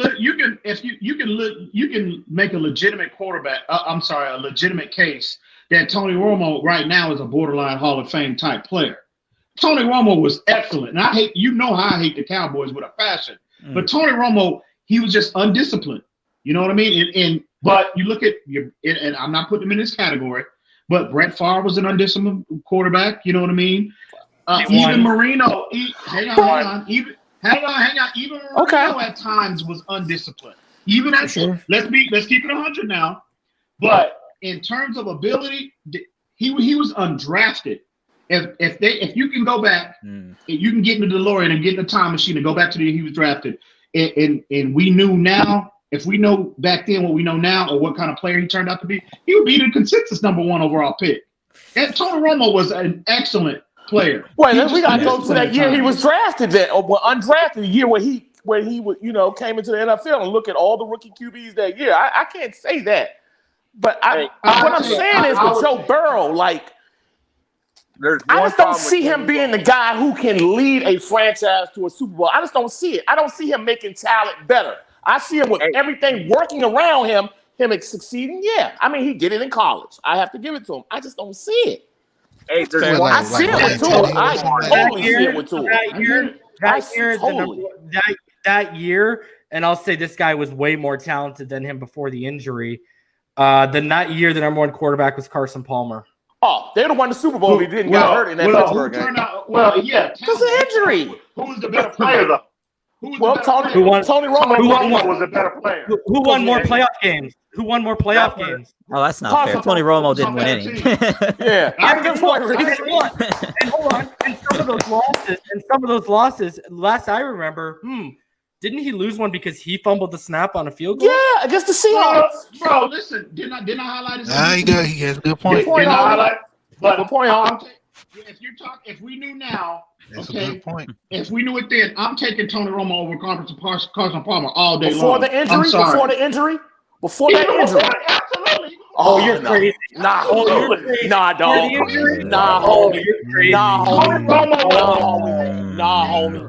make a legitimate quarterback. A legitimate case that Tony Romo right now is a borderline Hall of Fame type player. Tony Romo was excellent, and how I hate the Cowboys with a passion. But Tony Romo, he was just undisciplined. You know what I mean? But you look at and I'm not putting him in this category. But Brett Favre was an undisciplined quarterback. You know what I mean? Even Marino, hang on. Even Marino at times was undisciplined. Even at let's keep it 100 now. But in terms of ability, he was undrafted. If you can go back, you can get in the DeLorean and get in the time machine and go back to the year he was drafted, and we knew now. If we know back then what we know now, or what kind of player he turned out to be, he would be the consensus number one overall pick. And Tony Romo was an excellent player. Well, we got to go to that year he was drafted, undrafted, the year where he came into the NFL and look at all the rookie QBs that year. I can't say that, but what I'm saying is with Joe Burrow, I just don't see him being the guy who can lead a franchise to a Super Bowl. I just don't see it. I don't see him making talent better. I see him with everything working around him succeeding. Yeah, I mean he did it in college. I have to give it to him. I just don't see it. Hey, I see it with Tua. I totally see it with Tua. That year, and I'll say this guy was way more talented than him before the injury. That year, the number one quarterback was Carson Palmer. Oh, they'd have won the Super Bowl if he didn't get hurt in that Pittsburgh game. Because of injury. Who was the better player, though? Tony Romo was a better player. Who won more playoff games? Who won more playoff games? Oh, that's not fair. Tony Romo didn't win any. Yeah, I can point. And hold on. And some of those losses, last I remember, didn't he lose one because he fumbled the snap on a field goal? Yeah, against the Seahawks. Bro, listen, didn't I highlight his? He has a good point. If we knew now, that's a good point. If we knew it then, I'm taking Tony Romo over Carson Palmer all day Before long. The injury? Before that injury? Absolutely. Oh, you're crazy. Nah, dog. Nah, homie. Nah, homie.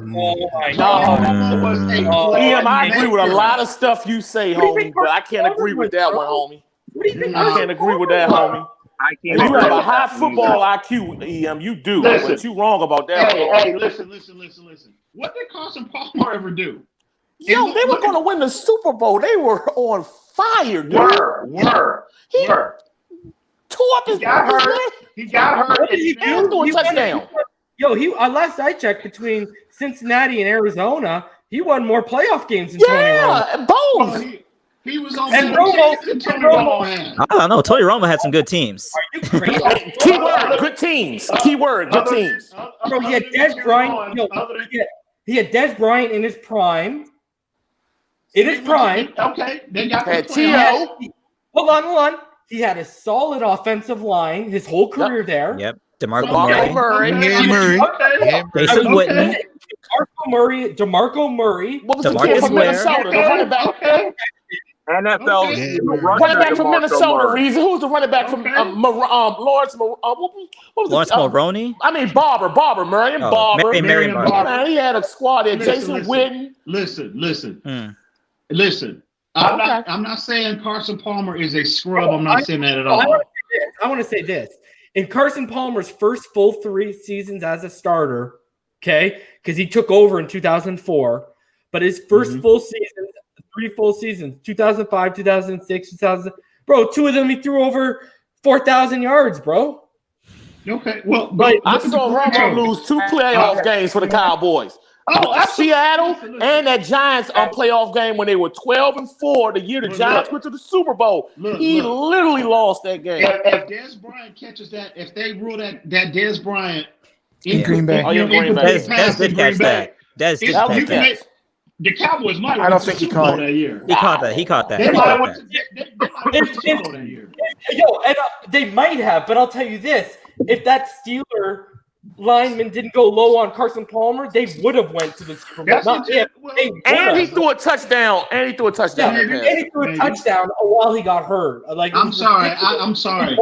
EM, I agree with a lot of stuff you say, homie, but I can't agree with that one, homie. I can't agree with that, homie. You have a high football IQ, EM. You do, but you wrong about that. Hey, listen. What did Carson Palmer ever do? They were going to win the Super Bowl. They were on fire, dude. He tore up his He got hurt. He got hurt. He doing touchdown. last I checked, between Cincinnati and Arizona, he won more playoff games than Tony Romo. Yeah, both. He was on And more Romo- teams than and Tony Romo- Romo had. I don't know. Tony Romo had some good teams. Keyword, good teams. Keyword, good teams. Bro, he had Des Bryant. He had Des Bryant in his prime. Okay, they got Had the T.O. Hold on. He had a solid offensive line his whole career there. Yep. DeMarco DeMarco Murray. Murray. Jason Witten. DeMarco Murray. What was the DeMarcus kid from Ware. Minnesota? The running back. NFL Running back from Minnesota, Reason. Who's the running back from Lawrence? What was Lawrence Mulroney. I mean Barber, Marion Barber. Marion Barber. Man, he had a squad there. Jason Witten. Listen. I'm not saying Carson Palmer is a scrub. I'm not saying that at all. I want to say this. In Carson Palmer's first full 3 seasons as a starter, okay, because he took over in 2004, but his first full season, 3 full seasons, 2005, 2006, 2000. Bro, 2 of them he threw over 4,000 yards, bro. Okay, well, I saw Romo lose 2 playoff games for the Cowboys. Seattle and that Giants playoff game when they were 12-4 the year the Giants went to the Super Bowl. He literally lost that game. If Dez Bryant catches that, if they rule that Dez Bryant in Green Bay. Dez did catch that. Dez did catch that. The Cowboys might have I don't won think the he Super caught Bowl it. that year. He caught that. He caught that. They might have won the Super Bowl that year. They might have, but I'll tell you this: if that Steeler lineman didn't go low on Carson Palmer, they would have went to the Super Bowl. Not if, And he threw a touchdown. Yeah, and he threw a touchdown while he got hurt. Like I'm sorry. I'm sorry.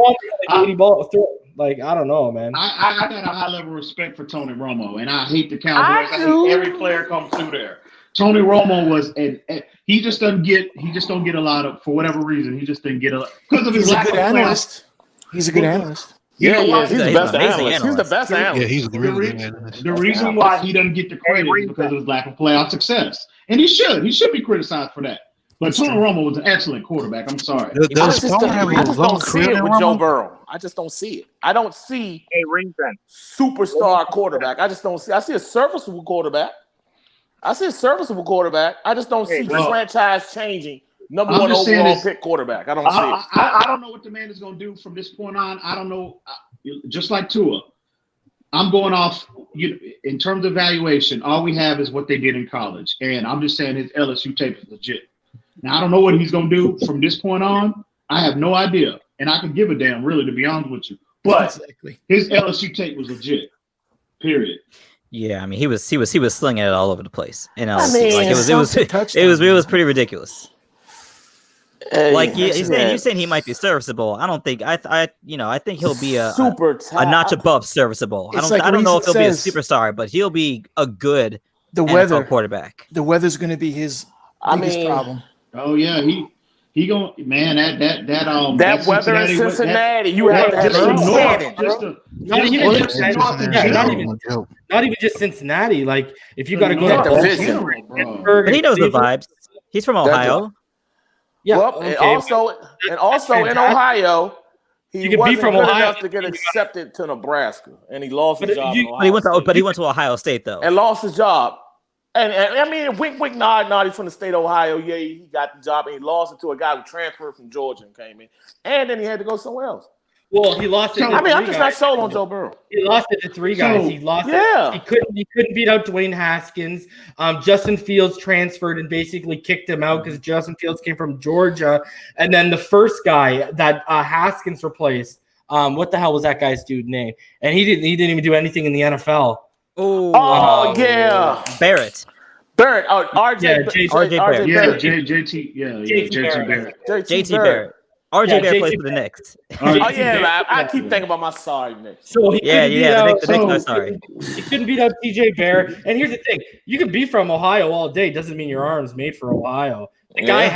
Like, I don't know, man. I got a high level of respect for Tony Romo, and I hate the Cowboys. I hate every player comes through there. Tony Romo was, he just don't get a lot of, for whatever reason, he just didn't get a lot because of his lack of analyst. He's a good analyst. He's the best analyst. He's the best analyst. Yeah, he's a really good analyst. The reason why he doesn't get the credit is because of his lack of playoff success, and he should be criticized for that. But Tony Romo was an excellent quarterback. I'm sorry. I just don't see it with Joe Burrow. I just don't see it. I don't see a superstar quarterback. I just don't see. I see a serviceable quarterback. I just don't see the franchise changing. Number 1 overall pick quarterback. I don't see it. I don't know what the man is going to do from this point on. I don't know. Just like Tua, I'm going off. In terms of evaluation, all we have is what they did in college, and I'm just saying his LSU tape is legit. Now I don't know what he's going to do from this point on. I have no idea, and I can give a damn, really, to be honest with you. But his LSU tape was legit. Period. Yeah, I mean he was slinging it all over the place. You know, it was pretty ridiculous. Like you're saying he might be serviceable. I don't think I think he'll be a notch above serviceable. I don't know if he'll be a superstar, but he'll be a good NFL quarterback. The weather's going to be his biggest problem. Oh yeah, he going man that weather in Cincinnati. You have to have not even just Cincinnati. Like if you got to go to Pittsburgh, but he knows the vibes. He's from Ohio. Yeah, well, and also in Ohio, he wasn't good enough to get accepted to Nebraska, and he lost his job. But he went to Ohio State though, and lost his job. And I mean, wink, nod. He's from the state of Ohio. Yeah, he got the job, and he lost it to a guy who transferred from Georgia and came in, and then he had to go somewhere else. Well, he lost it. I'm just not sold on Joe Burrow. He lost it to 3 guys. He lost it. He couldn't beat out Dwayne Haskins. Justin Fields transferred and basically kicked him out because Justin Fields came from Georgia. And then the first guy that Haskins replaced, what the hell was that guy's dude's name? And he didn't even do anything in the NFL. Oh yeah, Barrett. Oh, RJ Barrett. Yeah, JT Barrett. JT Barrett. RJ Barrett plays for the Knicks. I keep thinking about my sorry Knicks. So the Knicks are sorry. He couldn't beat out TJ Barrett. And here's the thing: you can be from Ohio all day. Doesn't mean your arm's made for Ohio. The guy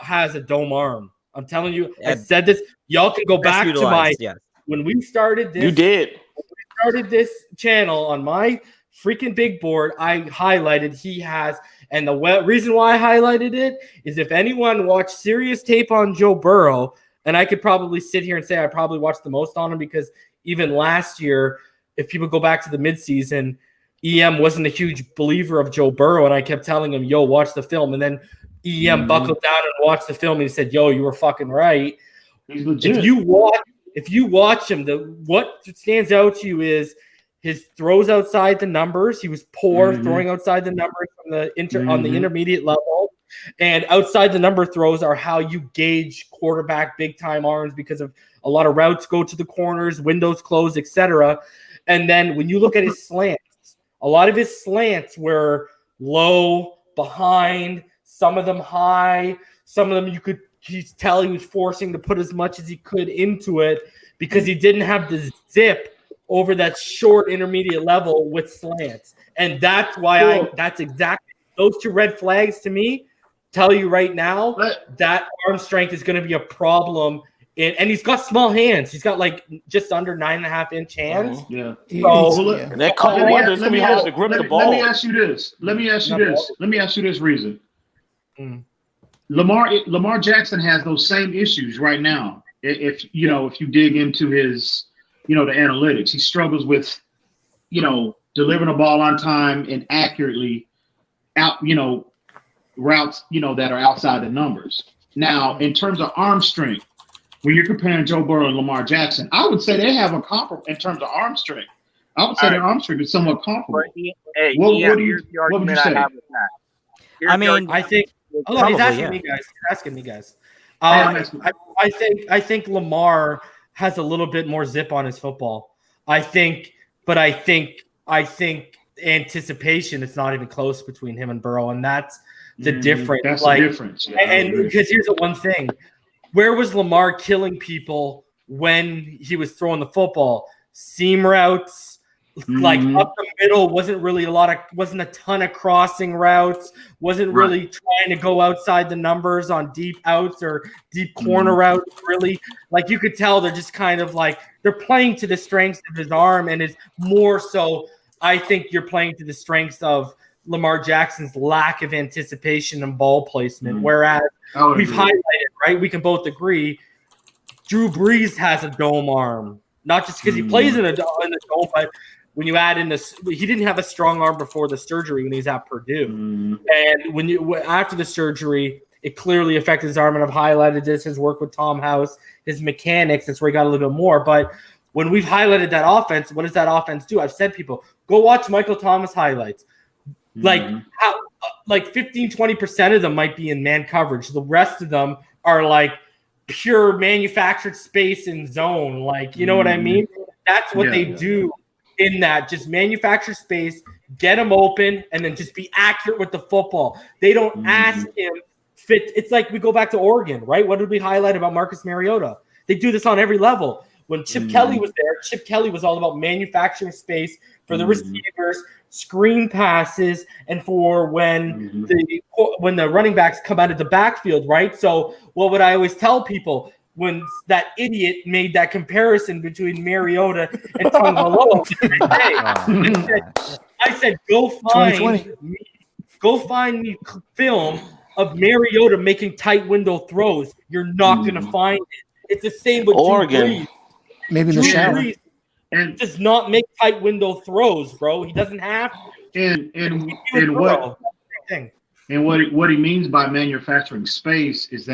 has a dome arm. I'm telling you. I said this. Y'all can go back to when we started this. You did. When we started this channel on my freaking big board. I highlighted he has. And the reason why I highlighted it is if anyone watched serious tape on Joe Burrow, and I could probably sit here and say I probably watched the most on him because even last year, if people go back to the midseason, EM wasn't a huge believer of Joe Burrow, and I kept telling him, yo, watch the film. And then EM buckled down and watched the film, and he said, yo, you were fucking right. He's legit. If you watch him, what stands out to you is his throws outside the numbers. He was poor throwing outside the numbers on the intermediate level. And outside the number throws are how you gauge quarterback big time arms, because of a lot of routes go to the corners, windows close, etc. And then when you look at his slants, a lot of his slants were low, behind, some of them high, some of them you could tell he was forcing to put as much as he could into it because he didn't have the zip over that short intermediate level with slants. And that's why that's exactly those two red flags to me tell you right now that arm strength is going to be a problem. And he's got small hands. He's got like just under 9.5-inch hands. Yeah. So, and that cold weather is going to be hard to grip the ball. Let me ask you this. Let me ask you this reason. Lamar Jackson has those same issues right now. If you dig into his, the analytics, he struggles with, delivering the ball on time and accurately routes, that are outside the numbers. Now, in terms of arm strength, when you're comparing Joe Burrow and Lamar Jackson, I would say they have a comparable in terms of arm strength. I would say their arm strength is somewhat comparable. Hey, what would the you argument say? I have with that. I mean, I think he's asking me, guys. I think Lamar has a little bit more zip on his football. I think anticipation, it's not even close between him and Burrow, and that's the difference. That's the difference. Yeah, and because here's the one thing. Where was Lamar killing people when he was throwing the football? Seam routes, like up the middle, wasn't a ton of crossing routes, wasn't really trying to go outside the numbers on deep outs or deep corner routes, really. Like you could tell they're just kind of like they're playing to the strengths of his arm, and it's more so I think you're playing to the strengths of Lamar Jackson's lack of anticipation and ball placement, whereas we've highlighted, right? We can both agree Drew Brees has a dome arm, not just because he plays in the dome, but when you add in this, he didn't have a strong arm before the surgery when he was at Purdue. And after the surgery, it clearly affected his arm, and I've highlighted this, his work with Tom House, his mechanics, that's where he got a little bit more. But when we've highlighted that offense, what does that offense do? I've said, people, go watch Michael Thomas highlights. Like 15-20% of them might be in man coverage. The rest of them are like pure manufactured space and zone. Like, you know what I mean? That's what they do in that. Just manufacture space, get them open, and then just be accurate with the football. They don't ask him fit. It's like we go back to Oregon, right? What did we highlight about Marcus Mariota? They do this on every level. When Chip Kelly was there, Chip Kelly was all about manufacturing space for the receivers, screen passes, and for when the running backs come out of the backfield, right? So what would I always tell people when that idiot made that comparison between Mariota and Tagovailoa? I said, go find me film of Mariota making tight window throws. You're not going to find it. It's the same with Oregon. Maybe in the shower. And does not make tight window throws, bro. He doesn't have to. And what he means by manufacturing space is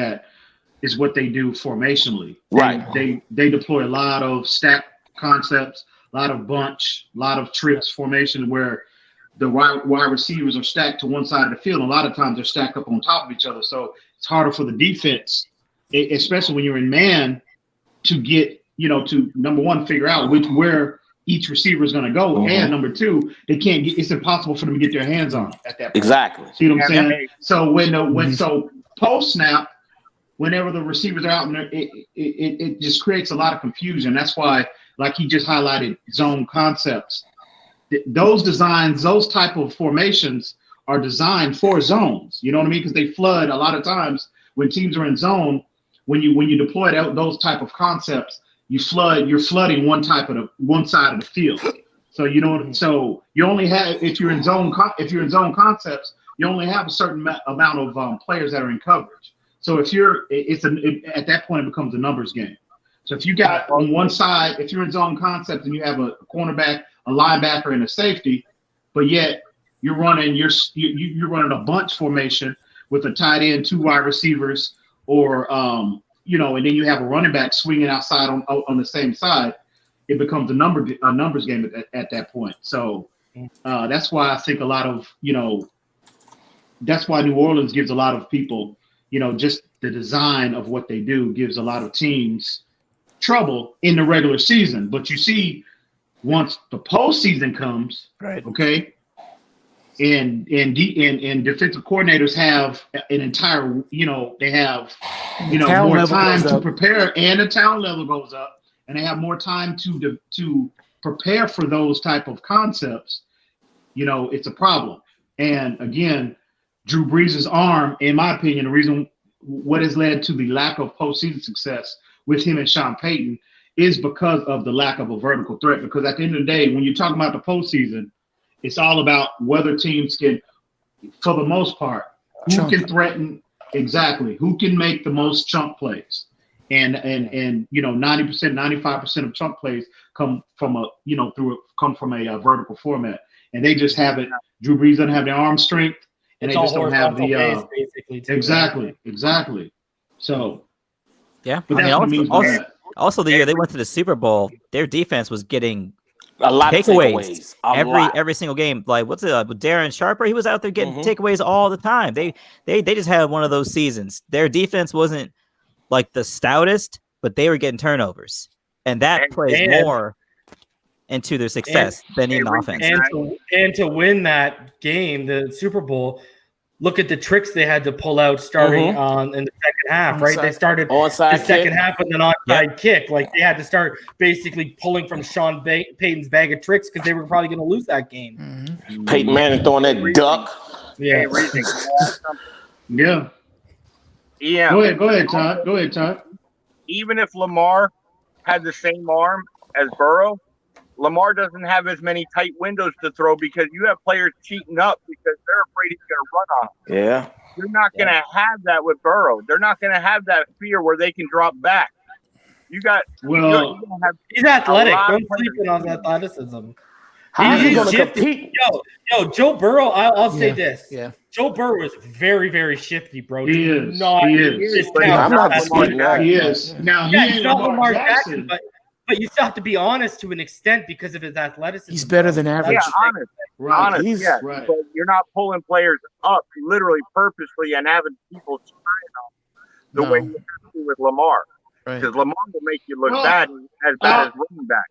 what they do formationally. Right. They deploy a lot of stack concepts, a lot of bunch, a lot of trips formation where the wide receivers are stacked to one side of the field. A lot of times they're stacked up on top of each other. So it's harder for the defense, especially when you're in man, to get, to number one, figure out where each receiver is going to go, and number two, it's impossible for them to get their hands on it at that point. Exactly. See what I'm saying? So so post snap, whenever the receivers are out, it just creates a lot of confusion. That's why, like he just highlighted, zone concepts. Those designs, those type of formations are designed for zones. You know what I mean? Because they flood a lot of times when teams are in zone. When you deploy those type of concepts, you're flooding one side of the field. So so you only have, if you're in zone concepts, you only have a certain amount of players that are in coverage. So at that point it becomes a numbers game. So if you got on one side, if you're in zone concept and you have a cornerback, a linebacker, and a safety, but yet you're running a bunch formation with a tight end, 2 wide receivers, or and then you have a running back swinging outside on the same side, it becomes a numbers game at that point. So that's why I think a lot of that's why New Orleans gives a lot of people, just the design of what they do gives a lot of teams trouble in the regular season. But you see, once the postseason comes, right? Okay, and defensive coordinators have an entire, they have, more time to prepare, and the talent level goes up, and they have more time to prepare for those type of concepts. It's a problem. And again, Drew Brees' arm, in my opinion, the reason what has led to the lack of postseason success with him and Sean Payton is because of the lack of a vertical threat. Because at the end of the day, when you're talking about the postseason, it's all about whether teams can, for the most part, who can threaten exactly, who can make the most chunk plays. And 90%, 95% of chunk plays come from a vertical format. And they just have it. Drew Brees doesn't have the arm strength, and they just don't have the basically too, exactly. So yeah, also the year they went to the Super Bowl, their defense was getting a lot of takeaways every single game. Like what's it with Darren Sharper? He was out there getting takeaways all the time. They just had one of those seasons. Their defense wasn't like the stoutest, but they were getting turnovers, and that plays more into their success than in offense. And to win that game, the Super Bowl, look at the tricks they had to pull out starting in the second half, right? They started the second half with an onside kick. Like they had to start basically pulling from Sean Payton's bag of tricks because they were probably going to lose that game. Peyton Manning throwing that duck. Yeah. Yeah. Go ahead, Todd. Even if Lamar had the same arm as Burrow, Lamar doesn't have as many tight windows to throw because you have players cheating up because they're afraid he's going to run on them. Yeah. You're not going to have that with Burrow. They're not going to have that fear where they can drop back. You got he's athletic. Don't sleep on his athleticism. How's he going to compete? Yo, Joe Burrow, I'll say this. Yeah. Joe Burrow is very, very shifty, bro. He is. I'm not disputing that. He is. Now, he's not Lamar Jackson, but you still have to be honest to an extent because of his athleticism. He's better than average. Yeah, honest. Right. But you're not pulling players up literally purposely and having people trying them the way you have to with Lamar. Because Lamar will make you look bad as running back.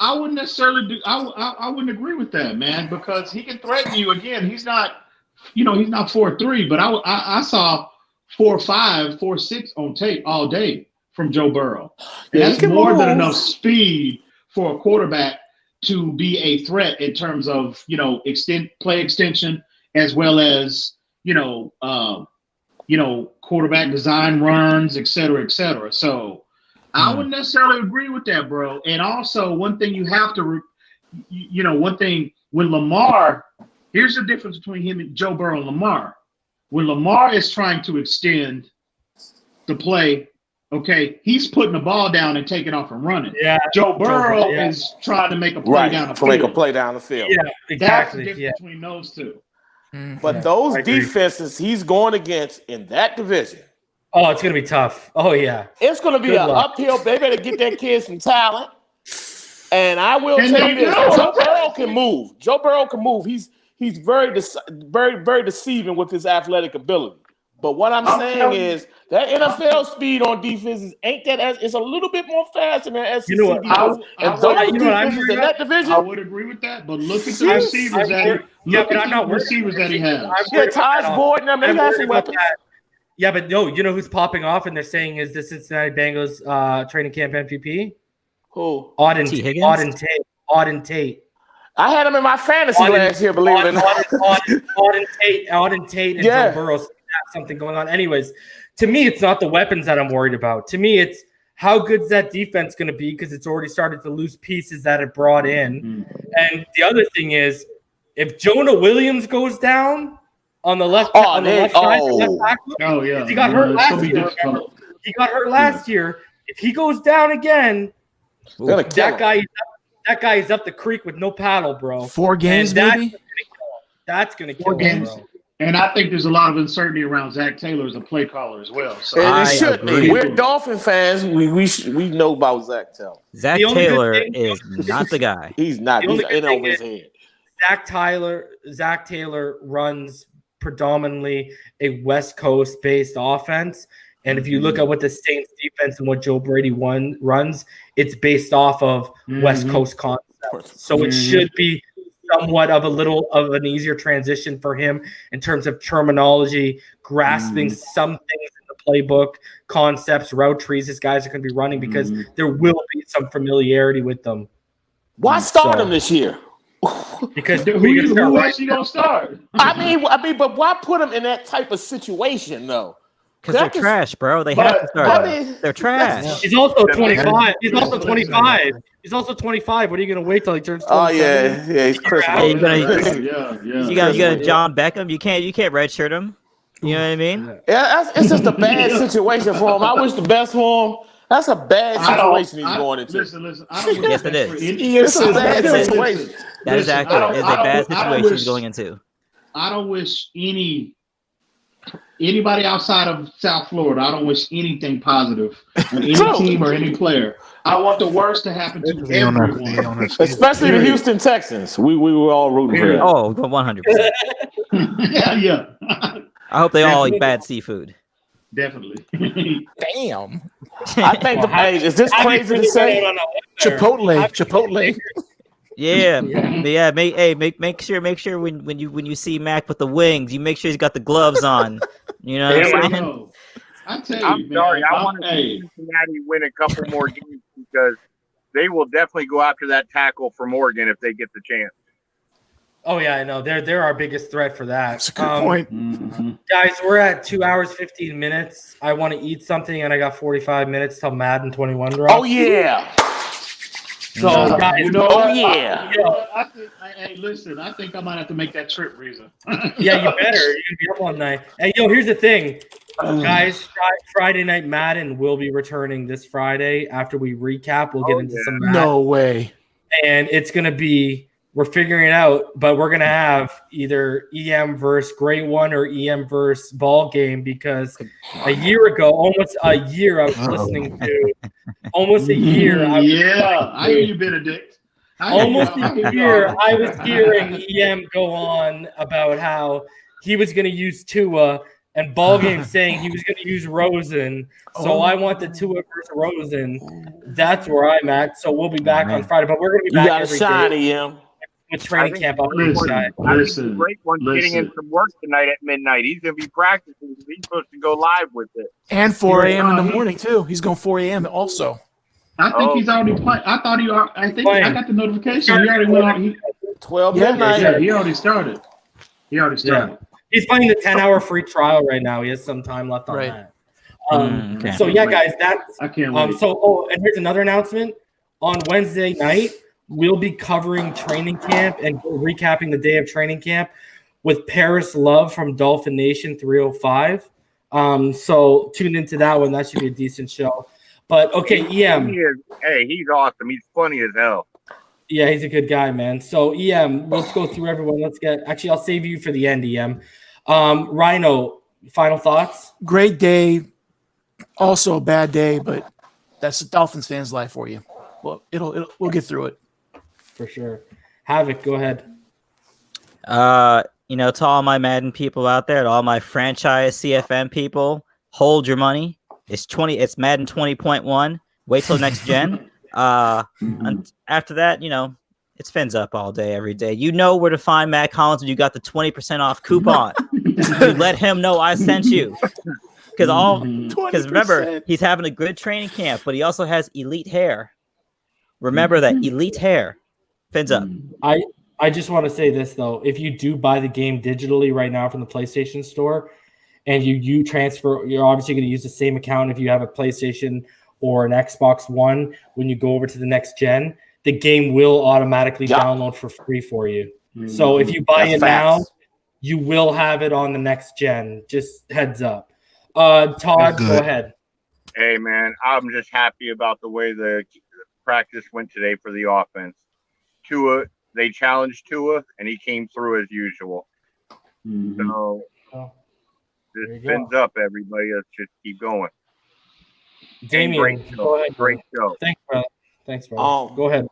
I wouldn't necessarily do. I wouldn't agree with that, man, because he can threaten you. Again, he's not 4'3", but I saw 4'5", 4'6" on tape all day from Joe Burrow. And that's more than enough speed for a quarterback to be a threat in terms of play extension as well as quarterback design runs, et cetera, et cetera. So I wouldn't necessarily agree with that, bro. And also, one thing you have to, when Lamar, here's the difference between him and Joe Burrow and Lamar. When Lamar is trying to extend the play, okay, he's putting the ball down and taking off and running. Yeah. Joe Burrow is trying to make a play down the field. Make a play down the field. Yeah, exactly. That's the difference between those two. But those defenses he's going against in that division. Oh, it's going to be tough. Oh, yeah. It's going to be an uphill. They better get that kid some talent. And I will tell you this. Joe Burrow can move. Joe Burrow can move. He's very, very deceiving with his athletic ability. But what I'm saying is that NFL speed on defenses ain't that as it's a little bit more fast than the SEC defense. And those defenses in that division, I would agree with that. But look at the receivers that he has. Yeah, Taj Boyd and them, they got some weapons. Yeah, but no, you know who's popping off and they're saying is the Cincinnati Bengals training camp MVP? Who? Auden Tate. I had him in my fantasy last year, believe it or not. Auden Tate and Joe Burrow have something going on. Anyways, to me, it's not the weapons that I'm worried about. To me, it's how good's that defense going to be because it's already started to lose pieces that it brought in. And the other thing is, if Jonah Williams goes down on the left side, he got hurt last year. He got hurt last year. If he goes down again, that guy is up the creek with no paddle, bro. 4 games, maybe? That's going to kill 4 games. him, bro. And I think there's a lot of uncertainty around Zach Taylor as a play caller as well. So and it should be. We're Dolphin fans. We know about Zach Taylor. Zach Taylor is not the guy. He's not. He's in over his head. Zach Taylor runs predominantly a West Coast based offense. And if you look at what the Saints defense and what Joe Brady runs, it's based off of West Coast concepts. So it should be somewhat of an easier transition for him in terms of terminology, grasping some things in the playbook, concepts, route trees these guys are going to be running because there will be some familiarity with them. Why start him this year? Because who else you gonna start? I mean, but why put him in that type of situation though? Because they're trash, bro. They have to start. They're trash. He's also 25. He's also 25. He's also 25. What are you going to wait till he turns 27? Yeah, he's Chris. You got John Beckham. You can't redshirt him. You know what I mean? Yeah, it's just a bad situation for him. I wish the best for him. That's a bad situation he's going into. Listen. I don't Yes, it is. It's a bad situation. That is accurate. It's a bad situation he's going into. I don't wish anybody outside of South Florida, I don't wish anything positive on any team or any player. I want the worst to happen to everyone. Especially the Houston Texans. We were all rooting for them. Oh, 100%. Yeah. I hope they all eat bad seafood. Definitely. Damn. I think is this crazy to say? Chipotle. Yeah. Make sure when you see Mac with the wings, you make sure he's got the gloves on. You know what I'm saying? I tell you, I'm sorry. I want to see Cincinnati win a couple more games because they will definitely go after that tackle from Oregon if they get the chance. Oh yeah, I know. They're our biggest threat for that. That's a good point. Guys, we're at 2 hours 15 minutes. I want to eat something, and I got 45 minutes till Madden 21 drops. Oh yeah. So guys, yeah. Hey, listen. I think I might have to make that trip, Reza. Yeah, you better. You're gonna be up all night. Hey, here's the thing, guys. Friday Night Madden will be returning this Friday. After we recap, we'll get into some Madden. No way. And it's gonna be. We're figuring it out, but we're gonna have either EM versus Great One or EM versus Ball Game because a year ago, almost a year, I was listening to. Almost a year. I hear you, Benedict. Almost a year, I was hearing EM go on about how he was going to use Tua and Ball Game saying he was going to use Rosen. So I want the Tua versus Rosen. That's where I'm at. So we'll be back on Friday, but we're going to be back every day. EM. With training camp up listen, Great One's getting in some work tonight at midnight. He's going to be practicing. He's supposed to go live with it. And 4 a.m. in the morning, too. He's going 4 a.m. also. I think he's already playing. I got the notification. He already went on. 12 midnight. Yeah, he already started. Yeah. He's playing the 10-hour free trial right now. He has some time left on that. So, yeah, guys, that's – I can't wait. And here's another announcement. On Wednesday night, we'll be covering training camp and recapping the day of training camp with Paris Love from Dolphin Nation 305. So tune into that one. That should be a decent show. But, okay, EM. He's awesome. He's funny as hell. Yeah, he's a good guy, man. So, EM, let's go through everyone. Actually, I'll save you for the end, EM. Rhino, final thoughts? Great day. Also a bad day, but that's the Dolphins fans' life for you. Well, we'll get through it. For sure. Havoc, go ahead. To all my Madden people out there, to all my franchise CFM people, hold your money. It's Madden 20.1. Wait till next gen. And after that, it's fins up all day, every day. You know where to find Matt Collins when you got the 20% off coupon. You let him know I sent you. Because remember, he's having a good training camp, but he also has elite hair. Remember that elite hair. Fins up. I just want to say this, though. If you do buy the game digitally right now from the PlayStation Store and you transfer, you're obviously going to use the same account if you have a PlayStation or an Xbox One. When you go over to the next gen, the game will automatically download for free for you. So if you buy now, you will have it on the next gen. Just heads up. Todd, go ahead. Hey, man, I'm just happy about the way the practice went today for the offense. Tua, they challenged Tua, and he came through as usual. Mm-hmm. So, just fins up, everybody. Let's just keep going. Damien, go ahead. Great show. Thanks, bro. Go ahead.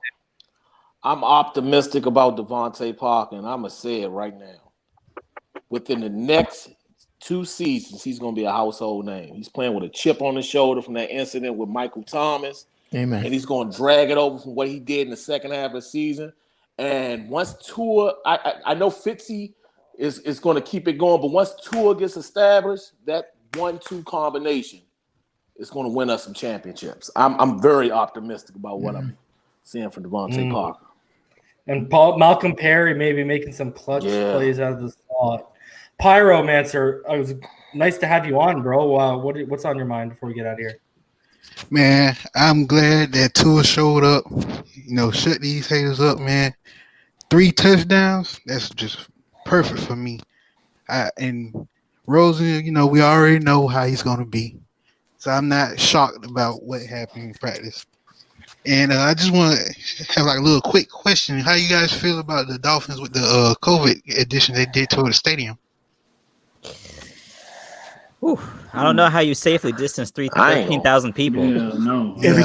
I'm optimistic about Devontae Parker, and I'm going to say it right now. Within the next 2 seasons, he's going to be a household name. He's playing with a chip on his shoulder from that incident with Michael Thomas. Amen. And he's going to drag it over from what he did in the second half of the season. And once Tua, I know Fitzy is going to keep it going, but once Tua gets established, that 1-2 combination is going to win us some championships. I'm very optimistic about what I'm seeing from Devontae Parker. And Malcolm Perry maybe making some clutch plays out of the slot. Pyromancer, it was nice to have you on, bro. What's on your mind before we get out of here? Man, I'm glad that Tua showed up. Shut these haters up, man. 3 touchdowns, that's just perfect for me. And Rosen, we already know how he's going to be. So I'm not shocked about what happened in practice. And I just want to have a little quick question. How you guys feel about the Dolphins with the COVID addition they did to the stadium? Whew. I don't know how you safely distance 13,000 people. Yeah, no. Every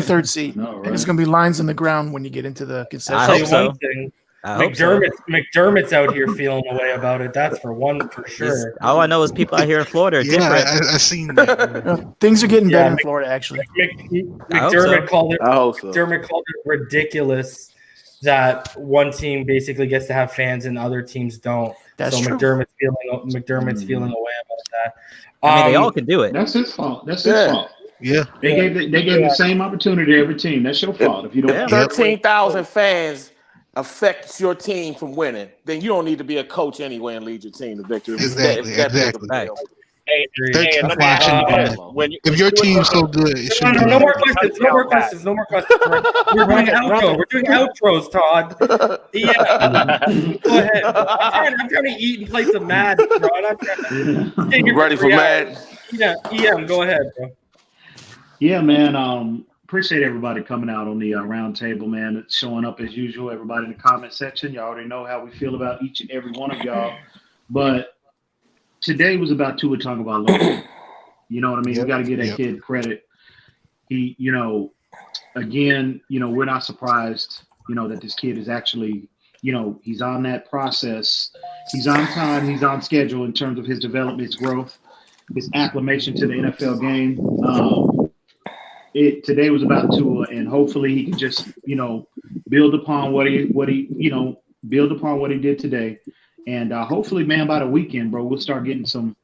third seat. No, right? And there's going to be lines in the ground when you get into the concession. I hope so. McDermott's out here feeling a way about it. That's for sure. All I know is people out here in Florida are different. I seen that. Things are getting better in Florida, actually. McDermott called it ridiculous that one team basically gets to have fans and other teams don't. That's so true. McDermott's feeling a way about that. I mean, they all can do it. That's his fault. That's his fault. Yeah. They gave the same opportunity to every team. That's your fault. If you don't 13,000 fans affects your team from winning, then you don't need to be a coach anyway and lead your team to victory. Exactly. If your team's so good, it should No more questions. We're doing outro. We're doing outros, Todd. Go ahead. I'm trying to eat and play some Madden, bro. You ready for Madden? Yeah, go ahead, bro. Yeah, man. Appreciate everybody coming out on the round table, man. It's showing up as usual. Everybody in the comment section. Y'all already know how we feel about each and every one of y'all. But today was about Tua Tagovailoa. You know what I mean? We got to give that kid credit. He, again, we're not surprised, that this kid is actually, he's on that process. He's on time. He's on schedule in terms of his development, his growth, his acclimation to the NFL game. Today was about Tua, and hopefully he can just, build upon what he did today. And hopefully, man, by the weekend, bro, he'll start getting some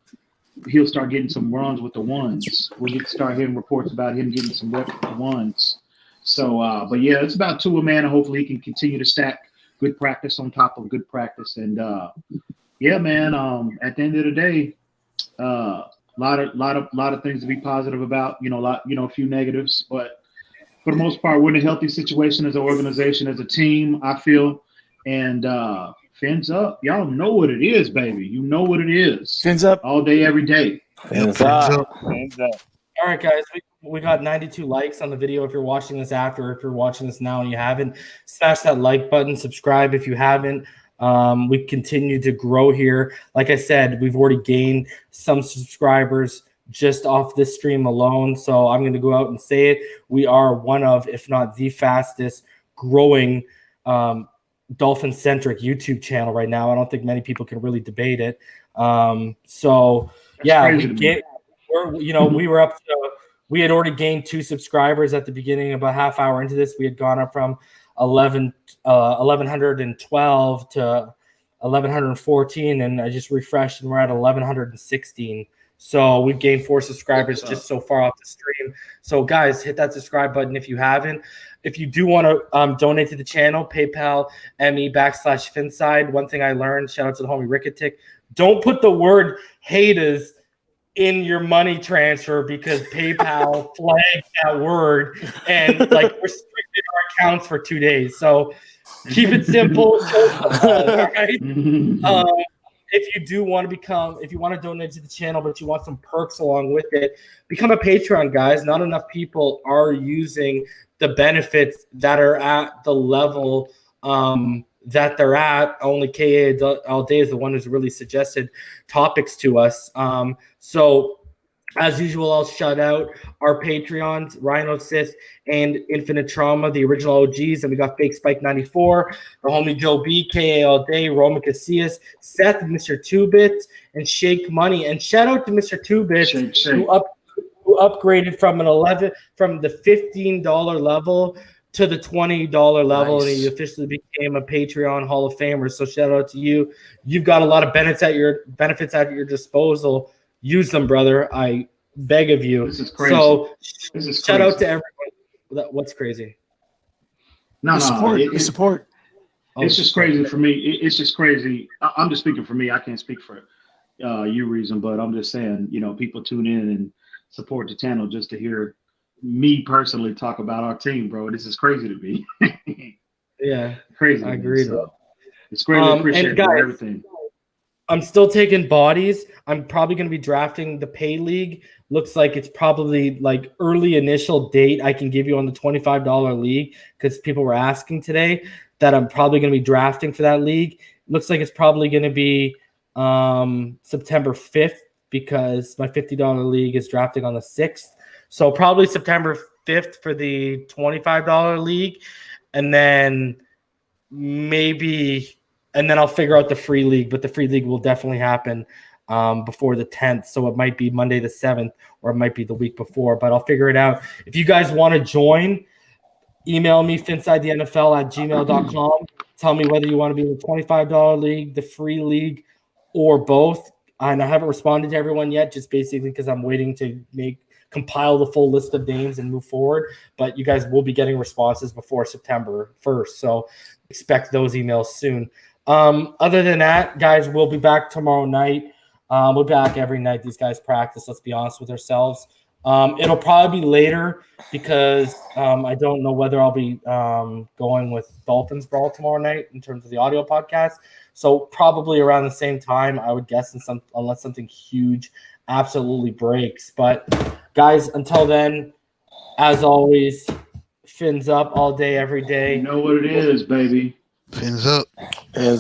runs with the ones. We'll start hearing reports about him getting some reps with the ones. So, but yeah, it's about Tua, man, and hopefully he can continue to stack good practice on top of good practice. And yeah, man, at the end of the day, lot of things to be positive about. A few negatives, but for the most part, we're in a healthy situation as an organization, as a team, I feel. And fins up. Y'all know what it is, baby. You know what it is. Fins up all day, every day. Fins up. All right, guys. We got 92 likes on the video. If you're watching this after, or if you're watching this now and you haven't, smash that like button. Subscribe if you haven't. We continue to grow here. Like I said, we've already gained some subscribers just off this stream alone. So I'm going to go out and say it. We are one of, if not the fastest growing Dolphin-centric YouTube channel right now. I don't think many people can really debate it. We had already gained 2 subscribers at the beginning. About half hour into this, we had gone up from 1112 to 1114, and I just refreshed, and we're at 1116. So we've gained 4 subscribers just so far off the stream. So guys, hit that subscribe button if you haven't. If you do want to donate to the channel, PayPal ME/Phinside. One thing I learned, shout out to the homie Ricketic, don't put the word haters in your money transfer, because PayPal flagged that word and restricted our accounts for 2 days. So keep it simple. All right. if you do want to if you want to donate to the channel, but you want some perks along with it, become a Patreon, guys. Not enough people are using the benefits that are at the level that they're at. Only KA all day is the one who's really suggested topics to us. So as usual, I'll shout out our Patreons, Rhino Sith and Infinite Trauma, the original OGs. And we got Fake Spike 94, the homie Joe B, KA all day, Roma Casillas, Seth, Mr. 2-Bit, and Shake Money. And shout out to Mr. 2-Bit who upgraded from the $15 level to the $20 level, Nice. and he officially became a Patreon Hall of Famer. So shout out to you. You've got a lot of benefits at your disposal. Use them, brother. I beg of you. This is crazy. So crazy. shout out to everyone. What's crazy? No, the support. It's just crazy for me. It's just crazy. I'm just speaking for me. I can't speak for you, Reason, but I'm just saying, people tune in and support the channel just to hear me personally talk about our team, bro. This is crazy to me. Yeah, crazy. I agree. So it's greatly appreciated for everything. I'm still taking bodies. I'm probably going to be drafting the pay league. Looks like it's probably like early initial date I can give you on the $25 league because people were asking today that I'm probably going to be drafting for that league. Looks like it's probably going to be September 5th because my $50 league is drafting on the 6th. So probably September 5th for the $25 league. And then I'll figure out the free league, but the free league will definitely happen before the 10th. So it might be Monday the 7th, or it might be the week before, but I'll figure it out. If you guys want to join, email me, finsidethenfl@gmail.com. Tell me whether you want to be in the $25 league, the free league, or both. And I haven't responded to everyone yet, just basically because I'm waiting to compile the full list of names and move forward. But you guys will be getting responses before September 1st. So expect those emails soon. Other than that, guys, we'll be back tomorrow night. We're back every night. These guys practice. Let's be honest with ourselves. It'll probably be later because I don't know whether I'll be going with Dolphins Brawl tomorrow night in terms of the audio podcast. So probably around the same time, I would guess, unless something huge absolutely breaks. But guys, until then, as always, fins up all day, every day. You know what it is, baby. Fins up.